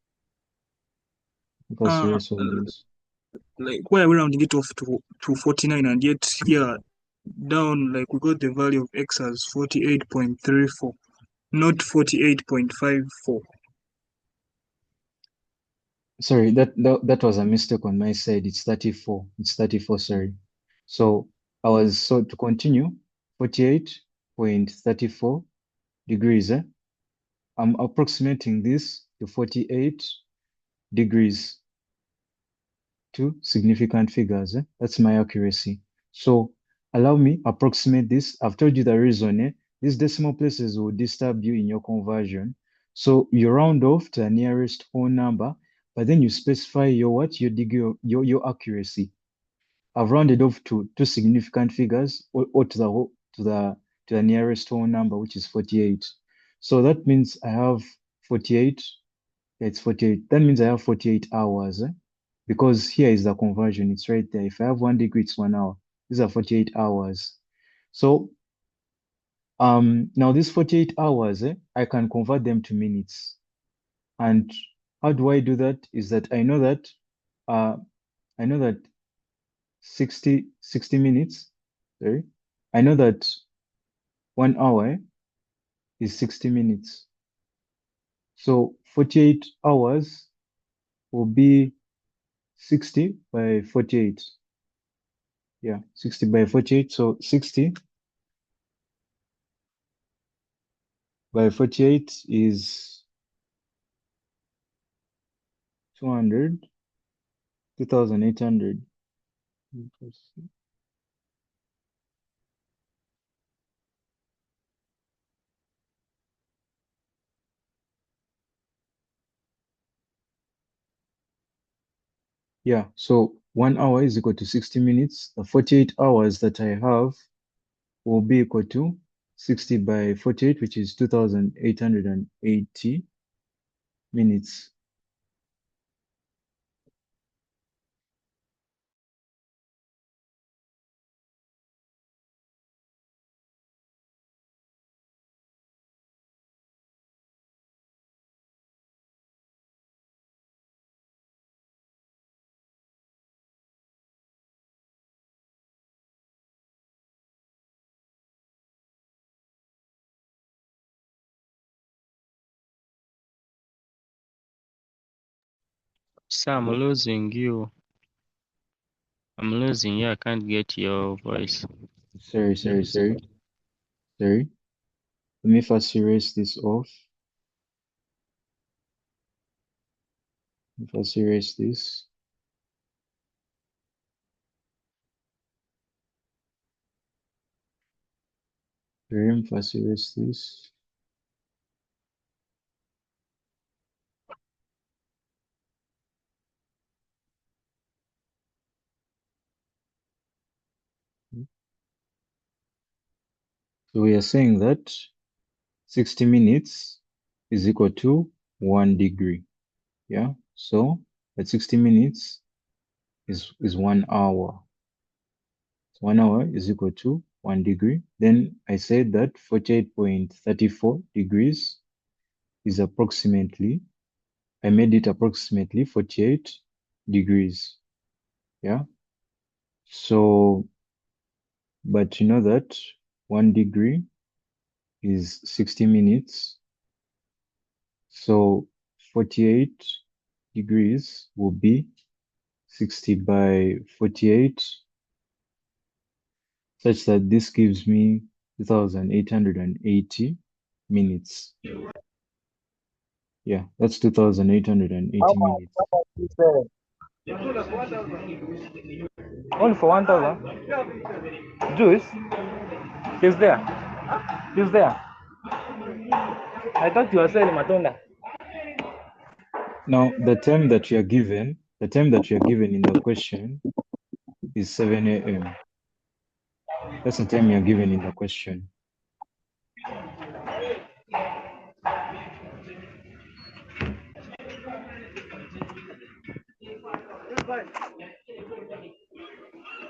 First Uh, erase all this. like why are we rounding it off to 49 and yet here down like we got the value of x as 48.34, not 48.54. Sorry, that was a mistake on my side. It's 34. It's 34, sorry. So to continue, 48.34 degrees. I'm approximating this to 48 degrees to significant figures. That's my accuracy. So allow me approximate this. I've told you the reason. These decimal places will disturb you in your conversion. So you round off to the nearest whole number, but then you specify your degree of your accuracy. I've rounded off to two significant figures or to the nearest whole number, which is 48. So that means I have 48. Yeah, it's 48. That means I have 48 hours. Because here is the conversion, it's right there. If I have 1 degree, it's 1 hour. These are 48 hours. So now these 48 hours, I can convert them to minutes. And how do I do that? Is that uh I know that 60 minutes, sorry. I know that 1 hour is 60 minutes. So 48 hours will be 60 by 48. Yeah, 60 by 48. So 60 by 48 is 200, 2,800. Yeah, so 1 hour is equal to 60 minutes. The 48 hours that I have will be equal to 60 by 48, which is 2,880 minutes. So I'm losing you. I'm losing you. I can't get your voice. Sorry. Let me first erase this off. Let me first erase this. Let me first erase this. So we are saying that 60 minutes is equal to 1 degree. Yeah. So at 60 minutes is 1 hour. So 1 hour is equal to 1 degree. Then I said that 48.34 degrees is approximately, I made it approximately 48 degrees. Yeah. So, but you know that 1 degree is 60 minutes. So 48 degrees will be 60 by 48, such that this gives me 2,880 minutes. Yeah, that's 2,880 minutes. Only for 1,000. Juice? He's there. He's there. I thought you were selling Matunda. Now, the time that you are given in the question is 7 a.m. That's the time you are given in the question.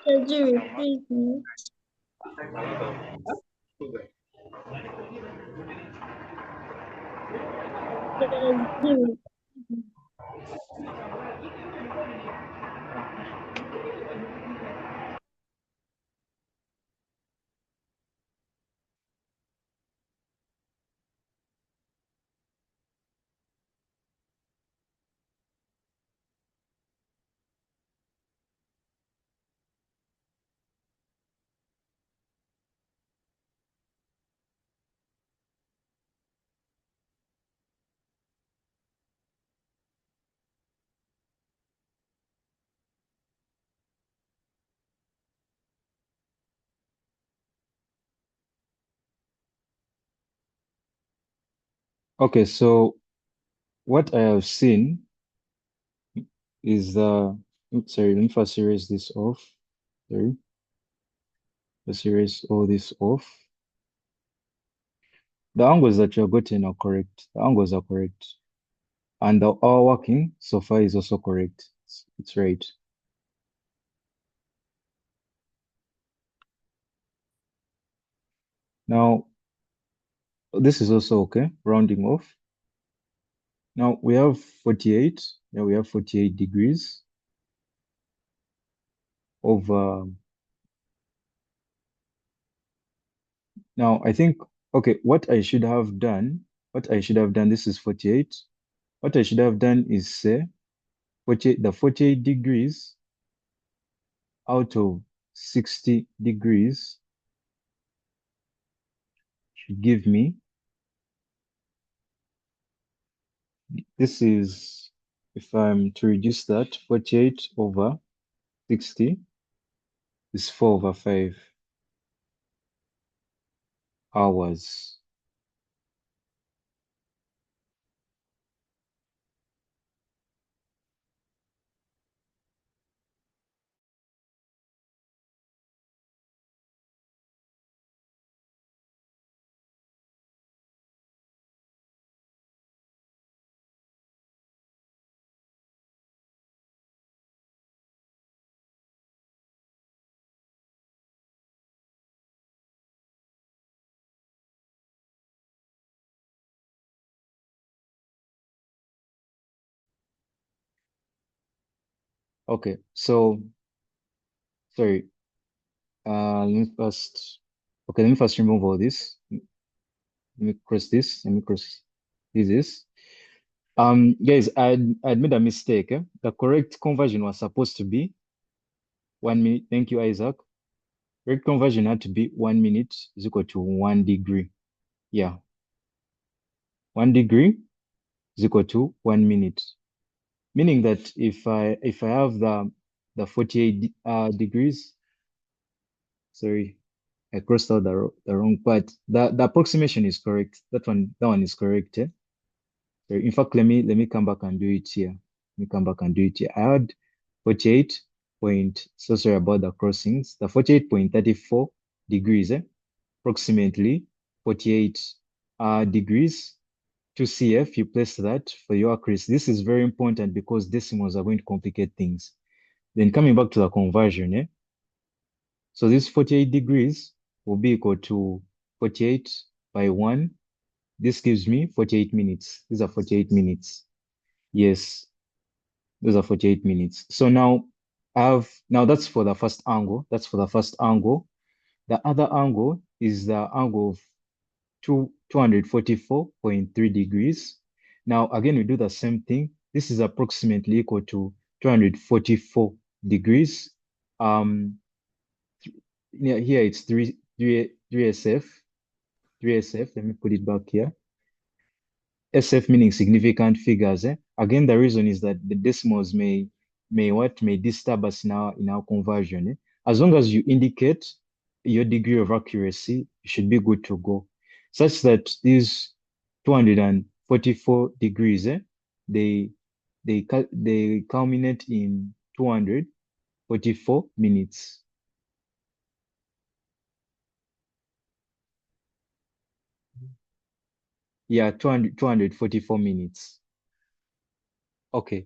Could you repeat me? Could you Okay, so what I have seen is sorry, let me first erase this off. Sorry. Let's erase all this off. The angles that you have gotten are correct. The angles are correct. And our working so far is also correct. It's right. Now, this is also okay, rounding off. Now we have 48. Yeah, we have 48 degrees over. Now I think, okay, what I should have done, this is 48. What I should have done is say 48 degrees out of 60 degrees should give me, this is, if I'm to reduce that, 48 over 60 is 4 over 5 hours. Okay, so sorry. Let me first. Okay, let me first remove all this. Let me cross this. Let me cross this. Guys, I'd made a mistake. The correct conversion was supposed to be 1 minute. Thank you, Isaac. Correct conversion had to be 1 minute is equal to 1 degree. Yeah, 1 degree is equal to 1 minute. Meaning that if I have the 48 degrees, sorry, I crossed out the wrong part. The approximation is correct. That one is correct. So in fact, let me come back and do it here. Let me come back and do it here. I had 48 point, so sorry about the crossings. The 48.34 degrees, approximately 48 degrees to CF. You place that for your accuracy. This is very important because decimals are going to complicate things. Then coming back to the conversion, so this 48 degrees will be equal to 48 by 1. This gives me 48 minutes. These are 48 minutes. Yes, those are 48 minutes. So now that's for the first angle. That's for the first angle. The other angle is the angle of 244.3 degrees. Now again, we do the same thing. This is approximately equal to 244 degrees. Here it's 3 SF. 3SF. Let me put it back here. SF meaning significant figures. Again, the reason is that the decimals may disturb us in our conversion. As long as you indicate your degree of accuracy, you should be good to go. Such that these 244 degrees, they culminate in 244 minutes. Yeah, 244 minutes. Okay.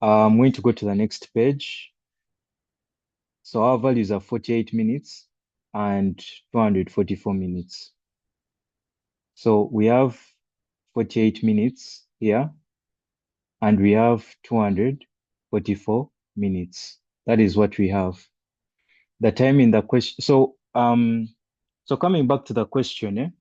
I'm going to go to the next page. So our values are 48 minutes and 244 minutes. So we have 48 minutes here and we have 244 minutes. That is what we have. The time in the question. So coming back to the question,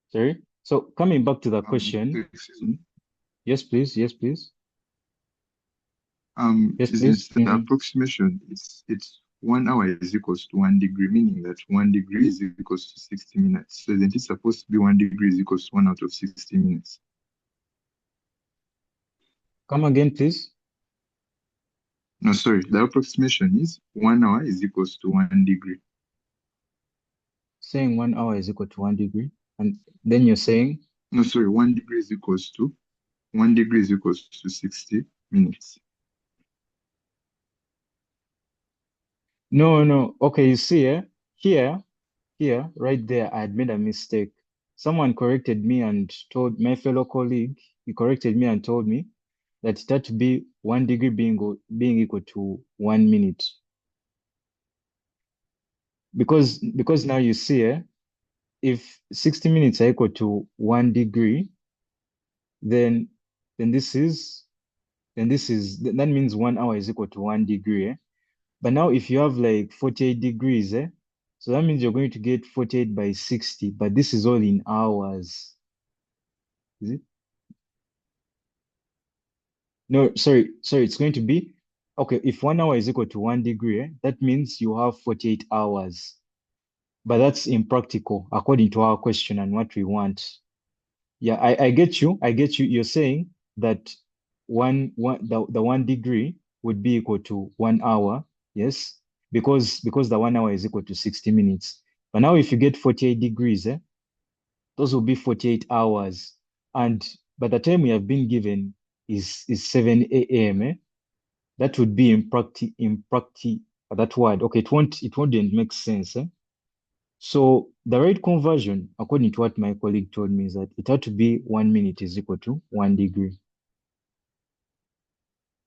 Sorry. So coming back to the question. Excuse me. Yes, please. Yes, please. Yes, Is please. the approximation? It's 1 hour is equals to 1 degree, meaning that 1 degree is equals to 60 minutes. So isn't it supposed to be 1 degree is equals to 1 out of 60 minutes? Come again, please. No, sorry. The approximation is 1 hour is equals to 1 degree. Saying 1 hour is equal to 1 degree, and then you're saying? No, sorry. 1 degree is equals to 1 degree is equals to 60 minutes. No. Okay, you see, here, right there, I had made a mistake. Someone corrected me and told my fellow colleague, he corrected me and told me that it had to be 1 degree being equal to 1 minute. Because now you see, if 60 minutes are equal to 1 degree, then that means 1 hour is equal to 1 degree. But now if you have like 48 degrees, so that means you're going to get 48 by 60, but this is all in hours. Is it? No, sorry, it's going to be, okay, if 1 hour is equal to 1 degree, that means you have 48 hours. But that's impractical according to our question and what we want. Yeah, I get you. You're saying that the 1 degree would be equal to 1 hour, yes, because the 1 hour is equal to 60 minutes. But now if you get 48 degrees, those will be 48 hours. And by the time we have been given is 7 a.m., that would be that word. Okay, it wouldn't make sense. So the right conversion, according to what my colleague told me, is that it had to be 1 minute is equal to 1 degree.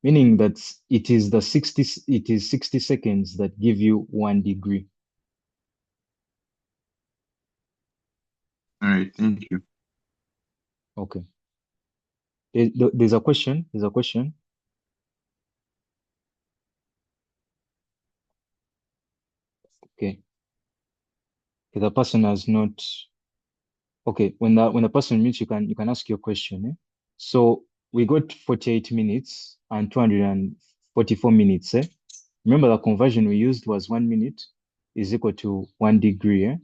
Meaning that it is 60 seconds that give you 1 degree. All right, thank you. Okay. There's a question. Okay. The person has not. Okay, when the person meets, you can ask your question. So we got 48 minutes and 244 minutes. Remember the conversion we used was 1 minute is equal to 1 degree.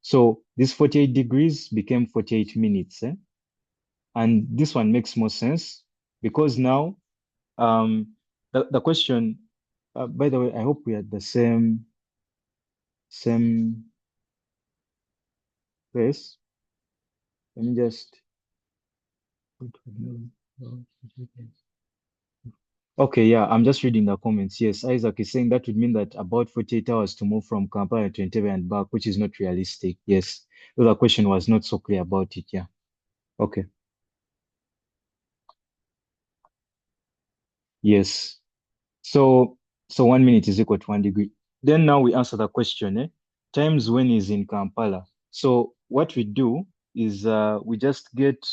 So this 48 degrees became 48 minutes. And this one makes more sense because now the question, by the way, I hope we are the same place. Let me just. Okay, yeah, I'm just reading the comments. Yes, Isaac is saying that would mean that about 48 hours to move from Kampala to Entebbe and back, which is not realistic. Yes, so the question was not so clear about it. Yeah. Okay. Yes. So 1 minute is equal to 1 degree. Then now we answer the question, times when is in Kampala. So what we do is we just get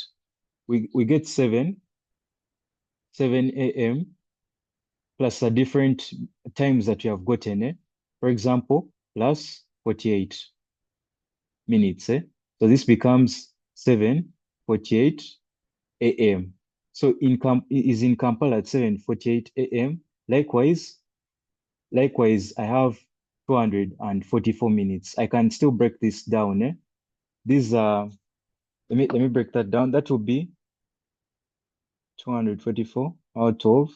we get 7 a.m. plus the different times that you have gotten. For example, plus 48 minutes. So this becomes 7:48 a.m. So is in Kampala at 7:48 a.m. Likewise, I have 244 minutes. I can still break this down. These are let me break that down. That will be 244 out of.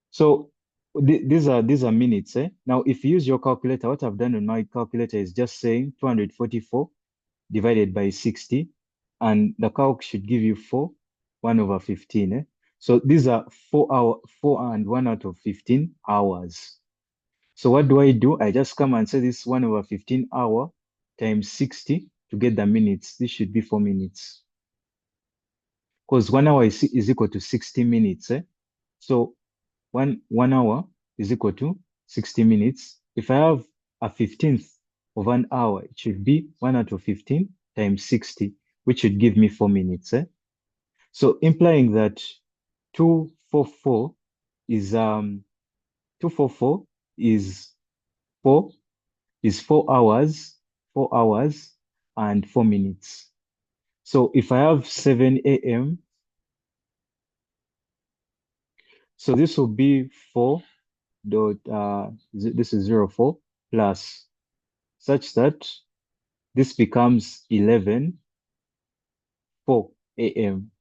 So these are minutes. Now, if you use your calculator, what I've done on my calculator is just saying 244 divided by 60, and the calc should give you 1/15. So these are 4 and 1 out of 15 hours. So what do? I just come and say this 1/15 hour times 60 to get the minutes. This should be 4 minutes. Because 1 hour is equal to 60 minutes. So one hour is equal to 60 minutes. If I have a 15th of an hour, it should be 1 out of 15 times 60, which should give me 4 minutes. So implying that 244 is 4 hours, 4 hours and 4 minutes. So if I have 7 a.m., so this will be 4 dot this is 04 plus such that this becomes 11:04 a.m.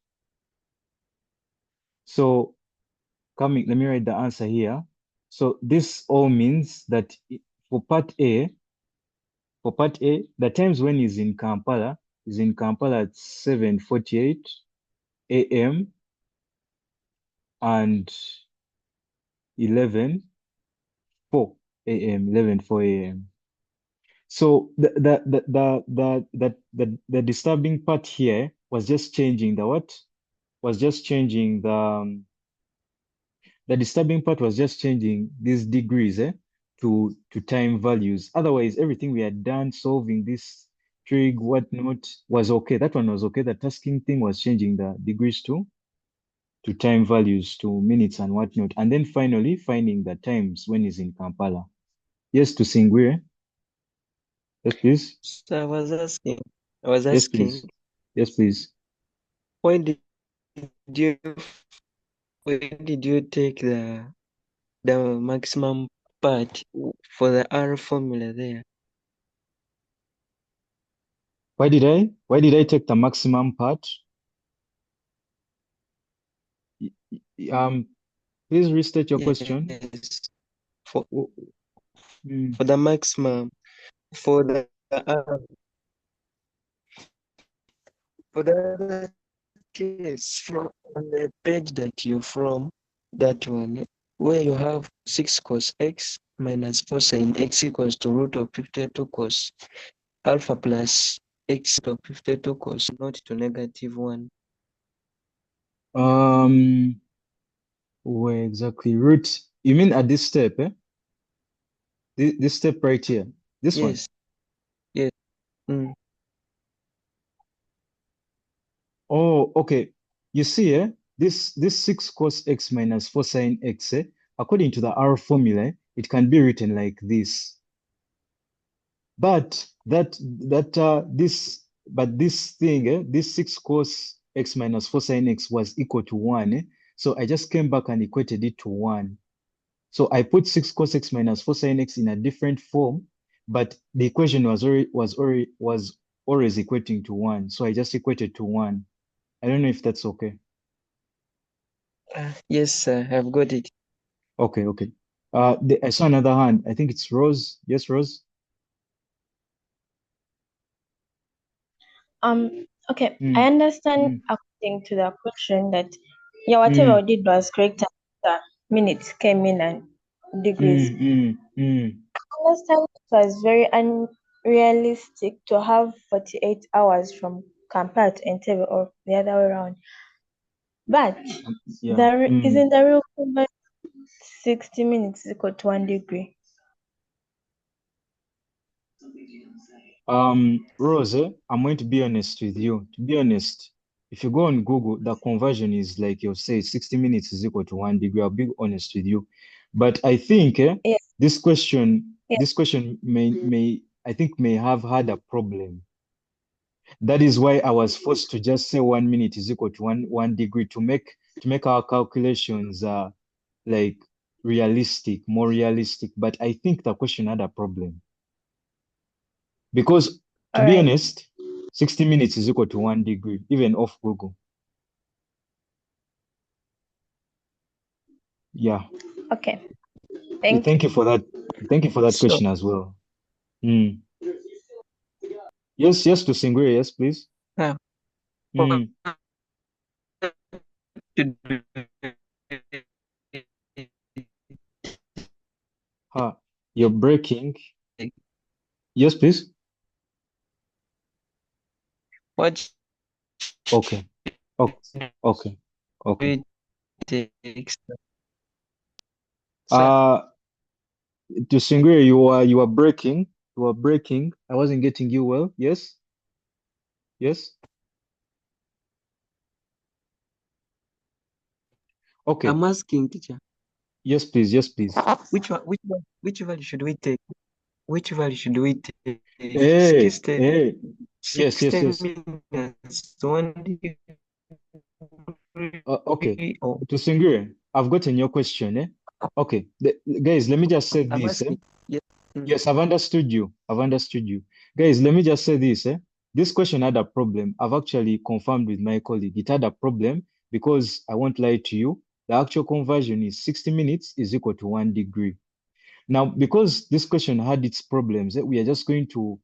So let me write the answer here. So this all means that for part A, the times when is in Kampala at 7:48 a.m. and 11:04 a.m. So the disturbing part here was just changing the what? Was just changing the disturbing part was just changing these degrees to time values. Otherwise, everything we had done solving this trig, whatnot, was okay. That one was okay. The tasking thing was changing the degrees to time values, to minutes and whatnot. And then finally finding the times when is in Kampala. Yes, to Singwire. Yes, please. So I was asking, Yes, please. Yes, please. why did you take the maximum part for the R formula there? Why did I take the maximum part? Please restate your question. Yes. For the maximum, for the R, for the other case, from on the page that you're from, that one, where you have 6 cos x minus 4 sin x equals to root of 52 cos alpha plus x of 52 cos not to -1. Where exactly? Root. You mean at this step, eh? This step right here. This one. Yes. Oh, okay. You see, this 6 cos x minus 4 sin x, according to the R formula, it can be written like this. But this thing, this 6 cos x minus 4 sin x was equal to 1. So I just came back and equated it to 1. So I put 6 cos x minus 4 sin x in a different form, but the equation was always equating to 1. So I just equated to 1. I don't know if that's okay. Yes, sir, I've got it. Okay. I saw another hand. I think it's Rose. Yes, Rose. Okay, I Mm, understand according to the question that whatever mm, we did was correct. The minutes came in and degrees. I understand it was very unrealistic to have 48 hours from compared to interview or the other way around. But yeah. isn't the real conversion 60 minutes is equal to 1 degree? Rose, I'm going to be honest with you. To be honest, if you go on Google, the conversion is like you say 60 minutes is equal to 1 degree. I'll be honest with you. But I think Yes. this question Yes. may have had a problem. That is why I was forced to just say 1 minute is equal to one degree to make our calculations like more realistic. But I think the question had a problem. Because to All be right. honest, 60 minutes is equal to 1 degree, even off Google. Yeah. Okay. Thank Thank you for that. Thank you for that So, question as well. Yes, to Singwe, yes, please. what Mm. should You're breaking. Yes, please. what Okay. Okay. we take? Uh, to Singwe, you are breaking. You are breaking. I wasn't getting you well. Yes. Yes. Okay. I'm asking, teacher. Yes, please. Yes, please. Which value should we take? Which value should we take? Hey, 60, hey. Yes. 60 minutes, 1 degree, Okay. or To Singwe, I've gotten your question. Okay. Guys, let me just say I'm this. asking. Yes. Yes, I've understood you. Guys, let me just say this. This question had a problem. I've actually confirmed with my colleague. It had a problem because I won't lie to you. The actual conversion is 60 minutes is equal to 1 degree. Now, because this question had its problems, we are just going to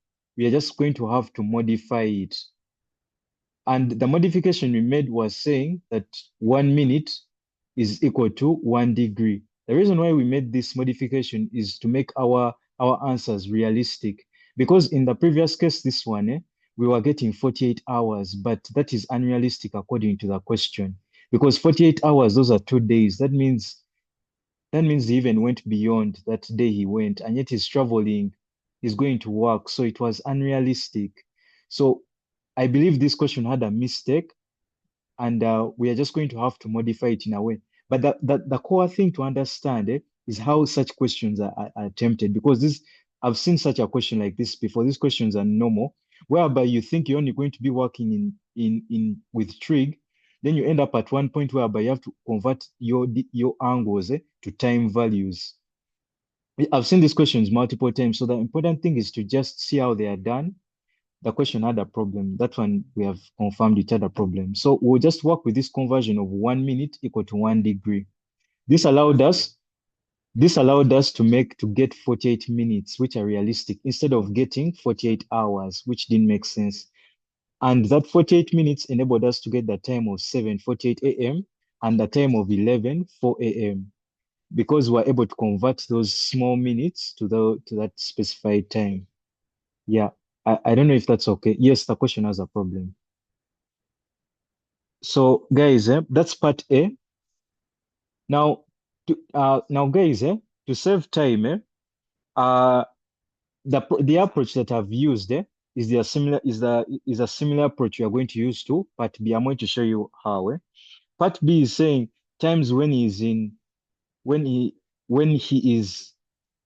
have to modify it. And the modification we made was saying that 1 minute is equal to 1 degree. The reason why we made this modification is to make our answers realistic. Because in the previous case, this one, we were getting 48 hours, but that is unrealistic according to the question. Because 48 hours, those are 2 days. That means he even went beyond that day he went, and yet he's traveling, he's going to work. So it was unrealistic. So I believe this question had a mistake, and we are just going to have to modify it in a way. But the core thing to understand is how such questions are attempted, because I've seen such a question like this before. These questions are normal, whereby you think you're only going to be working in with Trig, then you end up at one point whereby you have to convert your angles to time values. I've seen these questions multiple times, so the important thing is to just see how they are done. The question had a problem. That one we have confirmed it had a problem. So we'll just work with this conversion of 1 minute equal to 1 degree. This allowed us to get 48 minutes, which are realistic, instead of getting 48 hours, which didn't make sense. And that 48 minutes enabled us to get the time of 7:48 a.m. and the time of 11:04 a.m. because we're able to convert those small minutes to that specified time. Yeah, I don't know if that's okay. Yes, the question has a problem. So, guys, that's part A. Now, guys, to save time, the approach that I've used is a similar approach you are going to use to part B. I'm going to show you how. Part B is saying times when he is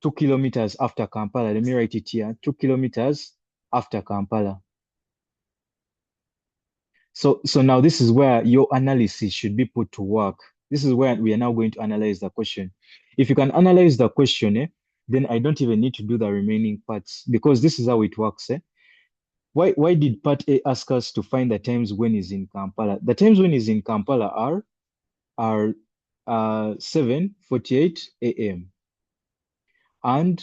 2 kilometers after Kampala. Let me write it here. 2 kilometers after Kampala. So now this is where your analysis should be put to work. This is where we are now going to analyze the question. If you can analyze the question, then I don't even need to do the remaining parts because this is how it works. Why did part A ask us to find the times when is in Kampala? The times when is in Kampala are 7:48 a.m. and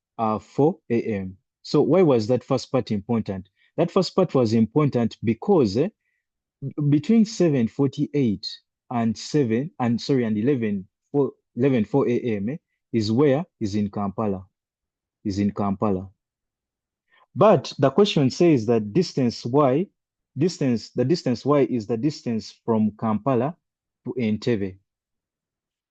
4 a.m. So why was that first part important? That first part was important because between 7:48 and 11:4 a.m. Is where is in Kampala. Is in Kampala. But the question says that the distance y is the distance from Kampala to Entebbe.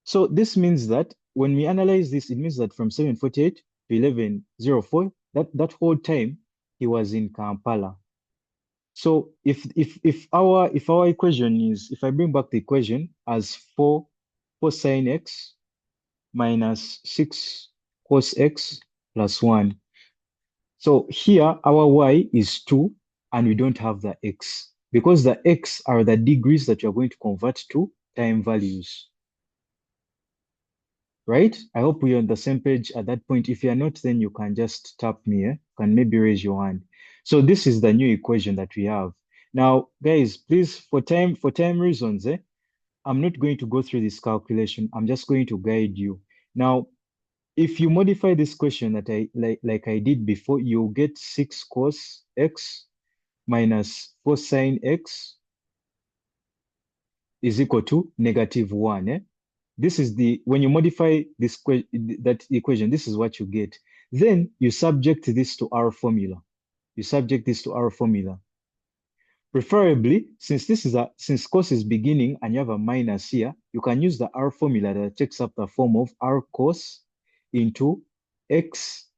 So this means that when we analyze this, it means that from 7:48 to 11:04, that whole time he was in Kampala. So if our equation is, if I bring back the equation as 4 sine x minus 6 cos x plus 1. So here our y is 2 and we don't have the x because the x are the degrees that you're going to convert to time values. Right? I hope we're on the same page at that point. If you're not, then you can just tap me, You can maybe raise your hand. So this is the new equation that we have. Now, guys, please, for time reasons, I'm not going to go through this calculation. I'm just going to guide you. Now, if you modify this question that I like I did before, you'll get 6 cos x minus 4 sine x is equal to -1. This is when you modify that equation, this is what you get. Then you subject this to our formula. You subject this to our formula. Preferably, since cos is beginning and you have a minus here, you can use the R formula that takes up the form of R cos into x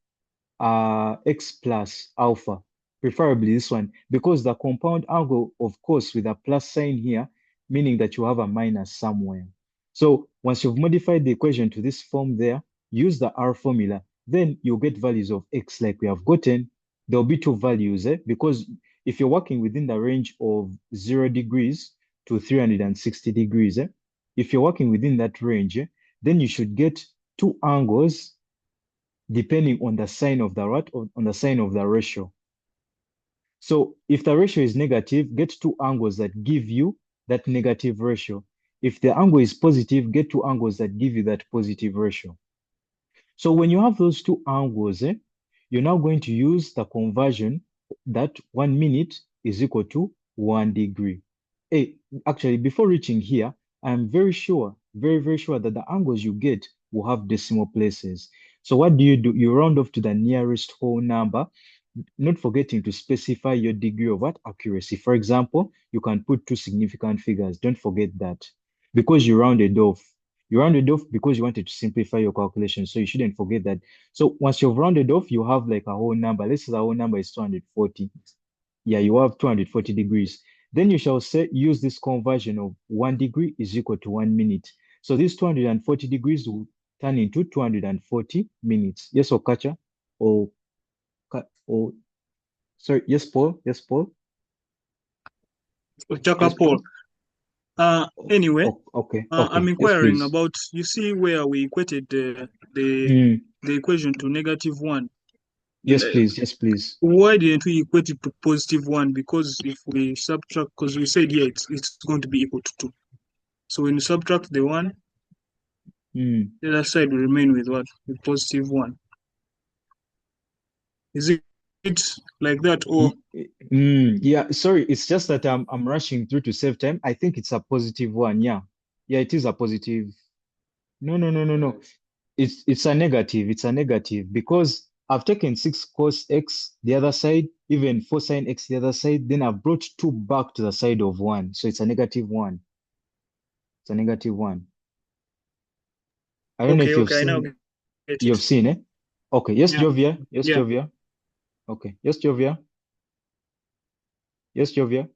plus alpha. Preferably this one, because the compound angle of cos with a plus sign here, meaning that you have a minus somewhere. So once you've modified the equation to this form there, use the R formula, then you'll get values of x like we have gotten. There'll be two values, because if you're working within the range of 0 degrees to 360 degrees, if you're working within that range, then you should get two angles depending on the sign of the on the sign of the ratio. So if the ratio is negative, get two angles that give you that negative ratio. If the angle is positive, get two angles that give you that positive ratio. So when you have those two angles, you're now going to use the conversion that 1 minute is equal to 1 degree. Actually, before reaching here, I'm very sure, very sure that the angles you get will have decimal places. So what do? You round off to the nearest whole number, not forgetting to specify your degree of what accuracy. For example, you can put two significant figures. Don't forget that because you rounded off. You rounded off because you wanted to simplify your calculation. So you shouldn't forget that. So once you've rounded off, you have like a whole number. Let's say the whole number is 240. Yeah, you have 240 degrees. Then you shall say use this conversion of 1 degree is equal to 1 minute. So these 240 degrees will turn into 240 minutes. Yes, Okacha? Or sorry, yes, Paul? Yes, Paul? Chaka Paul. Anyway, okay. I'm Yes, inquiring please. about, you see where we equated the equation to -1. Yes, please. Yes, please. Why didn't we equate it to +1? Because if we subtract, because we said, yeah, it's going to be equal to 2. So when you subtract the 1, the other side will remain with what? With +1. Is it like that, or? Yeah, sorry, it's just that I'm rushing through to save time. I think it's a +1. Yeah, it is a positive. No. It's a negative. It's a negative because I've taken 6 cos x the other side, even 4 sine x the other side. Then I've brought 2 back to the side of 1, so it's a -1. It's a -1. I don't know if Okay, I now get it. you've seen it. Okay, yes, Yeah. Jovia. Yes, Yeah. Jovia. Okay, yes, Jovia. Yes, Jovia.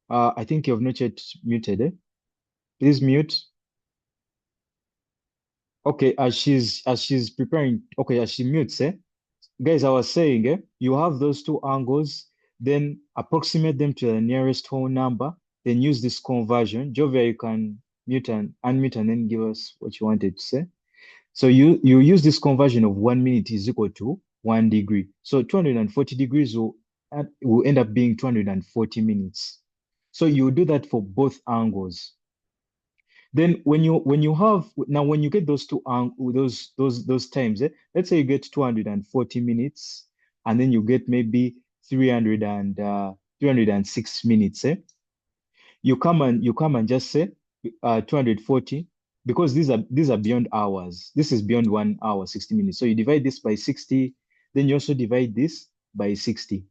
I think you've not yet muted, Please mute. Okay, as she's preparing, okay, as she mutes, guys, I was saying, you have those two angles, then approximate them to the nearest whole number, then use this conversion. Jovia, you can mute and unmute and then give us what you wanted to say. So you use this conversion of 1 minute is equal to 1 degree. So 240 degrees will end up being 240 minutes. So you do that for both angles. Then when you have now when you get those those times, let's say you get 240 minutes, and then you get maybe 306 minutes, you come and just say 240, because these are beyond hours. This is beyond 1 hour 60 minutes. So you divide this by 60, then you also divide this by 60.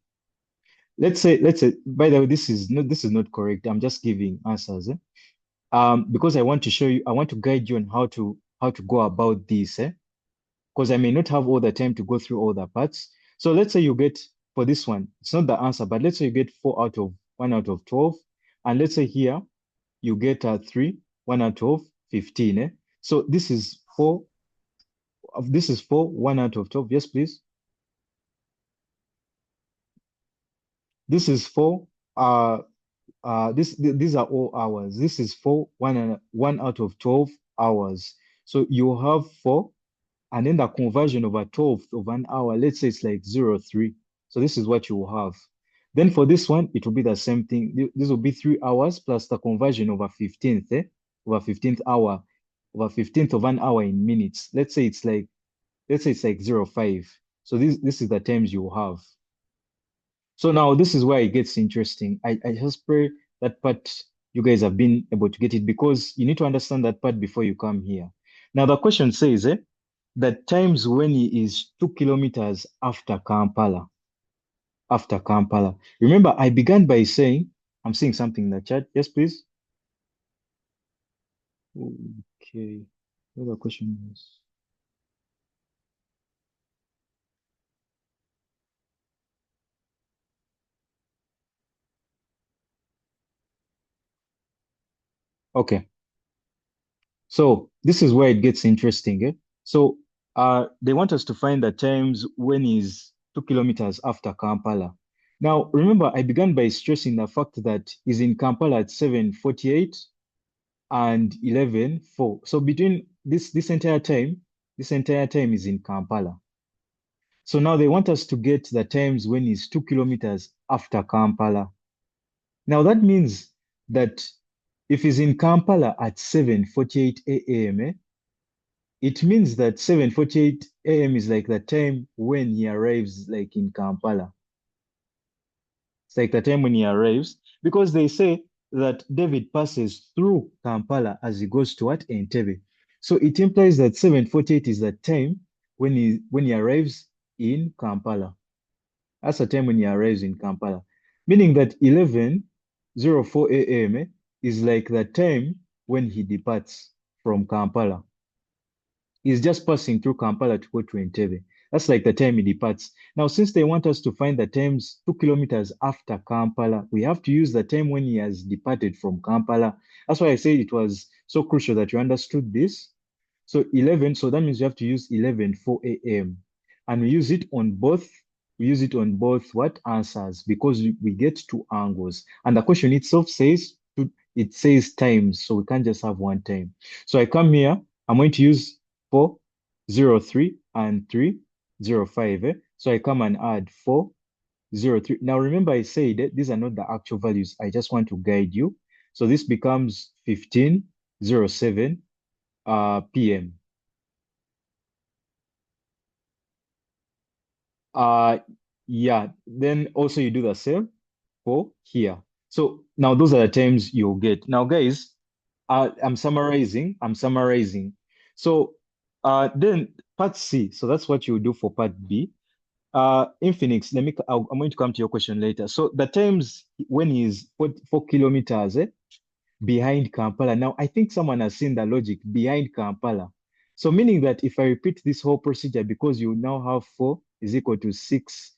Let's say by the way, this is not correct. I'm just giving answers. Because I want to show you, I want to guide you on how to go about this, because I may not have all the time to go through all the parts. So let's say you get, for this one, it's not the answer, but let's say you get 1 out of 12, and let's say here you get 3, 1 out of 15. So this is 4. This is 4, 1 out of 12. Yes, please. This is 4. These are all hours. This is 4, 1 out of 12 hours. So you have 4, and then the conversion of a 12th of an hour, let's say it's like 0.3. So this is what you will have. Then for this one, it will be the same thing. This will be 3 hours plus the conversion of a 15th, of a 15th hour, of a 15th of an hour in minutes. Let's say it's like 0.5. So this is the times you will have. So now this is where it gets interesting. I just pray that part you guys have been able to get it, because you need to understand that part before you come here. Now the question says, that times when he is 2 kilometers after Kampala. After Kampala. Remember, I began by saying, I'm seeing something in the chat. Yes, please. Okay. What the question is? Okay. So this is where it gets interesting. So they want us to find the times when he's 2 kilometers after Kampala. Now, remember, I began by stressing the fact that he's in Kampala at 7:48 and 11:04. So between this entire time is in Kampala. So now they want us to get the times when he's 2 kilometers after Kampala. Now that means that if he's in Kampala at 7:48 a.m., it means that 7:48 a.m. is like the time when he arrives, like in Kampala. It's like the time when he arrives, because they say that David passes through Kampala as he goes to what? Entebbe. So it implies that 7:48 is the time when he arrives in Kampala. That's the time when he arrives in Kampala. Meaning that 11:04 a.m. is like the time when he departs from Kampala. He's just passing through Kampala to go to Entebbe. That's like the time he departs. Now, since they want us to find the times 2 kilometers after Kampala, we have to use the time when he has departed from Kampala. That's why I said it was so crucial that you understood this. So 11, so that means you have to use 11:04 a.m. And we use it on both what answers, because we get two angles. And the question itself says, it says times, so we can't just have one time. So I come here, I'm going to use 4:03 and 3:05. So I come and add 4:03. Now remember, I said these are not the actual values. I just want to guide you. So this becomes 15:07 p.m. Yeah, then also you do the same for here. So now those are the times you'll get. Now, guys, I'm summarizing. So then part C. So that's what you do for part B. Infinix, I'm going to come to your question later. So the times when he's 4 kilometers behind Kampala. Now, I think someone has seen the logic behind Kampala. So meaning that if I repeat this whole procedure, because you now have 4 is equal to 6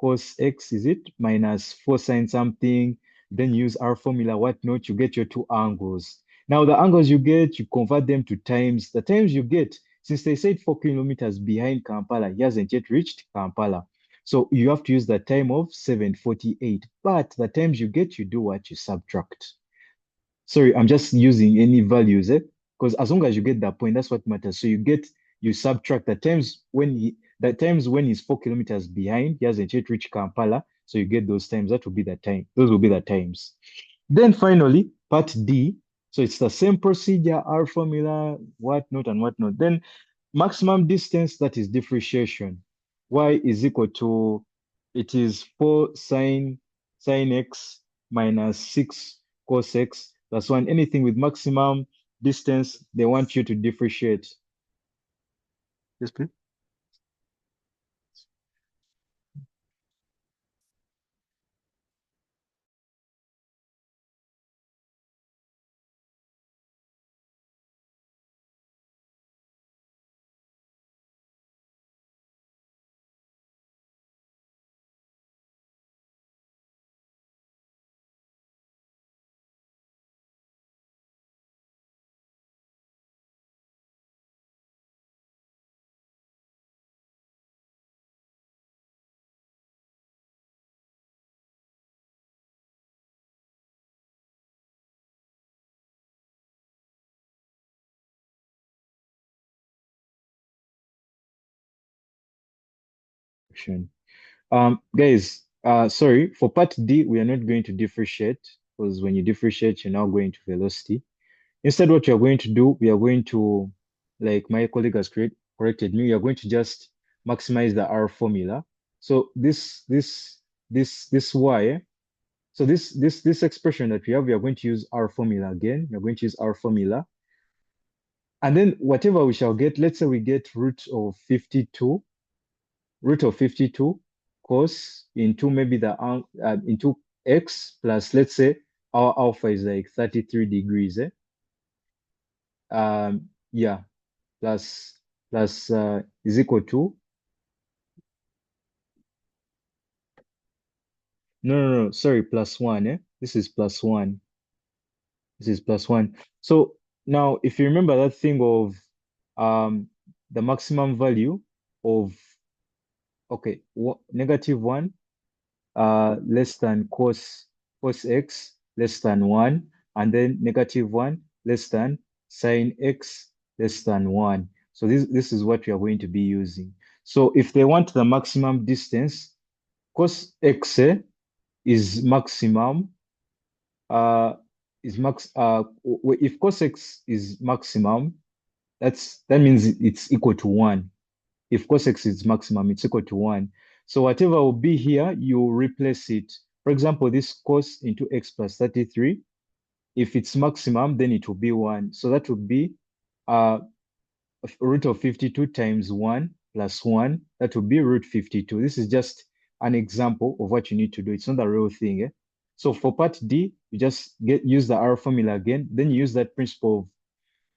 cos x, is it? Minus 4 sine something, then use our formula, whatnot, you get your two angles. Now the angles you get, you convert them to times. The times you get, since they said 4 kilometers behind Kampala, he hasn't yet reached Kampala. So you have to use the time of 7:48. But the times you get, you do what? You subtract. Sorry, I'm just using any values, because as long as you get that point, that's what matters. So you subtract the times when he's 4 kilometers behind, he hasn't yet reached Kampala. So you get those times. That will be the time. Those will be the times. Then finally, part D. So it's the same procedure, R formula, whatnot and whatnot. Then maximum distance, that is differentiation. Y is equal to, it is 4 sine x minus 6 cos x plus 1. Anything with maximum distance, they want you to differentiate. Yes, please. Guys, sorry, for part D, we are not going to differentiate because when you differentiate, you're now going to velocity. Instead, what you're going to do, we are going to, like my colleague has corrected me, we are going to just maximize the R formula. So this Y, so this expression that we have, we are going to use our formula again. We are going to use our formula. And then whatever we shall get, let's say we get root of 52 cos into maybe into x plus, let's say our alpha is like 33 degrees. Yeah, plus is equal to, no, sorry, plus 1. This is plus 1. This is plus 1. So now, if you remember that thing of the maximum value of, okay, -1 less than cos x less than 1, and then -1 less than sine x less than 1. So this is what we are going to be using. So if they want the maximum distance, cos x is maximum, if cos x is maximum, that means it's equal to 1. If cos x is maximum, it's equal to 1. So whatever will be here, you replace it. For example, this cos into x plus 33, if it's maximum, then it will be 1. So that would be root of 52 times 1 plus 1. That would be root 52. This is just an example of what you need to do. It's not a real thing. So for part D, you just use the R formula again. Then you use that principle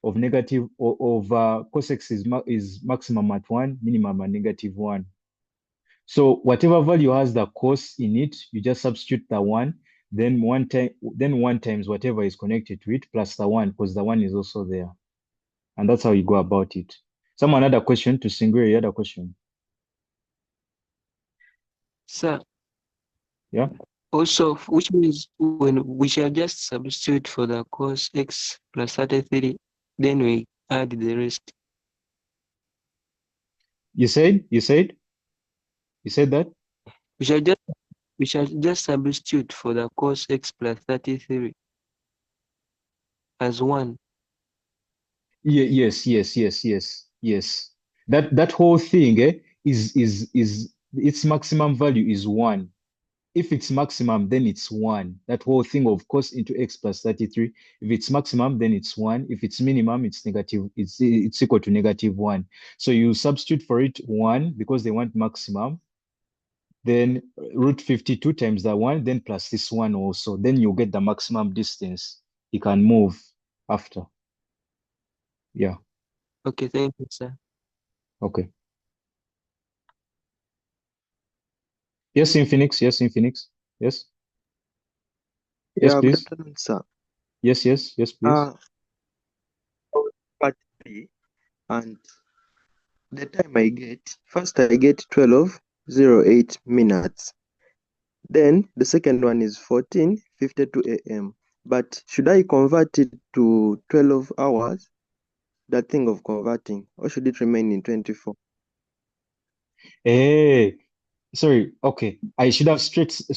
of negative of cos x is maximum at 1, minimum at -1. So whatever value has the cos in it, you just substitute the 1, then 1 times whatever is connected to it plus the 1, because the 1 is also there. And that's how you go about it. Someone had a question to Singwe, you had a question. Sir, Yeah. also, which means when we shall just substitute for the cos x plus 33, then we add the rest. You said that? We shall just substitute for the cos x plus 33 as 1. Yes. That whole thing is its maximum value is 1. If it's maximum, then it's 1. That whole thing of cos into x plus 33. If it's maximum, then it's 1. If it's minimum, it's negative. It's equal to -1. So you substitute for it 1 because they want maximum. Then root 52 times that 1, then plus this 1 also. Then you get the maximum distance. You can move after. Yeah. Okay, thank you, sir. Okay. Yes, Infinix. Yes. Yes. Yes, Yeah, good please. afternoon, sir. Yes, please. Part B, and the time I get, first I get 12:08 minutes. Then the second one is 14:52 a.m. But should I convert it to 12 hours? That thing of converting, or should it remain in 24? Hey, sorry. Okay, I should have stressed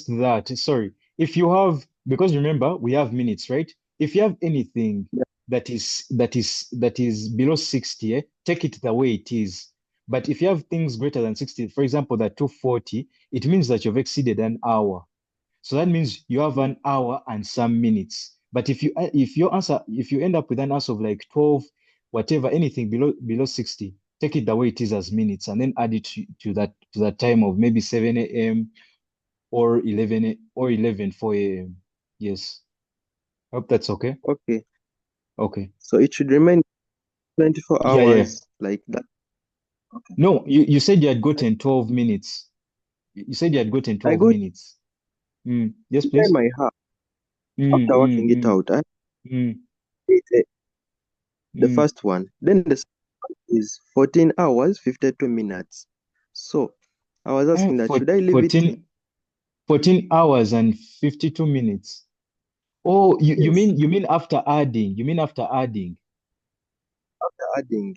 that. Sorry. If you have, because remember we have minutes, right? If you have anything Yeah. that is below 60, take it the way it is. But if you have things greater than 60, for example, that 240, it means that you've exceeded an hour. So that means you have an hour and some minutes. But if you end up with an answer of like 12, whatever, anything below 60, take it the way it is as minutes and then add it to that time of maybe 7 a.m. or 11 4 a.m. Yes. Hope that's okay. Okay. Okay. So it should remain 24 Yeah, yeah. hours like that. Okay. No, you said you had gotten 12 minutes. You said you had gotten I 12 got minutes. Yes, the time please. I have Mm, after mm, working it mm, out. I mm, did the mm. first one. Then the second one is 14 hours, 52 minutes. So I was asking that For should I leave it 14 hours and 52 minutes. Oh, you yes mean you mean after adding? You mean after adding? after adding?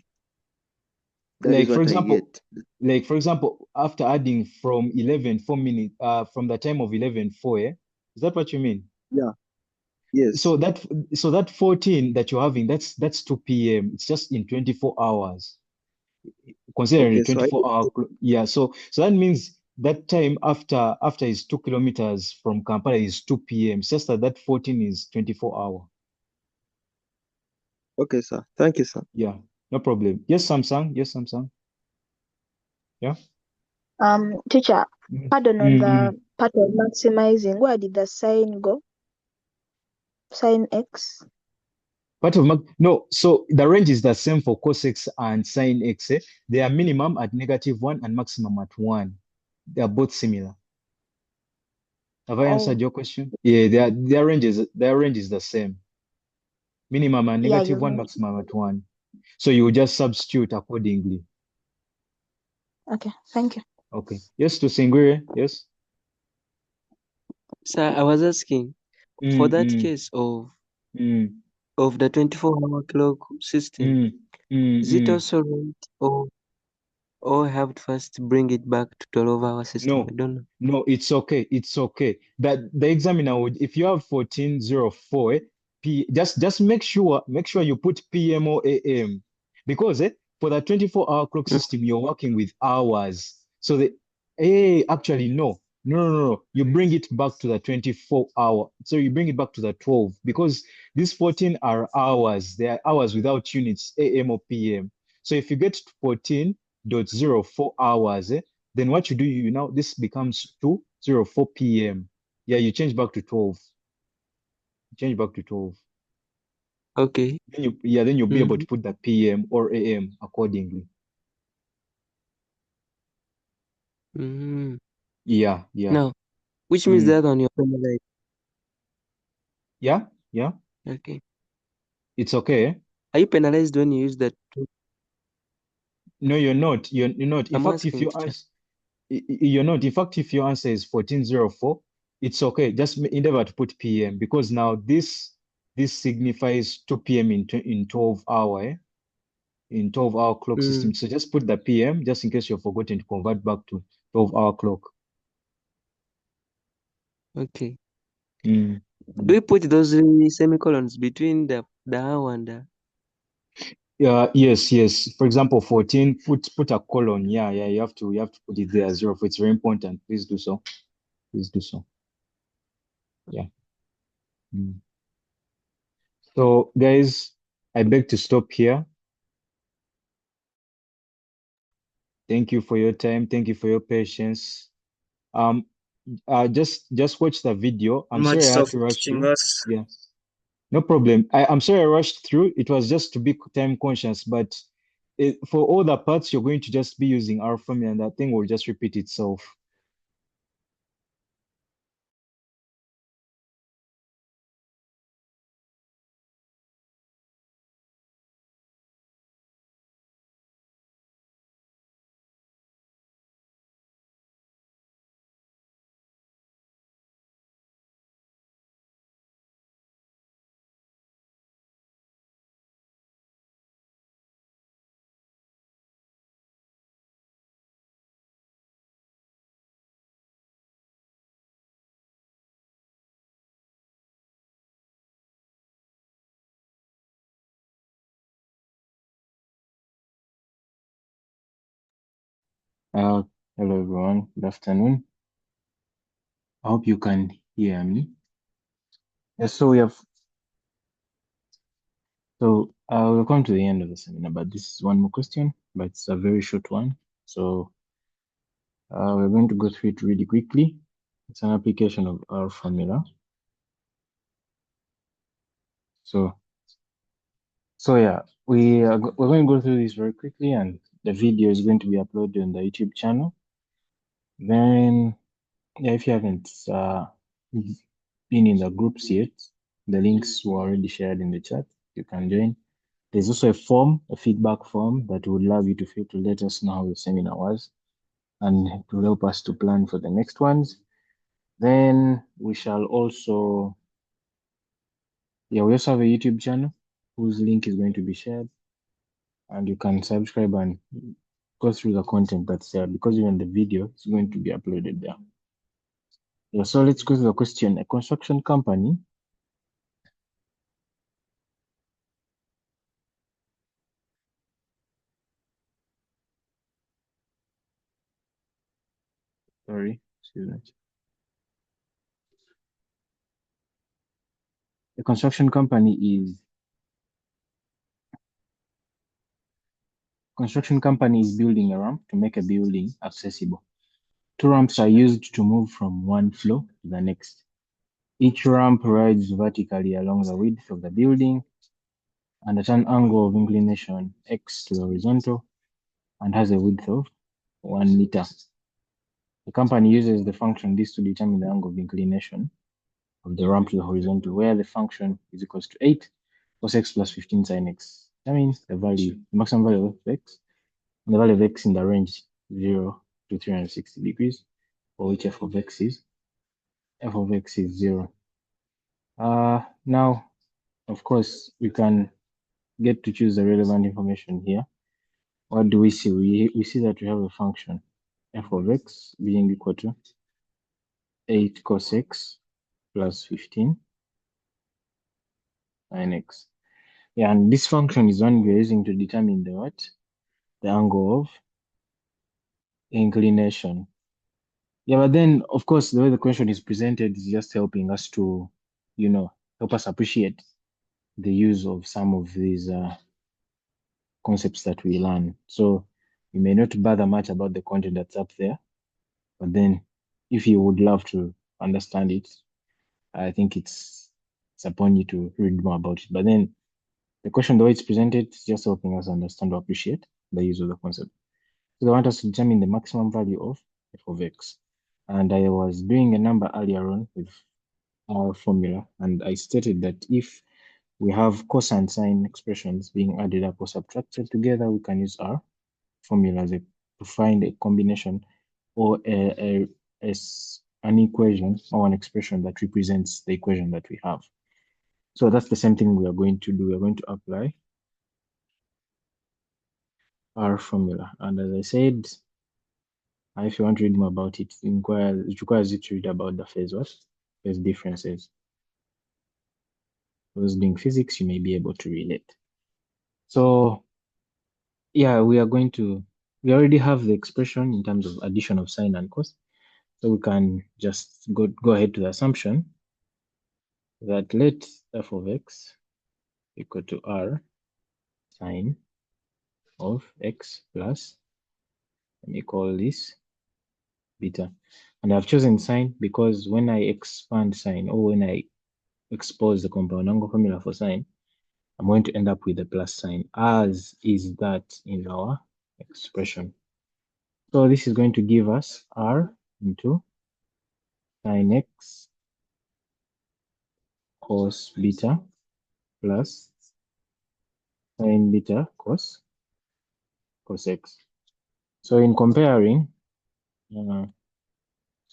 That is Like for what I example, get. after adding from 11 4 minutes, from the time of 11 4, eh? Is that what you mean? Yeah. Yes. So that so that 14 that you're having, that's 2 p.m. It's just in 24 hours. Considering a Okay. So I 24-hour, yeah. So that means that time after is 2 kilometers from Kampala is 2 p.m. It's just that 14 is 24 hour. okay, sir. Thank you, sir. Yeah, no problem. Yes, Samsung. Yes, Samsung. Yeah. Teacher, Mm, pardon on mm, the mm. part of maximizing. Where did the sign go? Sign X? No, so the range is the same for cos x and sin x. They are minimum at -1 and maximum at 1. They are both similar. Have I Oh, answered your question? Yeah, their range is the same. Minimum at yeah, you've -1, mentioned. maximum at 1. So you will just substitute accordingly. Okay, thank you. Okay. Yes, to Singwire. Yes. Sir, I was asking, for Mm, that mm, case of mm, the 24-hour clock system, mm, mm, is it mm. also right or have to first bring it back to 12-hour system? I No, don't know. no, it's okay. It's okay. That the examiner would, if you have 1404, just make sure you put PM or AM, because for the 24-hour clock Mm, system, you're working with hours. So actually no. You bring it back to the 24-hour. So you bring it back to the 12 because these 14 are hours. They are hours without units, AM or PM. So if you get to 14.04 hours, then what you do, this becomes 2:04 p.m. Yeah, you change back to 12. Change back to 12. okay. Then you'll be able to Mhm. put the PM or AM accordingly. Mm. Yeah. Now, which means Mm. that on your penalized. Yeah. Okay. It's okay. Are you penalized when you use that? No, you're not. You're not. In I'm fact, if asking, you teacher. answer, you're not. In fact, if your answer is 1404, it's okay. Just endeavor to put PM because now this signifies 2 p.m. in 12 hour. In 12-hour clock system. Mm. So just put the PM just in case you've forgotten to convert back to 12-hour clock. Okay. Mm. Do we put those semicolons between the hour and the... Yes. For example, 14, put a colon. Yeah. You have to put it there as zero. It's very important. Please do so. Please do so. Yeah. Mm. So guys, I beg to stop here. Thank you for your time. Thank you for your patience. Um, just watch the video. I'm Much sorry I stuff had to rush teaching you. us. Yeah. No problem. I'm sorry I rushed through. It was just to be time conscious, but for all the parts, you're going to just be using our formula and that thing will just repeat itself. Uh, Hello everyone, good afternoon. I hope you can hear me. Yes, so we'll come to the end of the seminar, but this is one more question, but it's a very short one. So we're going to go through it really quickly. It's an application of our formula. So yeah, we're going to go through this very quickly, and the video is going to be uploaded on the YouTube channel. Then, yeah, if you haven't been in the groups yet, the links were already shared in the chat. You can join. There's also a form, a feedback form that would allow you to fill to let us know how the seminar was, and to help us to plan for the next ones. Then we shall also, we also have a YouTube channel whose link is going to be shared, and you can subscribe and go through the content that's there, because even the video is going to be uploaded there. Yeah, so let's go to the question. A construction company excuse me. A construction company is building a ramp to make a building accessible. Two ramps are used to move from one floor to the next. Each ramp rides vertically along the width of the building and at an angle of inclination x to the horizontal, and has a width of 1 meter. The company uses the function this to determine the angle of inclination of the ramp to the horizontal, where the function is equals to 8 cos x plus 15 sin x. That means the maximum value of x, and the value of x in the range 0 to 360 degrees, for which f of x is 0. Now, of course, we can get to choose the relevant information here. What do we see? We see that we have a function f of x being equal to 8 cos x plus 15 sin x. Yeah, and this function is one we're using to determine the what? The angle of inclination. Yeah, but then, of course, the way the question is presented is just helping us to, help us appreciate the use of some of these concepts that we learn. So you may not bother much about the content that's up there, but then if you would love to understand it, I think it's upon you to read more about it. But then the question, the way it's presented, is just helping us understand or appreciate the use of the concept. So they want us to determine the maximum value of f of x. And I was doing a number earlier on with our formula, and I stated that if we have cos and sine expressions being added up or subtracted together, we can use our formula to find a combination or an equation or an expression that represents the equation that we have. So that's the same thing we are going to do. We are going to apply our formula. And as I said, if you want to read more about it, it requires you to read about the phase differences. Those being physics, you may be able to relate. So yeah, we already have the expression in terms of addition of sine and cos. So we can just go ahead to the assumption that let f of x equal to r sine of x plus, let me call this beta. And I've chosen sine because when I expand sine, or when I expose the compound angle formula for sine, I'm going to end up with a plus sign, as is that in our expression. So this is going to give us r into sine x cos beta plus sine beta cos x. So in comparing, so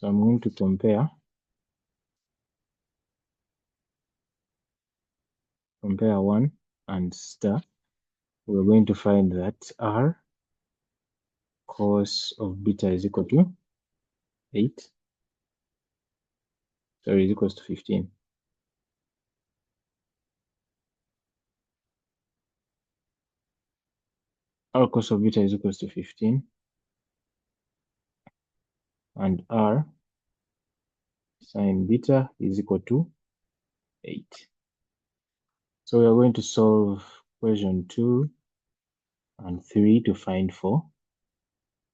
I'm going to compare 1 and star. We're going to find that r cos of beta is equal to 8. Sorry, is equals to 15. R cos of beta is equals to 15. and r sine beta is equal to 8. So we are going to solve equation 2 and 3 to find 4.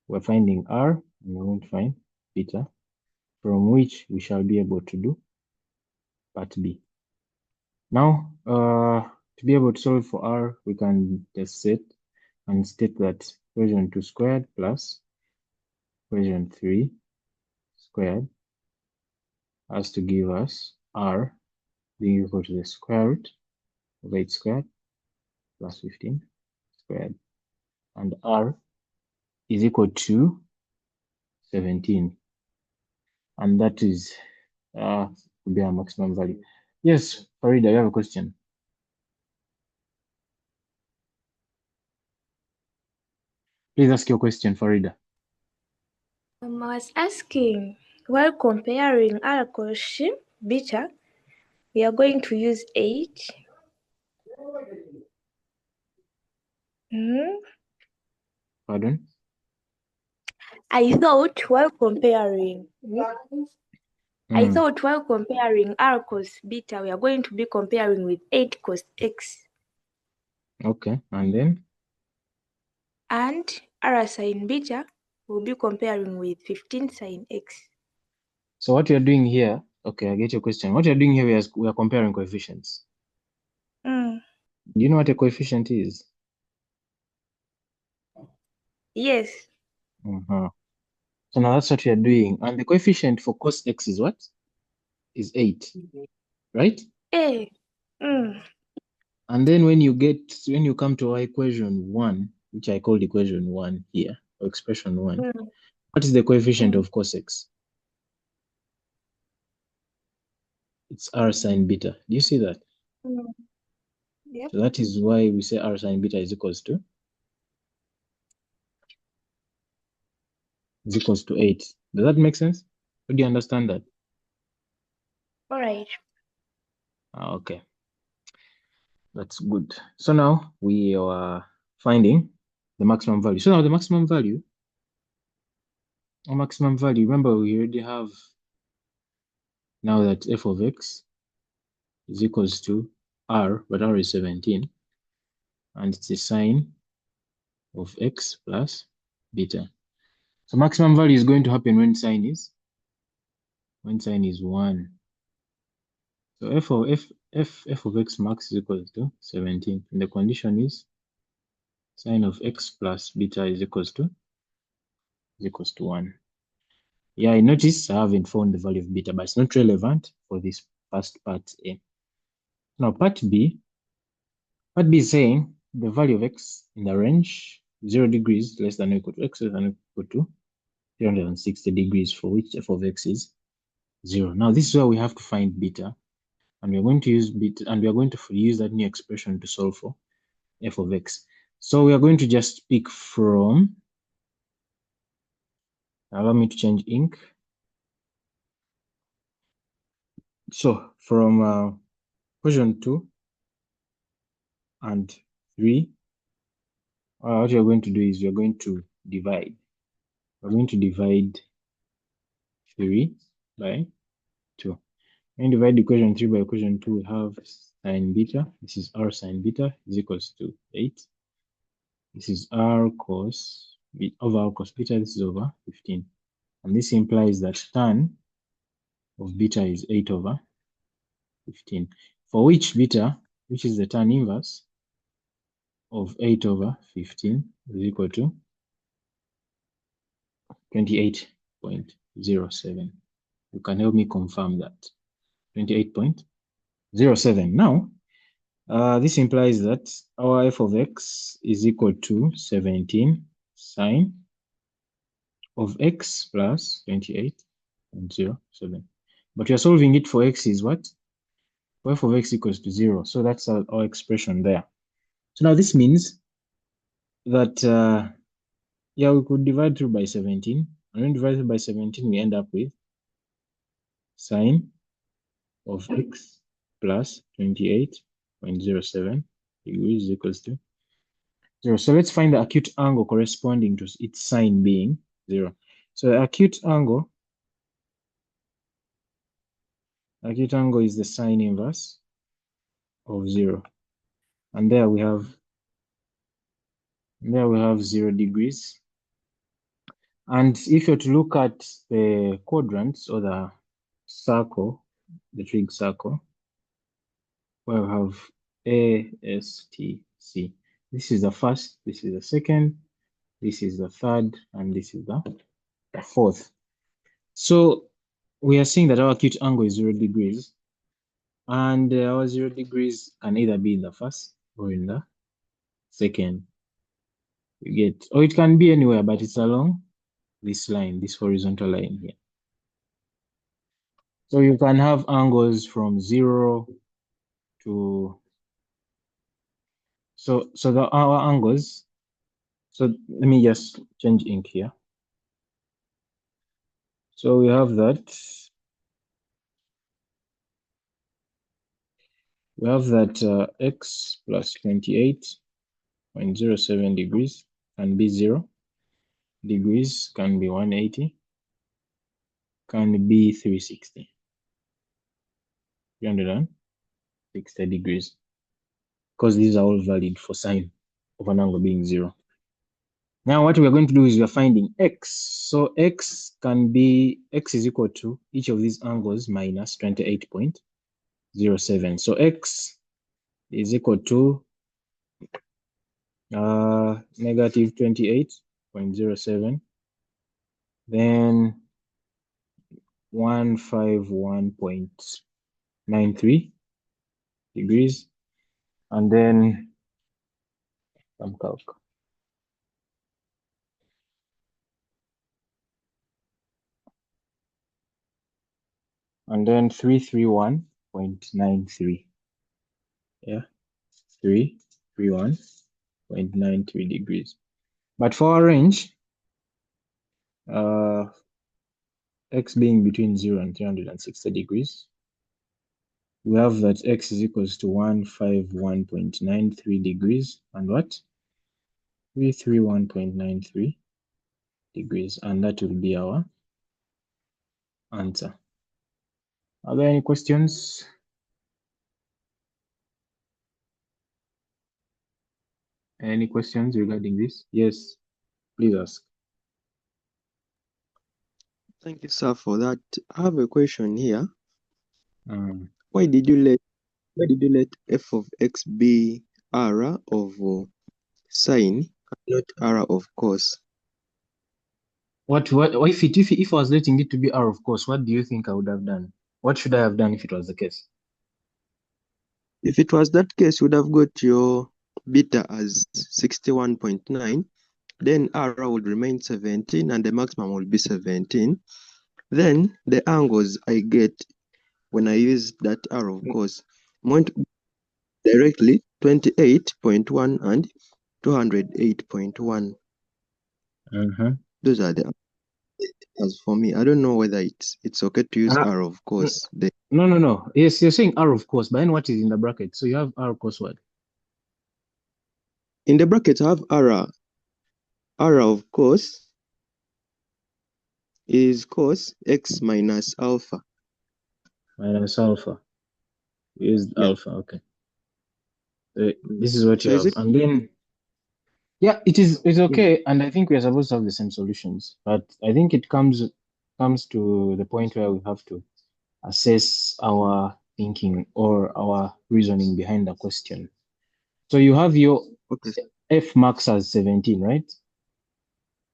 We're finding r, and we're going to find beta, from which we shall be able to do part B. Now, to be able to solve for r, we can just set and state that equation 2 squared plus equation 3 squared has to give us r being equal to the square root of 8 squared plus 15 squared, and r is equal to 17, and that is to be our maximum value. Yes, Farida, you have a question? Please ask your question, Farida. I was asking, while comparing R cosine beta, we are going to use 8. Pardon? I thought while comparing R cos beta, we are going to be comparing with 8 cos x. Okay, and then? And R sin beta, we'll be comparing with 15 sin x. So what you're doing here, okay, I get your question. What you're doing here is we are comparing coefficients. Do you know what a coefficient is? Yes. So now that's what we are doing. And the coefficient for cos x is what? Is 8, right? And then when you come to our equation 1, which I called equation 1 here, or expression 1, what is the coefficient of cos x? It's r sine beta. Do you see that? Yep. So that is why we say r sine beta is equals to 8. Does that make sense? Do you understand that? All right. Okay. That's good. So now we are finding the maximum value. So now the maximum value, remember we already have now that f of x is equals to r, but r is 17, and it's the sine of x plus beta. So maximum value is going to happen when sine is 1. So f of x max is equal to 17. And the condition is sine of x plus beta is equals to 1. Yeah, I noticed I haven't found the value of beta, but it's not relevant for this first part A. Now part B is saying the value of x in the range 0 degrees less than or equal to x less than or equal to 360 degrees, for which f of x is 0. Now this is where we have to find beta, and we're going to use beta, and we are going to use that new expression to solve for f of x. So we are going to just pick from, allow me to change ink. So from equation 2 and 3, what you're going to do is you're going to divide. We're going to divide 3 by 2. When you divide equation 3 by equation 2, we have sine beta. This is r sine beta is equals to 8. This is r cos over r cos beta. This is over 15. And this implies that tan of beta is 8 over 15. For which beta, which is the tan inverse of 8 over 15, is equal to 28.07. You can help me confirm that. 28.07. Now, this implies that our f of x is equal to 17 sine of x plus 28.07. But we are solving it for x is what? For f of x equals to 0. So that's our expression there. So now this means that, yeah, we could divide through by 17. And when divided by 17, we end up with sine of x plus 28.07 degrees equals to 0. So let's find the acute angle corresponding to its sine being 0. So acute angle is the sine inverse of 0. And there we have 0 degrees. And if you're to look at the quadrants or the circle, the trig circle, where we have A, S, T, C. This is the first, this is the second, this is the third, and this is the fourth. So we are seeing that our acute angle is 0 degrees, and our 0 degrees can either be in the first or in the second. You get, or it can be anywhere, but it's along this line, this horizontal line here. So you can have angles from 0 to, so our angles, so let me just change ink here. So we have that. We have that x plus 28.07 degrees can be 0 degrees, can be 180, can be 360. 360 degrees, because these are all valid for sine of an angle being 0. Now what we're going to do is we're finding x. So x is equal to each of these angles minus 28.07. So x is equal to negative 28.07, then 151.93 degrees, and then some calc. And then 331.93. Yeah, 331.93 degrees. But for our range, x being between 0 and 360 degrees, we have that x is equals to 151.93 degrees and what? 331.93 degrees, and that will be our answer. Are there any questions? Any questions regarding this? Yes, please ask. Thank you, sir, for that. I have a question here. Why did you let f of x be r of sine and not r of cos? What if I was letting it to be r of course, what do you think I would have done? What should I have done if it was the case? If it was that case, you would have got your beta as 61.9, then r would remain 17 and the maximum will be 17. Then the angles I get when I use that r of course went directly 28.1 and 208.1. Those are the as for me. I don't know whether it's okay to use r of course. No. Yes, you're saying r of course, but then what is in the bracket? So you have r cos what? In the bracket, I have r of course is cos x minus alpha. Minus alpha. Use alpha, okay. This is what you have. And then, yeah, it's okay. And I think we are supposed to have the same solutions. But I think it comes to the point where we have to assess our thinking or our reasoning behind the question. So you have your f max as 17, right?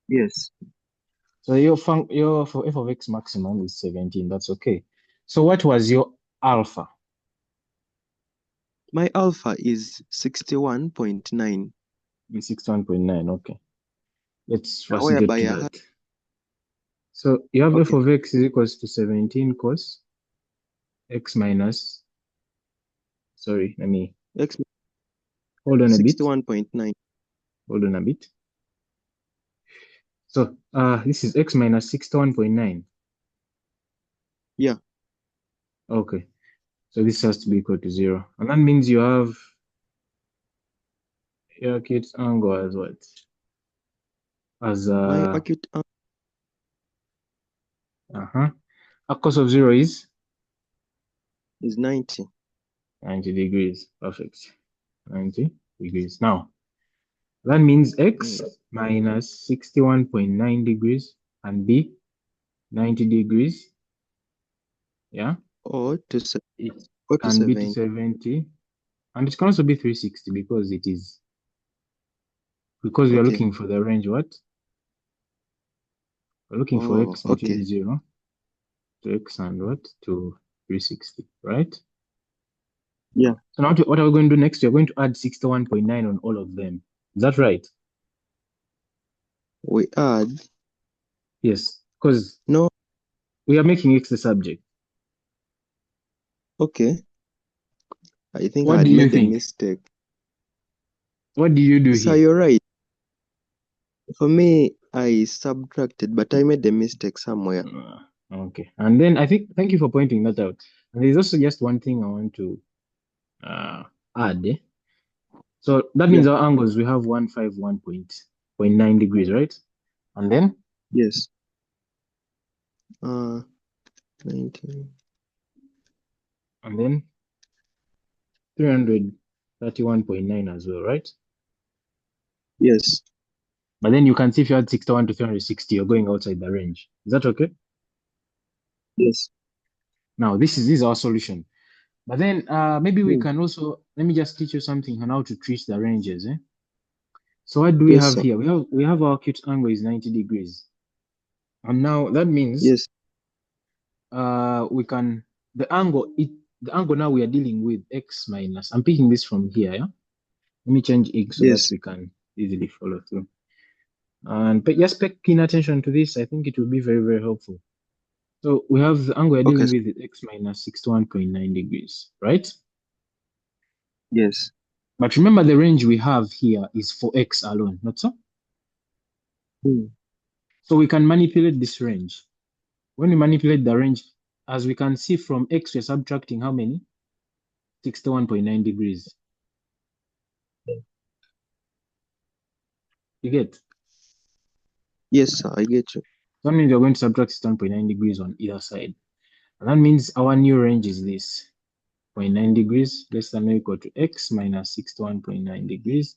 Yes. So your for f of x maximum is 17. That's okay. So what was your alpha? My alpha is 61.9. 61.9, okay. Let's first get to that. So you have f Okay. of x is equals to 17 cos x minus, sorry, let me X hold on a bit. 61.9. Hold on a bit. So this is x minus 61.9. Yeah. Okay. So this has to be equal to 0. And that means you have your acute angle as what? As My acute A cos of 0 is 90. 90 degrees. Perfect. 90 degrees. Now, that means x minus 61.9 degrees and b 90 degrees. Yeah. Or to It or to can be to 70. 70. And it can also be 360 because it is because we are Okay. looking for the range. What? We're looking for Oh, x between okay. 0 to x and what? To 360, right? Yeah. So now what are we going to do next? We're going to add 61.9 on all of them. Is that right? We add. Yes, because No. we are making x the subject. Okay. I think I What had do you made a think? mistake. What do you do Sir, here? you're right. For me, I subtracted, but I made a mistake somewhere. Okay. And then thank you for pointing that out. And there's also just one thing I want to add. So that means our angles, we have 151.9 degrees, right? And then? Yes. 19. And then 331.9 as well, right? Yes. But then you can see if you add 61 to 360, you're going outside the range. Is that okay? Yes. Now, this is our solution. But then maybe we can also, let me just teach you something on how to treat the ranges. So what do we Yes, have sir. here? We have our acute angle is 90 degrees. And now that means Yes. we can, the angle now we are dealing with x minus, I'm picking this from here, yeah? Let me change x so that Yes. we can easily follow through. And just pay keen attention to this. I think it will be very, very helpful. So we have the angle we're dealing with is x minus 61.9 degrees, right? Yes. But remember the range we have here is for x alone, not so? So we can manipulate this range. When we manipulate the range, as we can see from x, we're subtracting how many? 61.9 degrees. You get? Yes, sir, I get you. That means we're going to subtract 61.9 degrees on either side. And that means our new range is this. 0.9 degrees less than or equal to x minus 61.9 degrees.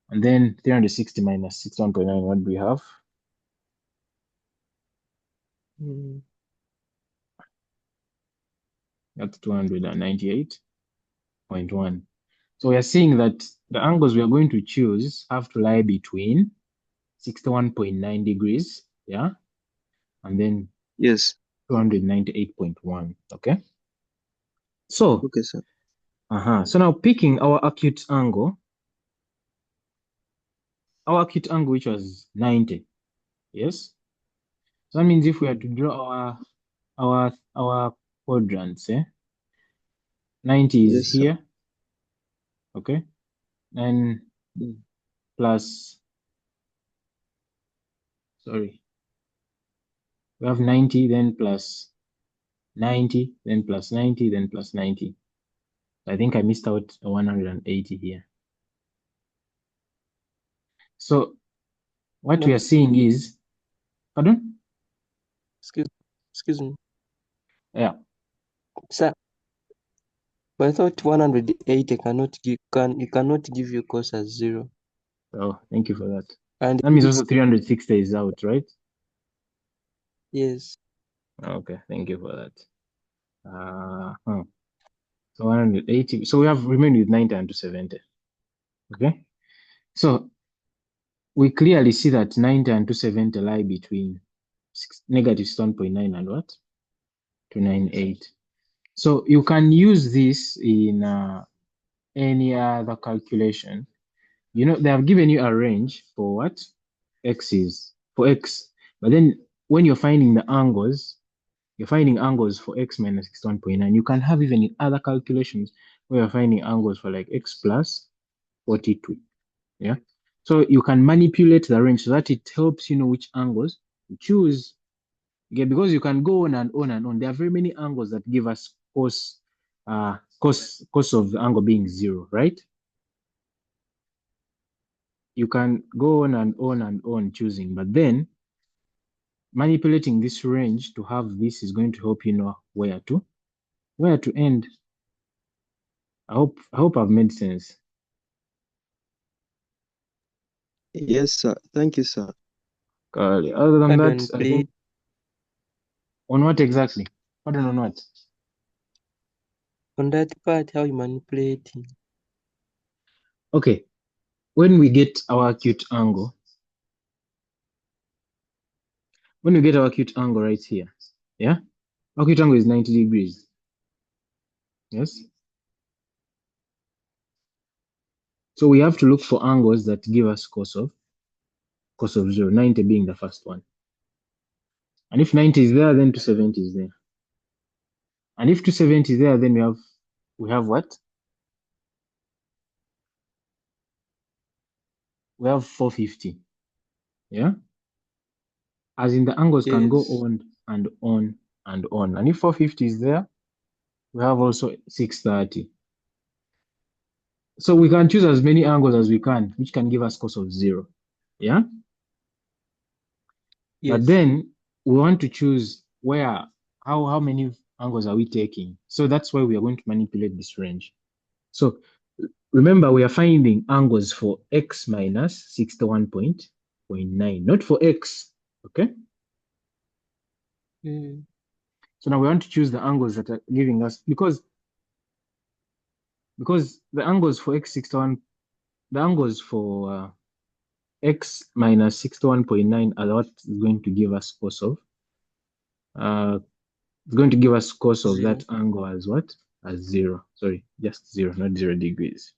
And then 360 minus 61.9, what do we have? That's 298.1. So we are seeing that the angles we are going to choose have to lie between 61.9 degrees, yeah, and then yes, 298.1. Okay. So okay, sir. So now picking our acute angle, which was 90, yes. So that means if we are to draw our quadrants, 90 is Yes, sir. here, okay, and plus, sorry, we have 90, then plus 90, then plus 90, then plus 90. I think I missed out 180 here. So what we are seeing is, pardon? Excuse me. Yeah. Sir, but I thought 180 cannot give you cos as 0. Oh, thank you for that. And that means also 360 is out, right? Yes. Okay, thank you for that. So 180. So we have remained with 90 and 270. Okay. So we clearly see that 90 and 270 lie between negative 7.9 and what? 298. So you can use this in any other calculation. You know, they have given you a range for what x is, for x. But then when you're finding the angles, you're finding angles for x minus 61.9. You can have even in other calculations where you're finding angles for like x plus 42. Yeah. So you can manipulate the range so that it helps you know which angles to choose. Okay, because you can go on and on and on. There are very many angles that give us cos of the angle being 0, right? You can go on and on and on choosing, but then manipulating this range to have this is going to help you know where to end. I hope I've made sense. Yes, sir. Thank you, sir. Other than Pardon, that, I please. think on what exactly? Pardon, on what? On that part, how you manipulating? Okay, when we get our acute angle, right here, yeah, acute angle is 90 degrees. Yes. So we have to look for angles that give us cos of 0, 90 being the first one. And if 90 is there, then 270 is there. And if 270 is there, then we have what? We have 450. Yeah? As in the angles can go Yes. on and on and on. And if 450 is there, we have also 630. So we can choose as many angles as we can, which can give us cos of 0. Yeah? Yes. But then we want to choose how many angles are we taking? So that's why we are going to manipulate this range. So remember, we are finding angles for x minus 61.9, not for x, okay? So now we want to choose the angles that are giving us, because the angles for x 61, the angles for x minus 61.9 are what is going to give us cos of, it's going to give us cos of that angle as what? As 0. Sorry, just 0, not 0 degrees.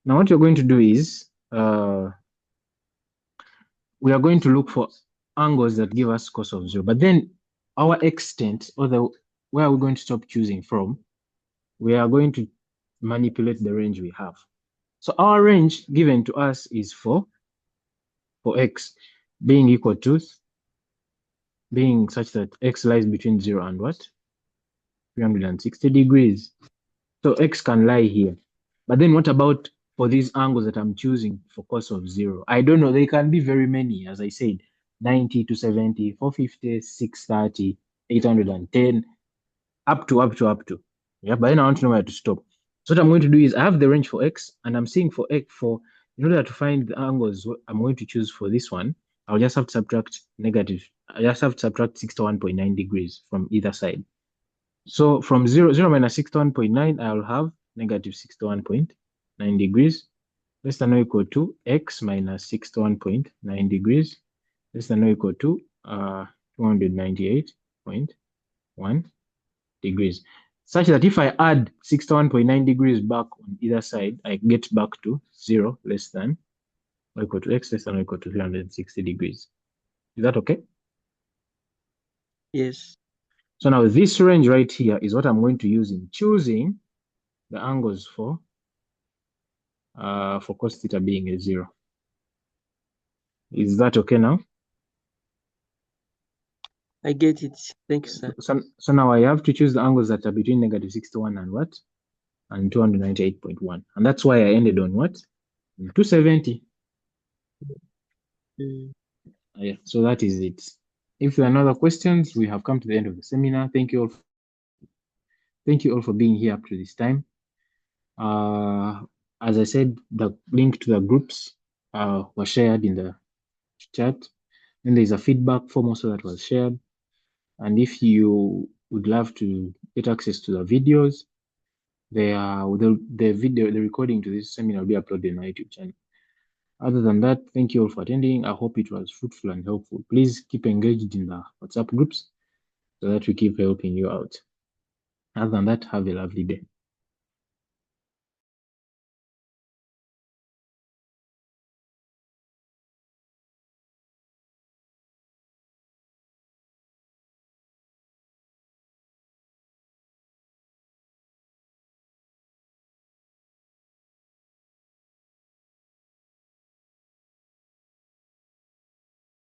Now what you're going to do is, we are going to look for angles that give us cos of 0. But then our extent, or where we're going to stop choosing from, we are going to manipulate the range we have. So our range given to us is for x being equal to, being such that x lies between 0 and what? 360 degrees. So x can lie here. But then what about for these angles that I'm choosing for cos of 0? I don't know. They can be very many, as I said, 90 to 70, 450, 630, 810, up to. Yeah, but then I want to know where to stop. So what I'm going to do is I have the range for x, and I'm seeing for x, in order to find the angles I'm going to choose for this one, I'll just have to subtract 61.9 degrees from either side. So from 0 minus 61.9, I'll have negative 61.9 degrees, less than or equal to x minus 61.9 degrees, less than or equal to 298.1 degrees. Such that if I add 61.9 degrees back on either side, I get back to 0 less than or equal to x less than or equal to 360 degrees. Is that okay? Yes. So now this range right here is what I'm going to use in choosing the angles for cos theta being a 0. Is that okay now? I get it. Thank you, sir. So now I have to choose the angles that are between negative 61 and what? And 298.1. And that's why I ended on what? 270. Yeah, so that is it. If there are no other questions, we have come to the end of the seminar. Thank you all for being here up to this time. As I said, the link to the groups were shared in the chat. And there's a feedback form also that was shared. And if you would love to get access to the videos, the recording to this seminar will be uploaded on my YouTube channel. Other than that, thank you all for attending. I hope it was fruitful and helpful. Please keep engaged in the WhatsApp groups so that we keep helping you out. Other than that, have a lovely day.